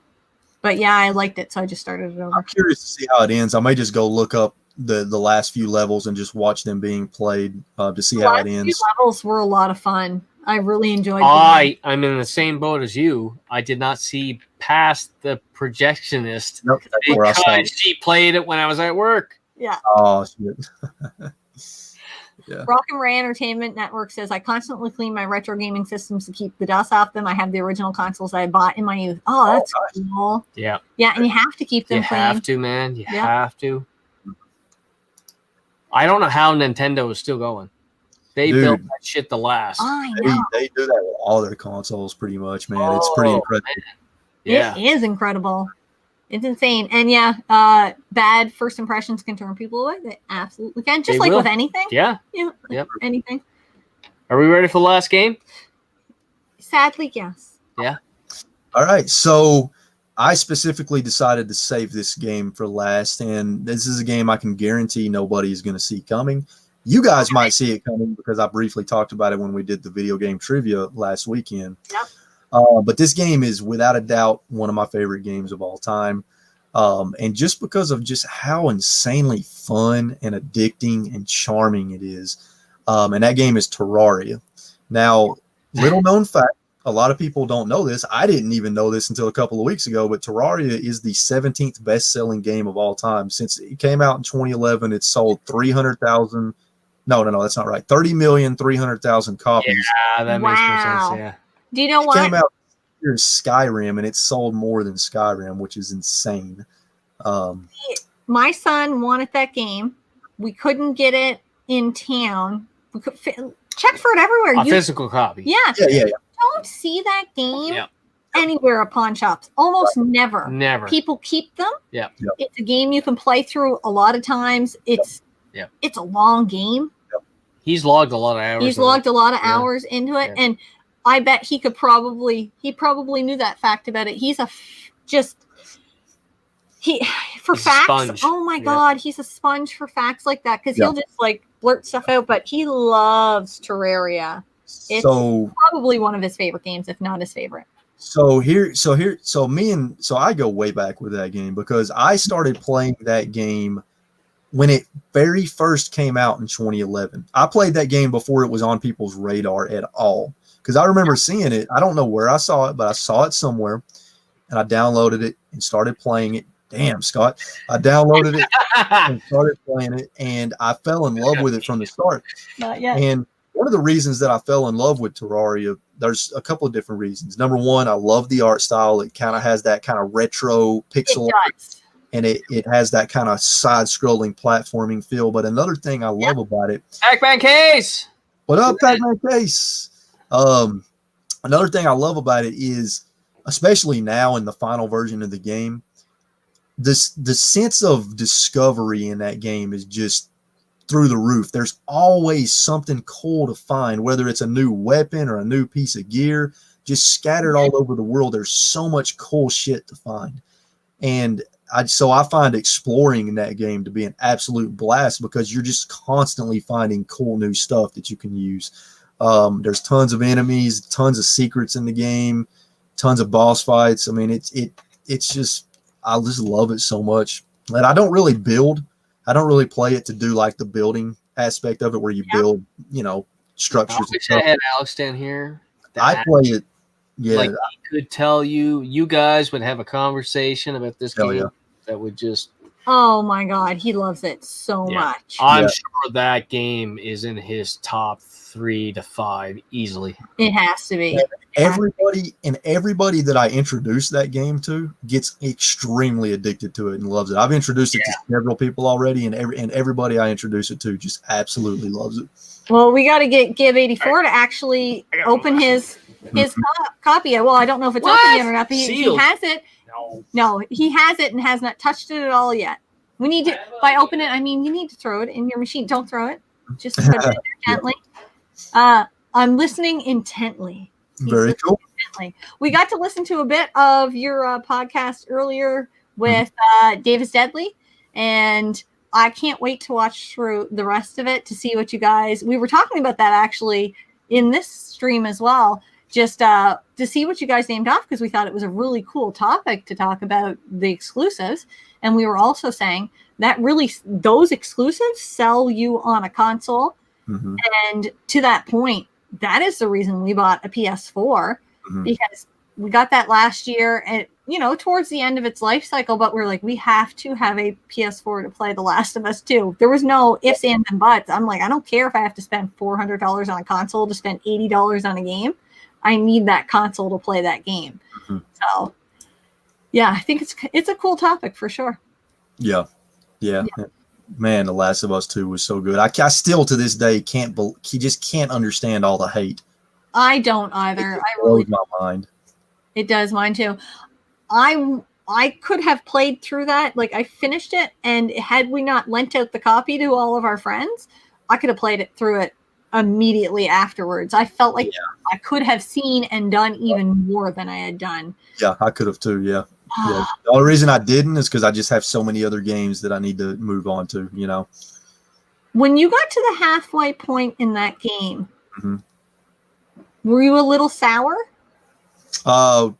But yeah, I liked it, so I just started it over. I'm curious to see how it ends. I may just go look up the last few levels and just watch them being played to see how it ends. The last few levels were a lot of fun. I really enjoyed them. I'm in the same boat as you. I did not see past the projectionist because she played it when I was at work. Yeah. Oh, shit. Yeah. Rock and Ray Entertainment Network says, I constantly clean my retro gaming systems to keep the dust off them. I have the original consoles I bought in my youth. Oh, that's cool. Yeah. Yeah, and you have to keep them clean. You have to, man. You have to. I don't know how Nintendo is still going. They built that shit to last. I know. They do that with all their consoles pretty much, man. It's pretty incredible. Yeah. It is incredible. It's insane. And bad first impressions can turn people away. They absolutely can. Just like with anything. Yeah. Anything. Are we ready for the last game? Sadly, yes. Yeah. All right. So I specifically decided to save this game for last. And this is a game I can guarantee nobody is going to see coming. You guys might see it coming because I briefly talked about it when we did the video game trivia last weekend. Yep. But this game is without a doubt one of my favorite games of all time. And just because of just how insanely fun and addicting and charming it is. And that game is Terraria. Now, little known fact, a lot of people don't know this. I didn't even know this until a couple of weeks ago, but Terraria is the 17th best-selling game of all time. Since it came out in 2011, it's sold 300,000. No, that's not right. 30,300,000 copies. Yeah, that makes more sense, yeah. Do you know what? It came out here Skyrim, and it sold more than Skyrim, which is insane. My son wanted that game. We couldn't get it in town. We could check for it everywhere. A physical copy. Yeah. Don't see that game anywhere at pawn shops. Almost never. Never. People keep them. Yeah. It's a game you can play through a lot of times. It's a long game. He's logged a lot of hours. He's logged a lot of hours into it. And I bet he probably knew that fact about it. He's for facts. Sponge. Oh my God, he's a sponge for facts like that because he'll just like blurt stuff out. But he loves Terraria. It's probably one of his favorite games, if not his favorite. So I go way back with that game because I started playing that game when it very first came out in 2011. I played that game before it was on people's radar at all because I remember seeing it. I don't know where I saw it, but I saw it somewhere, and I downloaded it and started playing it. Damn, Scott. I downloaded it and started playing it, and I fell in love with it from the start. Not yet. And one of the reasons that I fell in love with Terraria, there's a couple of different reasons. Number one, I love the art style. It kind of has that kind of retro pixel art, and it has that kind of side-scrolling platforming feel. But another thing I love about it... Pac-Man Case! What up, Pac-Man Case? Another thing I love about it is, especially now in the final version of the game, the sense of discovery in that game is just through the roof. There's always something cool to find, whether it's a new weapon or a new piece of gear, just scattered all over the world. There's so much cool shit to find. And I find exploring in that game to be an absolute blast because you're just constantly finding cool new stuff that you can use. There's tons of enemies, tons of secrets in the game, tons of boss fights. I mean, it's just, I just love it so much. And I don't really build. I don't really play it to do like the building aspect of it where you build, structures. I wish I had Alex down here. I play it. Yeah. Like he could tell you guys would have a conversation about this game that would just. Oh my God. He loves it so much. I'm sure that game is in his top 3 to 5 easily. It has to be. Everybody that I introduce that game to gets extremely addicted to it and loves it. I've introduced it to several people already, and everybody I introduce it to just absolutely loves it. Well, we got to give 84 to actually open his copy. Well, I don't know if it's open yet or not, but he has it. No, he has it and has not touched it at all yet. We need to, by open it, I mean you need to throw it in your machine. Don't throw it. Just put it in there gently. I'm listening intently. Very cool. Intently. We got to listen to a bit of your podcast earlier with Davis Deadly, and I can't wait to watch through the rest of it to see what you guys. We were talking about that actually in this stream as well, just to see what you guys named off because we thought it was a really cool topic to talk about the exclusives, and we were also saying that really those exclusives sell you on a console. Mm-hmm. And to that point, that is the reason we bought a PS4 because we got that last year and, towards the end of its life cycle, but we're like, we have to have a PS4 to play The Last of Us 2. There was no ifs, ands, and buts. I'm like, I don't care if I have to spend $400 on a console to spend $80 on a game. I need that console to play that game. Mm-hmm. So, yeah, I think it's a cool topic for sure. Yeah. Man, The Last of Us 2 was so good. I still to this day just can't understand all the hate. I don't either. It blows my mind. It does mine too. I could have played through that. Like I finished it, and had we not lent out the copy to all of our friends, I could have played through it immediately afterwards. I felt like I could have seen and done even more than I had done. Yeah, I could have too. Yeah. The only reason I didn't is because I just have so many other games that I need to move on to, When you got to the halfway point in that game, were you a little sour? What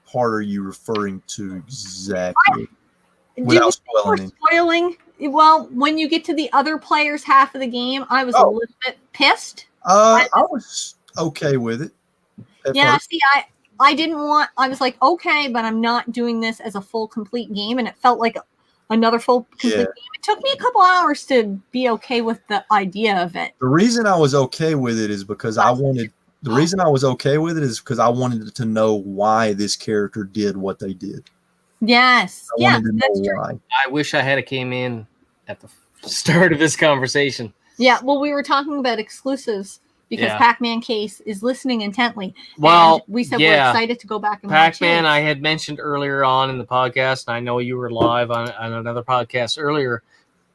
part are you referring to exactly? Without spoiling. Well, when you get to the other player's half of the game, I was a little bit pissed. I was okay with it. First. See, I was like, okay, but I'm not doing this as a full complete game. And it felt like another full complete game. It took me a couple hours to be okay with the idea of it. The reason I was okay with it is because I wanted to know why this character did what they did. Yes. I wanted to know why. I wish I had came in at the start of this conversation. Yeah. Well, we were talking about exclusives. Because Pac-Man Case is listening intently. Well, and we said we're excited to go back and Pac-Man, watch it. I had mentioned earlier on in the podcast, and I know you were live on another podcast earlier,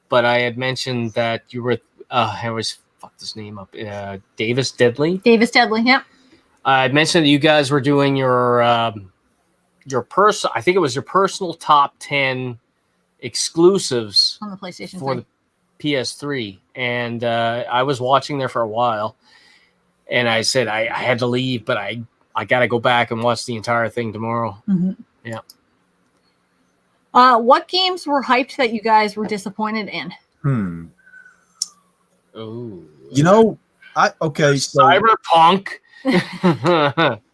but I had mentioned that you were I was fucked his name up. Davis Deadly. Davis Deadly. Yep. I mentioned that you guys were doing your I think it was your personal top 10 exclusives On the PlayStation for 3. the PS3, and I was watching there for a while, and I said I had to leave, but I got to go back and watch the entire thing tomorrow. Mm-hmm. Yeah. What games were hyped that you guys were disappointed in? Oh. You know, Cyberpunk.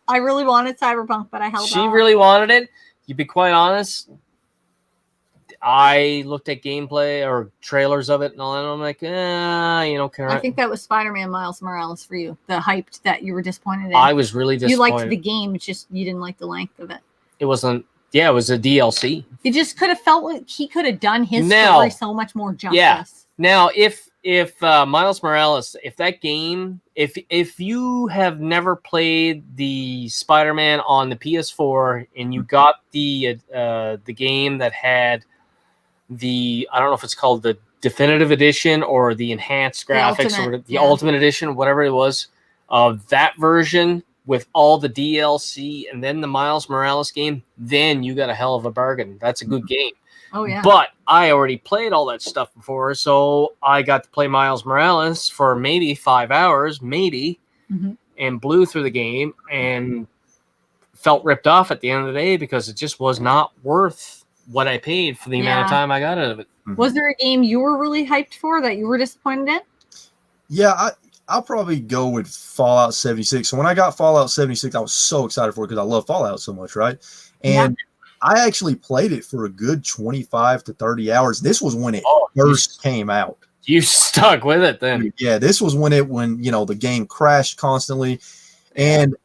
I really wanted Cyberpunk, but I held She off. really wanted it. To be quite honest, I looked at gameplay or trailers of it and all that, and I'm like, I think that was Spider-Man Miles Morales for you. The hyped that you were disappointed in. I was really disappointed. You liked the game, just you didn't like the length of it. It wasn't. Yeah, it was a DLC. It just could have felt like he could have done his story so much more justice. Yeah. Now, if Miles Morales, if that game, if you have never played the Spider-Man on the PS4 and you got the game that had the, I don't know if it's called the definitive edition or the enhanced graphics or the ultimate edition, whatever it was, that version with all the DLC and then the Miles Morales game, then you got a hell of a bargain. That's a good game. Oh, yeah. But I already played all that stuff before, so I got to play Miles Morales for maybe 5 hours, and blew through the game and felt ripped off at the end of the day because it just was not worth what I paid for the amount of time I got out of it. Was there a game you were really hyped for that you were disappointed in? Yeah, I'll probably go with Fallout 76. So when I got Fallout 76, I was so excited for it because I love Fallout so much, right? And I actually played it for a good 25 to 30 hours. This was when it first came out. You stuck with it then. Yeah, this was when the game crashed constantly. And,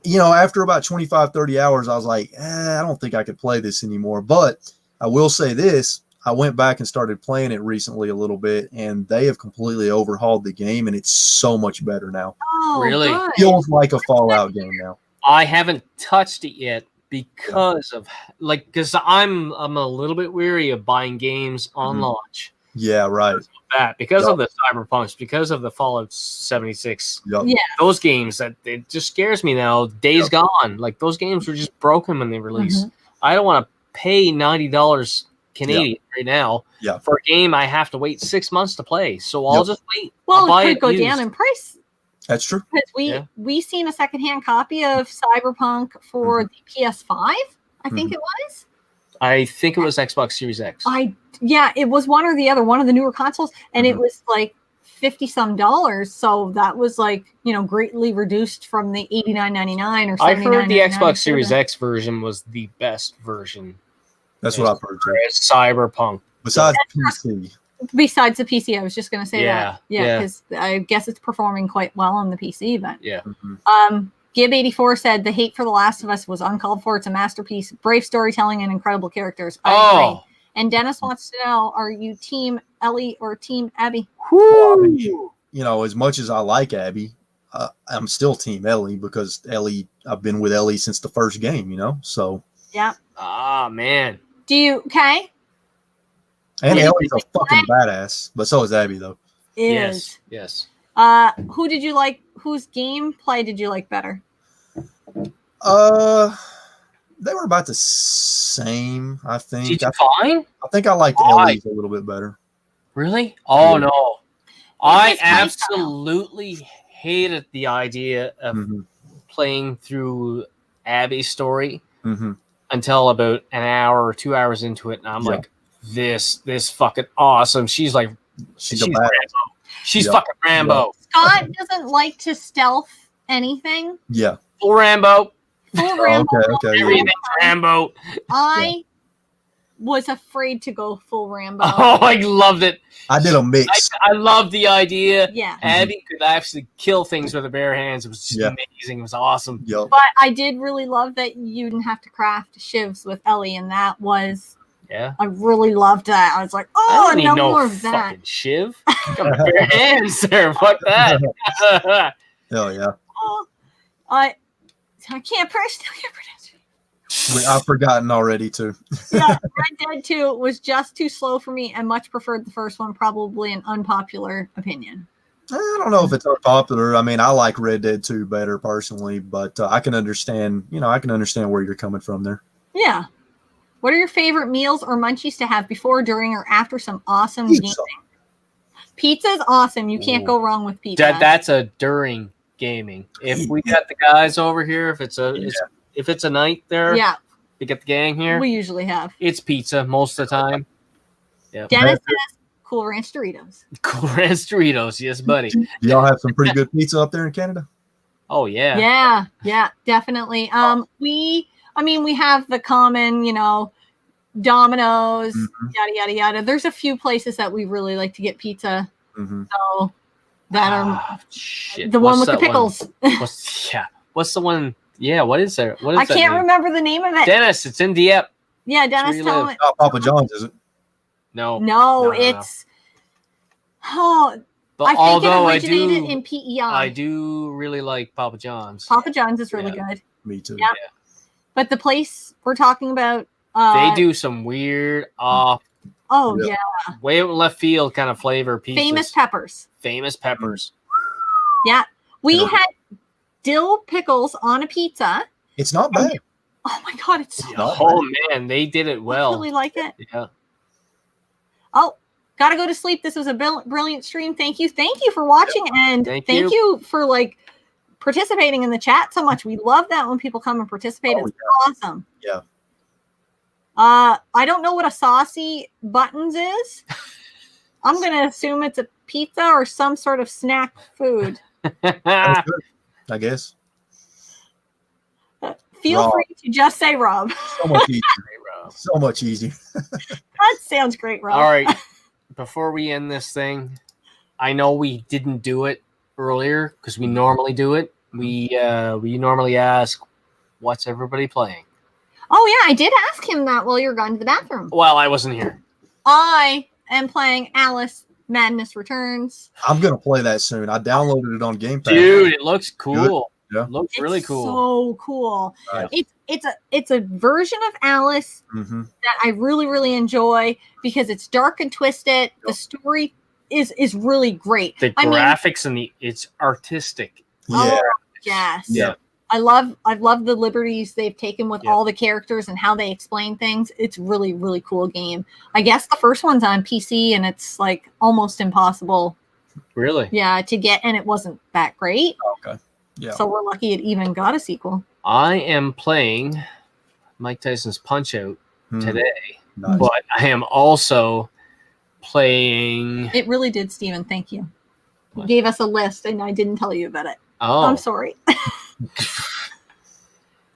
after about 25, 30 hours, I was like, I don't think I could play this anymore. But I will say this. I went back and started playing it recently a little bit, and they have completely overhauled the game, and it's so much better now. Oh, really? Good. Feels like a Fallout game now. I haven't touched it yet because I'm a little bit weary of buying games on launch. Yeah, right. Because of the Cyberpunks, because of the Fallout 76. Yep. Yeah. Those games, that it just scares me now. Days Gone. Like, those games were just broken when they released. I don't want to pay $90 Canadian right now for a game I have to wait 6 months to play. So I'll just wait. Well, it could go down in price. That's true. Because we seen a secondhand copy of Cyberpunk for the PS5, I think it was. I think it was Xbox Series X. It was one or the other, one of the newer consoles, and it was like $50-some. So that was like, greatly reduced from the $89.99 or $79.99. I heard the Xbox Series X version was the best version. That's what I've heard too. Cyberpunk. Besides PC. Besides the PC, I was just going to say that. Yeah. Because I guess it's performing quite well on the PC. But yeah. Gib84 said the hate for The Last of Us was uncalled for. It's a masterpiece, brave storytelling, and incredible characters. I agree. And Dennis wants to know: are you Team Ellie or Team Abby? As much as I like Abby, I'm still Team Ellie because I've been with Ellie since the first game. So yeah. Ah, man. Do you okay? And Ellie's a fucking badass, but so is Abby though. Yes. Who did you like? Whose gameplay did you like better? They were about the same, I think. Did you find? I think I liked Ellie's a little bit better. Really? Oh no. I absolutely hated the idea of playing through Abby's story until about an hour or 2 hours into it, and I'm like, this fucking awesome. She's like, she's Rambo. She's fucking Rambo. Scott doesn't like to stealth anything. Yeah. Full Rambo. Full Rambo. Okay. Everything's Rambo. I was afraid to go full Rambo. Oh, I loved it. I did a mix. I loved the idea. Yeah. Abby could actually kill things with her bare hands. It was just amazing. It was awesome. Yep. But I did really love that you didn't have to craft shivs with Ellie, and that was... Yeah. I really loved that. I was like, oh, no more of that. Fucking shiv. Got my bare hands there. Fuck that. Hell yeah. I can't pronounce it. I've forgotten already too. Yeah, Red Dead 2 was just too slow for me and much preferred the first one, probably an unpopular opinion. I don't know if it's unpopular. I mean, I like Red Dead 2 better personally, but I can understand. I can understand where you're coming from there. Yeah. What are your favorite meals or munchies to have before, during, or after some awesome Pizza. gaming? Pizza's awesome. You can't go wrong with pizza. That's a during gaming. If we got the guys over here, if it's a night there, yeah, we get the gang here. we usually have. It's pizza most of the time. Yeah. Dennis says Cool Ranch Doritos. Cool Ranch Doritos, yes, buddy. Do y'all have some pretty good pizza up there in Canada? Oh yeah. Yeah, definitely. We have the common, Domino's, yada yada yada. There's a few places that we really like to get pizza. So that are the one with the pickles. What's the one? Yeah, what is there? What is I can't remember the name of it. Dennis, it's in Dieppe. Yeah, Dennis, tell me. Not Papa John's, is it? No, it's. Oh, but I think although it originated in PEI. I do really like Papa John's. Papa John's is really good. Me too. Yeah. But the place we're talking about, they do some weird way out in left field kind of flavor pizzas. Famous peppers. Mm. Yeah, we had dill pickles on a pizza. It's not bad. Oh my god, it's so good. Man, they did it well. I really like it. Yeah. Oh, gotta go to sleep. This was a brilliant stream. Thank you for watching, and thank you for participating in the chat so much. We love that when people come and participate. It's awesome. Yeah. I don't know what a saucy buttons is. I'm gonna assume it's a pizza or some sort of snack food. I guess. Feel free to just say Rob. So much easier. So much easier. That sounds great, Rob. All right. Before we end this thing, I know we didn't do it earlier because we normally do it. We normally ask, "What's everybody playing?" Oh yeah, I did ask him that while you were gone to the bathroom. Well, I wasn't here. I am playing Alice Madness Returns. I'm gonna play that soon. I downloaded it on Game Pass. Dude, it looks cool. Yeah. It looks really cool. So cool. Right. It's a version of Alice that I really, really enjoy because it's dark and twisted. The story is really great. The graphics and it's artistic. Yeah. Oh, yes. Yeah. I've loved the liberties they've taken with all the characters and how they explain things. It's really, really cool game. I guess the first one's on PC and it's like almost impossible. Really? Yeah, to get, and it wasn't that great. Okay. Yeah. So we're lucky it even got a sequel. I am playing Mike Tyson's Punch-Out today, Nice. but I am also playing. It really did, Steven. Thank you. You gave us a list and I didn't tell you about it. Oh, I'm sorry.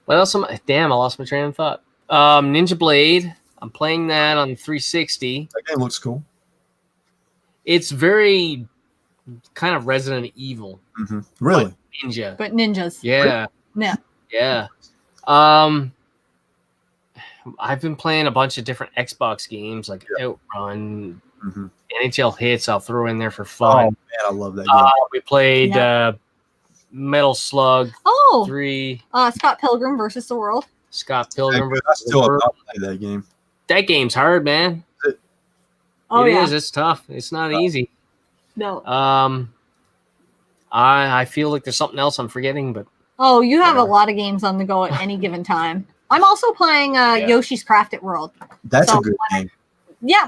What else damn, I lost my train of thought. Ninja Blade. I'm playing that on 360. That game looks cool. It's very kind of Resident Evil. Really? Ninja. But ninjas. Yeah. Yeah. Yeah. I've been playing a bunch of different Xbox games like Outrun, NHL Hits. I'll throw in there for fun. Oh man, I love that game. We played Metal Slug 3. Scott Pilgrim versus the World. Scott Pilgrim I versus still the have World. not played that game. That game's hard, man. It is. It's tough. It's not easy. No. I feel like there's something else I'm forgetting, but you have a lot of games on the go at any given time. I'm also playing Yoshi's Crafted World. That's a good game.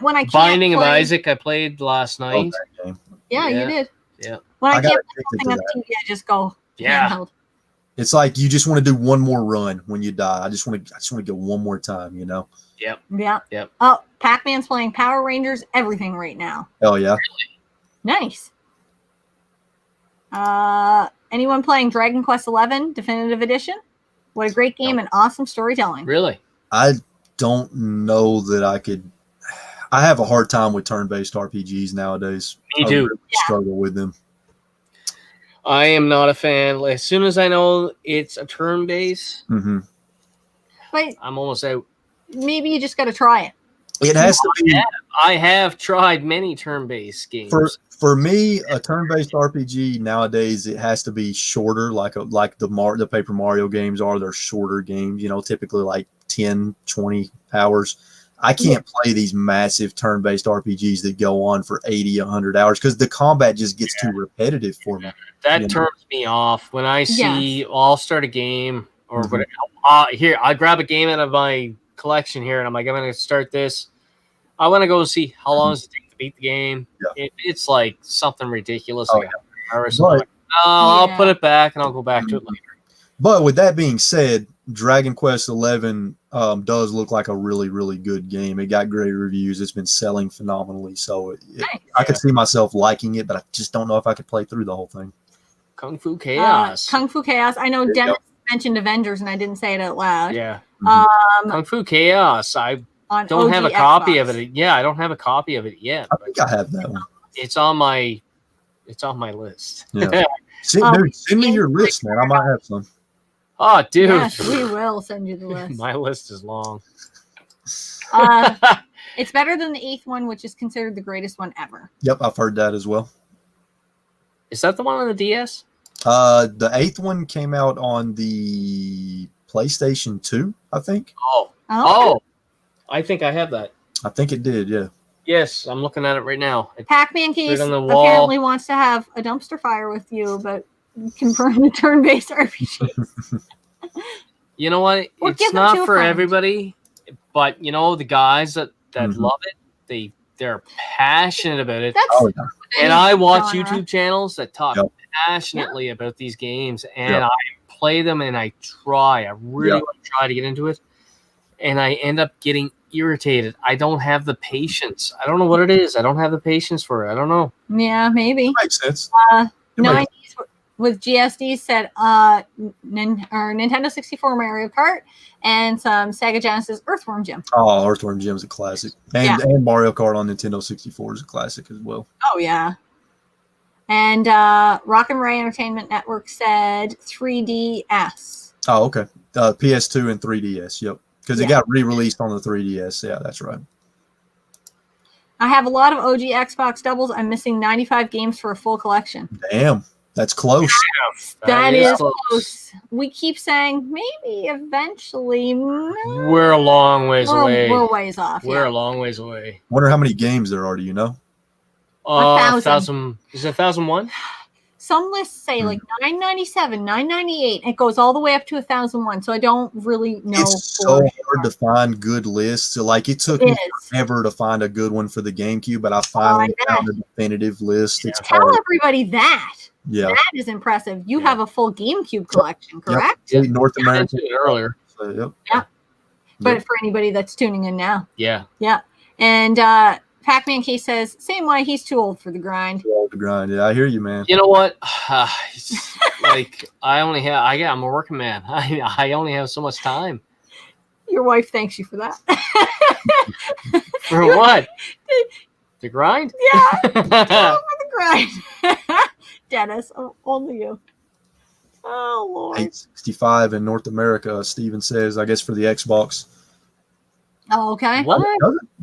When I can't Binding of play, Isaac I played last night. That game. Yeah, you did. Yeah. When I I can't got play something on addicted TV, I just go handheld. It's like you just want to do one more run when you die. I just want to go one more time, Yep. Yeah. Oh, Pac-Man's playing Power Rangers, everything right now. Hell yeah. Nice. Anyone playing Dragon Quest XI Definitive Edition? What a great game and awesome storytelling. Really? I don't know that I could. I have a hard time with turn-based RPGs nowadays. Me too. I really struggle with them. I am not a fan. As soon as I know it's a turn-based, But I'm almost out. maybe you just got to try it. It has to be. I have tried many turn-based games. For me, a turn-based RPG nowadays, it has to be shorter, like the Paper Mario games are. They're shorter games, typically like 10, 20 hours. I can't play these massive turn-based RPGs that go on for 80, 100 hours because the combat just gets too repetitive for me. That turns me off when I see I'll start a game or Mhm. whatever. Here, I grab a game out of my collection here, and I'm like, I'm going to start this. I want to go see how long does it take to beat the game. Yeah. It's like something ridiculous. Oh, like But- I'll put it back and I'll go back to it later. But with that being said, Dragon Quest XI does look like a really, really good game. It got great reviews. It's been selling phenomenally. So I could see myself liking it, but I just don't know if I could play through the whole thing. Kung Fu Chaos. Kung Fu Chaos. I know Dennis mentioned Avengers, and I didn't say it out loud. Yeah. Kung Fu Chaos. I don't have a copy of it. Yeah, I don't have a copy of it yet. I think I have that one. It's on my list. Yeah. Send me your list, man. I might have some. Oh, dude. Yes, we will send you the list. My list is long. It's better than the 8th one, which is considered the greatest one ever. Yep, I've heard that as well. Is that the one on the DS? The 8th one came out on the PlayStation 2, I think. Oh, I think I have that. I think it did, yeah. Yes, I'm looking at it right now. Pac-Man Case on the wall. apparently wants to have a dumpster fire with you, but confirm the turn-based RPG. You know what? Or give It's them to not a for friend. everybody, but you know the guys that love it, they're passionate about it. That's And I watch genre. YouTube channels that talk passionately about these games, and I play them, and I try. I really want to try to get into it, and I end up getting irritated. I don't have the patience. I don't know what it is. I don't have the patience for it. I don't know. Yeah, maybe. Makes sense. 90s with GSD said Nintendo 64 Mario Kart and some Sega Genesis Earthworm Jim. Oh, Earthworm Jim is a classic. And Mario Kart on Nintendo 64 is a classic as well. Oh, yeah. And Rock and Ray Entertainment Network said 3DS. Oh, okay. PS2 and 3DS, yep. Because it got re-released on the 3DS. Yeah, that's right. I have a lot of OG Xbox doubles. I'm missing 95 games for a full collection. Damn, that's close. That is close. We keep saying maybe eventually. We're a long ways away. We're ways off. We're a long ways away. Wonder how many games there are, do you know? 1,000. Is it 1,001? Some lists say like 997, 998. It goes all the way up to 1,001. So I don't really know. It's so hard to find good lists. So, like, it took me forever to find a good one for the GameCube, but I finally found a definitive list. It's Tell everybody that. Yeah, that is impressive. You have a full GameCube collection, correct? Yep. North America earlier. So, yeah. But for anybody that's tuning in now. Yeah. Yeah. And Pac-Man Case says, same way, he's too old for the grind. Too old to grind. Yeah, I hear you, man. You know what? Like, I'm a working man. I only have so much time. Your wife thanks you for that. For what? The grind? Yeah. For the grind. Dennis, only you. Oh, Lord. 865 in North America, Steven says, I guess for the Xbox. Oh, okay. What?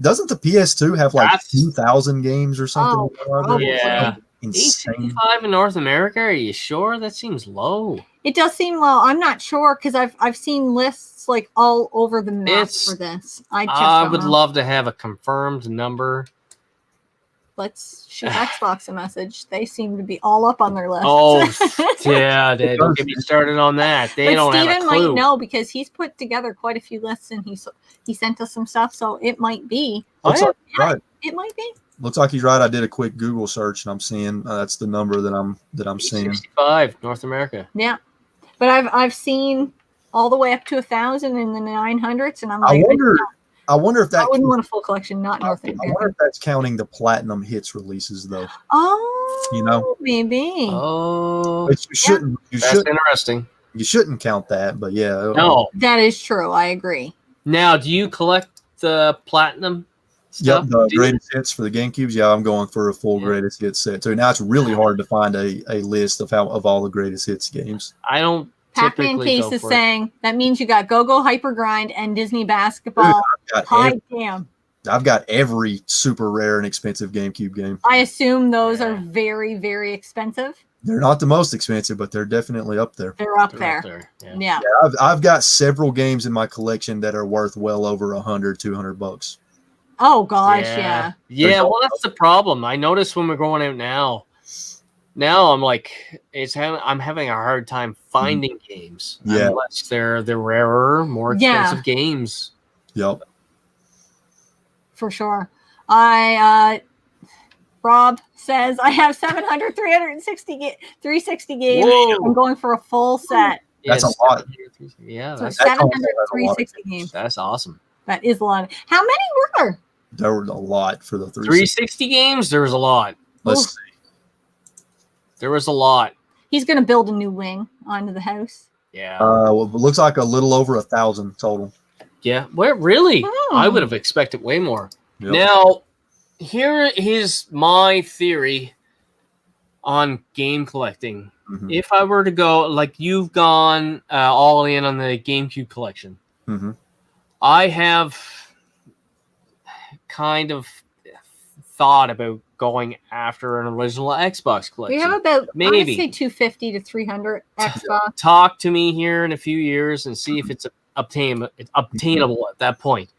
Doesn't the PS2 have like 2,000 games or something? Oh, yeah. Insane. 865 in North America? Are you sure? That seems low. It does seem low. I'm not sure because I've seen lists like all over the map for this. I would love to have a confirmed number. Let's shoot Xbox a message. They seem to be all up on their list. Oh, yeah. Don't get me started on that. They don't have a Steven clue. might know because he's put together quite a few lists and he sent us some stuff. So it might be. Looks like he's right. It might be. Looks like he's right. I did a quick Google search and I'm seeing that's the number that I'm seeing. 65 North America. Yeah, but I've seen all the way up to 1,000 in the 900s, and I'm like, I wonder if that. I wouldn't want a full collection, not North America. I wonder if that's counting the platinum hits releases though. Oh, you know, maybe. Oh, but you shouldn't. You that's shouldn't. Interesting. You shouldn't count that, but yeah. No, that is true. I agree. Now, do you collect the platinum stuff? Yep, the greatest hits for the GameCubes. Yeah, I'm going for a full greatest hits set too. Now it's really hard to find a list of all the greatest hits games. I don't. Pac-Man Case is saying that means you got Go-Go Hyper Grind and Disney Basketball. Damn. I've got every super rare and expensive GameCube game. I assume those are very, very expensive. They're not the most expensive, but they're definitely up there. They're up there. Yeah. I've got several games in my collection that are worth well over $100, $200. Oh gosh, yeah. Yeah, well, that's the problem. I notice when we're going out now. Now I'm like, I'm having a hard time finding games unless they're the rarer, more expensive games. Yep. For sure. Rob says I have 360 games. Whoa. I'm going for a full set. That's a lot. Yeah, so 360 games. That's awesome. That is a lot. How many were there? There were a lot for the 360 games. There was a lot. Let's see. There was a lot. He's going to build a new wing onto the house. Yeah. Well, it looks like a little over 1,000 total. Yeah. Well, really? I would have expected way more. Yep. Now, here is my theory on game collecting. Mm-hmm. If I were to go, like you've gone all in on the GameCube collection, I have kind of thought about going after an original Xbox collection. We have about maybe I would say 250 to 300 Xbox. Talk to me here in a few years and see if it's obtainable at that point.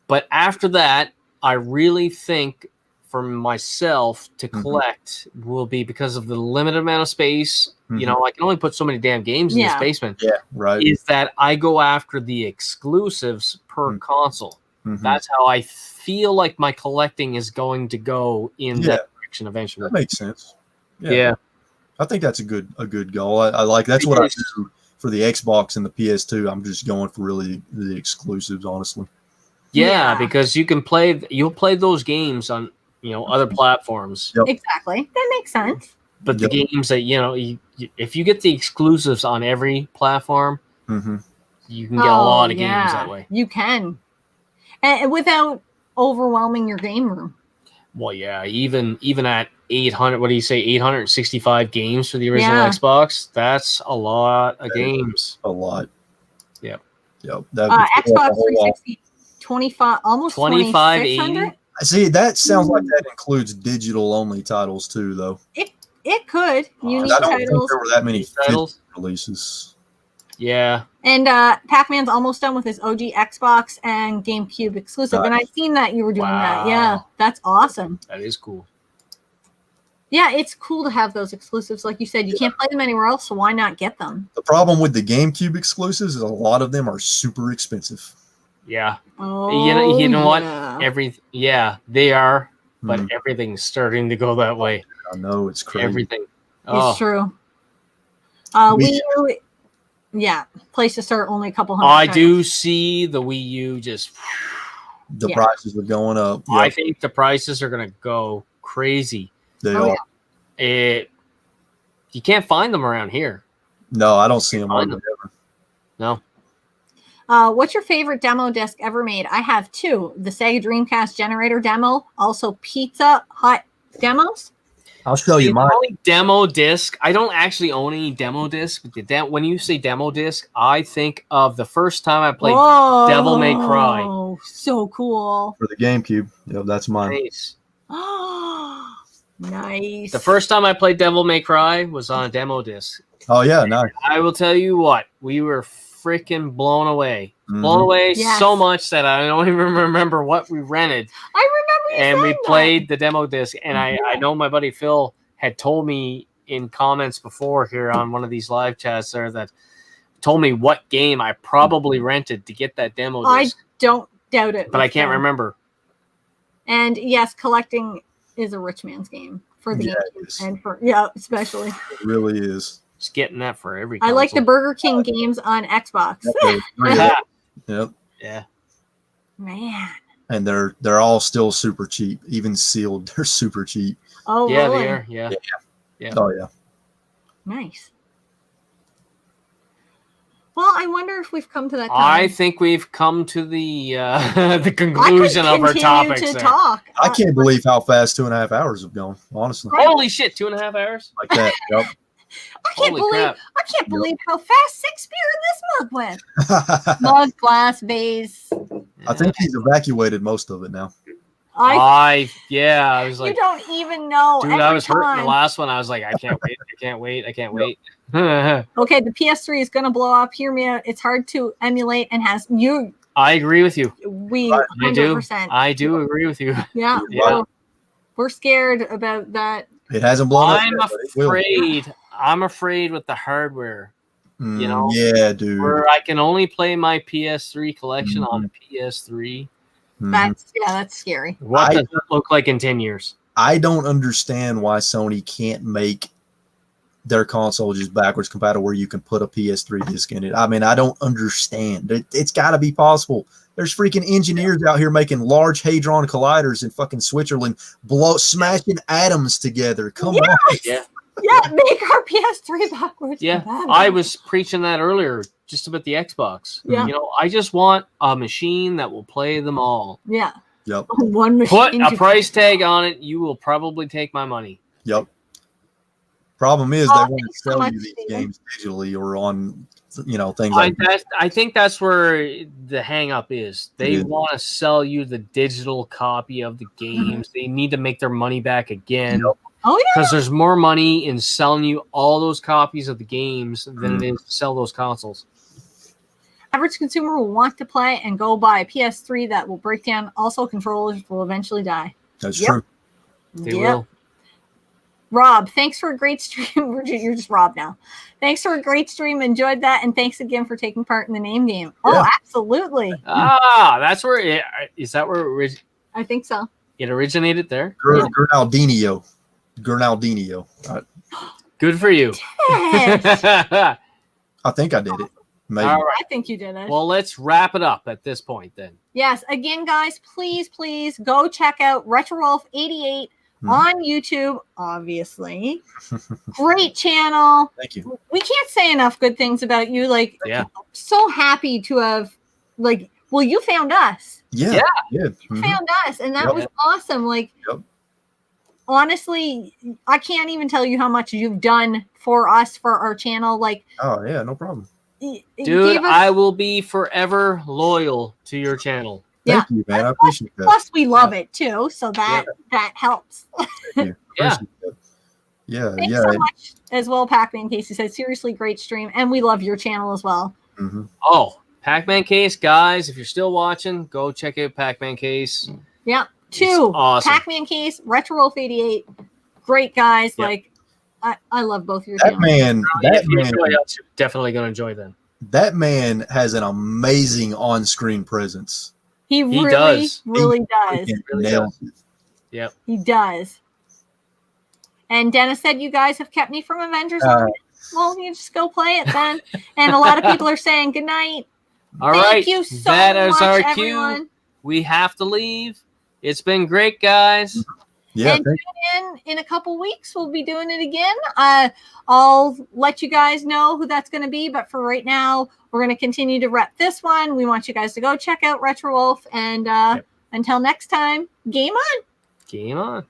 But after that, I really think for myself to collect will be because of the limited amount of space. You know, I can only put so many damn games in this basement. Yeah, right. Is that I go after the exclusives per console. That's how I feel like my collecting is going to go in that direction eventually. That makes sense. Yeah. I think that's a good goal. I like that's what I do for the Xbox and the PS2. I'm just going for really the exclusives, honestly. Yeah, because you'll play those games on other platforms. Yep. Exactly. That makes sense. But the games that if you get the exclusives on every platform, you can get a lot of games that way. You can. And without overwhelming your game room. Well, yeah, even at 800, what do you say, 865 games for the original Xbox? That's a lot of games. A lot. Yep. Xbox 360, 25, almost 2,500. See, that sounds like that includes digital only titles too, though. It could. Unique I don't titles. think there were that many titles releases. Yeah. And Pac-Man's almost done with his OG Xbox and GameCube exclusive. And I've seen that you were doing that. Yeah, that's awesome. That is cool. Yeah, it's cool to have those exclusives. Like you said, you can't play them anywhere else, so why not get them? The problem with the GameCube exclusives is a lot of them are super expensive. Yeah. Oh, you know what? They are, but everything's starting to go that way. I know, it's crazy. Everything. It's true. Place to start only a couple hundred. I do see the Wii U just. The prices are going up. Yep. I think the prices are going to go crazy. They are. You can't find them around here. No, I don't see them ever. No. What's your favorite demo disc ever made? I have two. The Sega Dreamcast generator demo, also Pizza Hut demos. I'll show you mine. Demo disc. I don't actually own any demo disc, but when you say demo disc, I think of the first time I played Devil May Cry. Oh, so cool. For the GameCube. Yep, that's mine. Nice. Nice. The first time I played Devil May Cry was on a demo disc. Oh, yeah, nice. I will tell you what, we were freaking blown away. Blown away so much that I don't even remember what we rented. I remember and we played the demo disc, and I know my buddy Phil had told me in comments before here on one of these live chats there that told me what game I probably rented to get that demo disc. I don't doubt it. But I can't remember. And yes, collecting is a rich man's game for the GameCube and for especially. It really is. Just getting that for every console. I like the Burger King games on Xbox. Yep. Yeah. Man. And they're all still super cheap, even sealed. They're super cheap. Oh, yeah, really? they are. Yeah. Oh, yeah. Nice. Well, I wonder if we've come to that time. I think we've come to the the conclusion of our topics. Talk. I can't believe how fast 2.5 hours have gone, honestly. Holy shit, 2.5 hours? Like that, yep. I can't believe how fast Shakespeare in this mug went. Mug, glass, vase. I think he's evacuated most of it now. I was like, you don't even know. Dude, I was hurt in the last one. I was like, I can't wait. Okay, the PS3 is going to blow up. Hear me out. It's hard to emulate and has you. I agree with you. We Right. 100%. I do agree with you. Yeah. Yeah. We're scared about that. It hasn't blown up. I'm yet, but it will. afraid. I'm afraid with the hardware. You know, Yeah, dude. where I can only play my PS3 collection on a PS3. That's scary. What does it look like in 10 years? I don't understand why Sony can't make their console just backwards compatible where you can put a PS3 disc in it. I mean, I don't understand. It's got to be possible. There's freaking engineers out here making large hadron colliders in fucking Switzerland, smashing atoms together. Come on. Yeah. Yeah, make our PS3 backwards. Yeah, compatible. I was preaching that earlier, just about the Xbox. Yeah. You know, I just want a machine that will play them all. Yeah. Yep. One machine. Put a price tag on it, you will probably take my money. Yep. Problem is, they want to thanks so sell much, you these Steven. games digitally or on, things like that. I think that's where the hang up is. They Yeah. want to sell you the digital copy of the games. They need to make their money back again. Yep. Oh, yeah. Because there's more money in selling you all those copies of the games than it is to sell those consoles. Average consumer will want to play and go buy a PS3 that will break down. Also, controllers will eventually die. That's Yep. true. They will. Rob, thanks for a great stream. You're just Rob now. Thanks for a great stream. Enjoyed that. And thanks again for taking part in the name game. Oh, Yeah. absolutely. That's where is that where I think so. it originated there? Gernaldinho. Good for you. Yes. I think I did it. Maybe. All right. I think you did it. Well, let's wrap it up at this point then. Yes. Again, guys, please go check out RetroWolf88 on YouTube, obviously. Great channel. Thank you. We can't say enough good things about you. Like, Yeah. so happy to have, you found us. Yeah. You found us, and that Yep. was awesome. Like, Yep. honestly, I can't even tell you how much you've done for us, for our channel. Like, Oh, yeah, no problem. it Dude, gave us- I will be forever loyal to your channel. Yeah. Thank you, man. I appreciate that. plus we love it too, so that helps. Thank you. Yeah. Appreciate that. Yeah, Thanks yeah. so much as well, Pac-Man Casey said. Seriously, great stream, and we love your channel as well. Mhm. Oh, Pac-Man Case, guys, if you're still watching, go check out Pac-Man Case. Yeah, It's two awesome. Pac-Man Case, RetroWolf88, great guys. Yep. Like, I love both your That channels. man, If you enjoy us, you're definitely going to enjoy them. that man has an amazing on-screen presence. He really does. really does. He really nails it. Yep. He does. And Dennis said, you guys have kept me from Avengers. Well, you just go play it then. And a lot of people are saying good night. All right. Thank you so that is much, our everyone. cue. We have to leave. It's been great, guys. Yeah, And tune in a couple weeks. We'll be doing it again. I'll let you guys know who that's going to be. But for right now, we're going to continue to rep this one. We want you guys to go check out RetroWolf. And until next time, game on. Game on.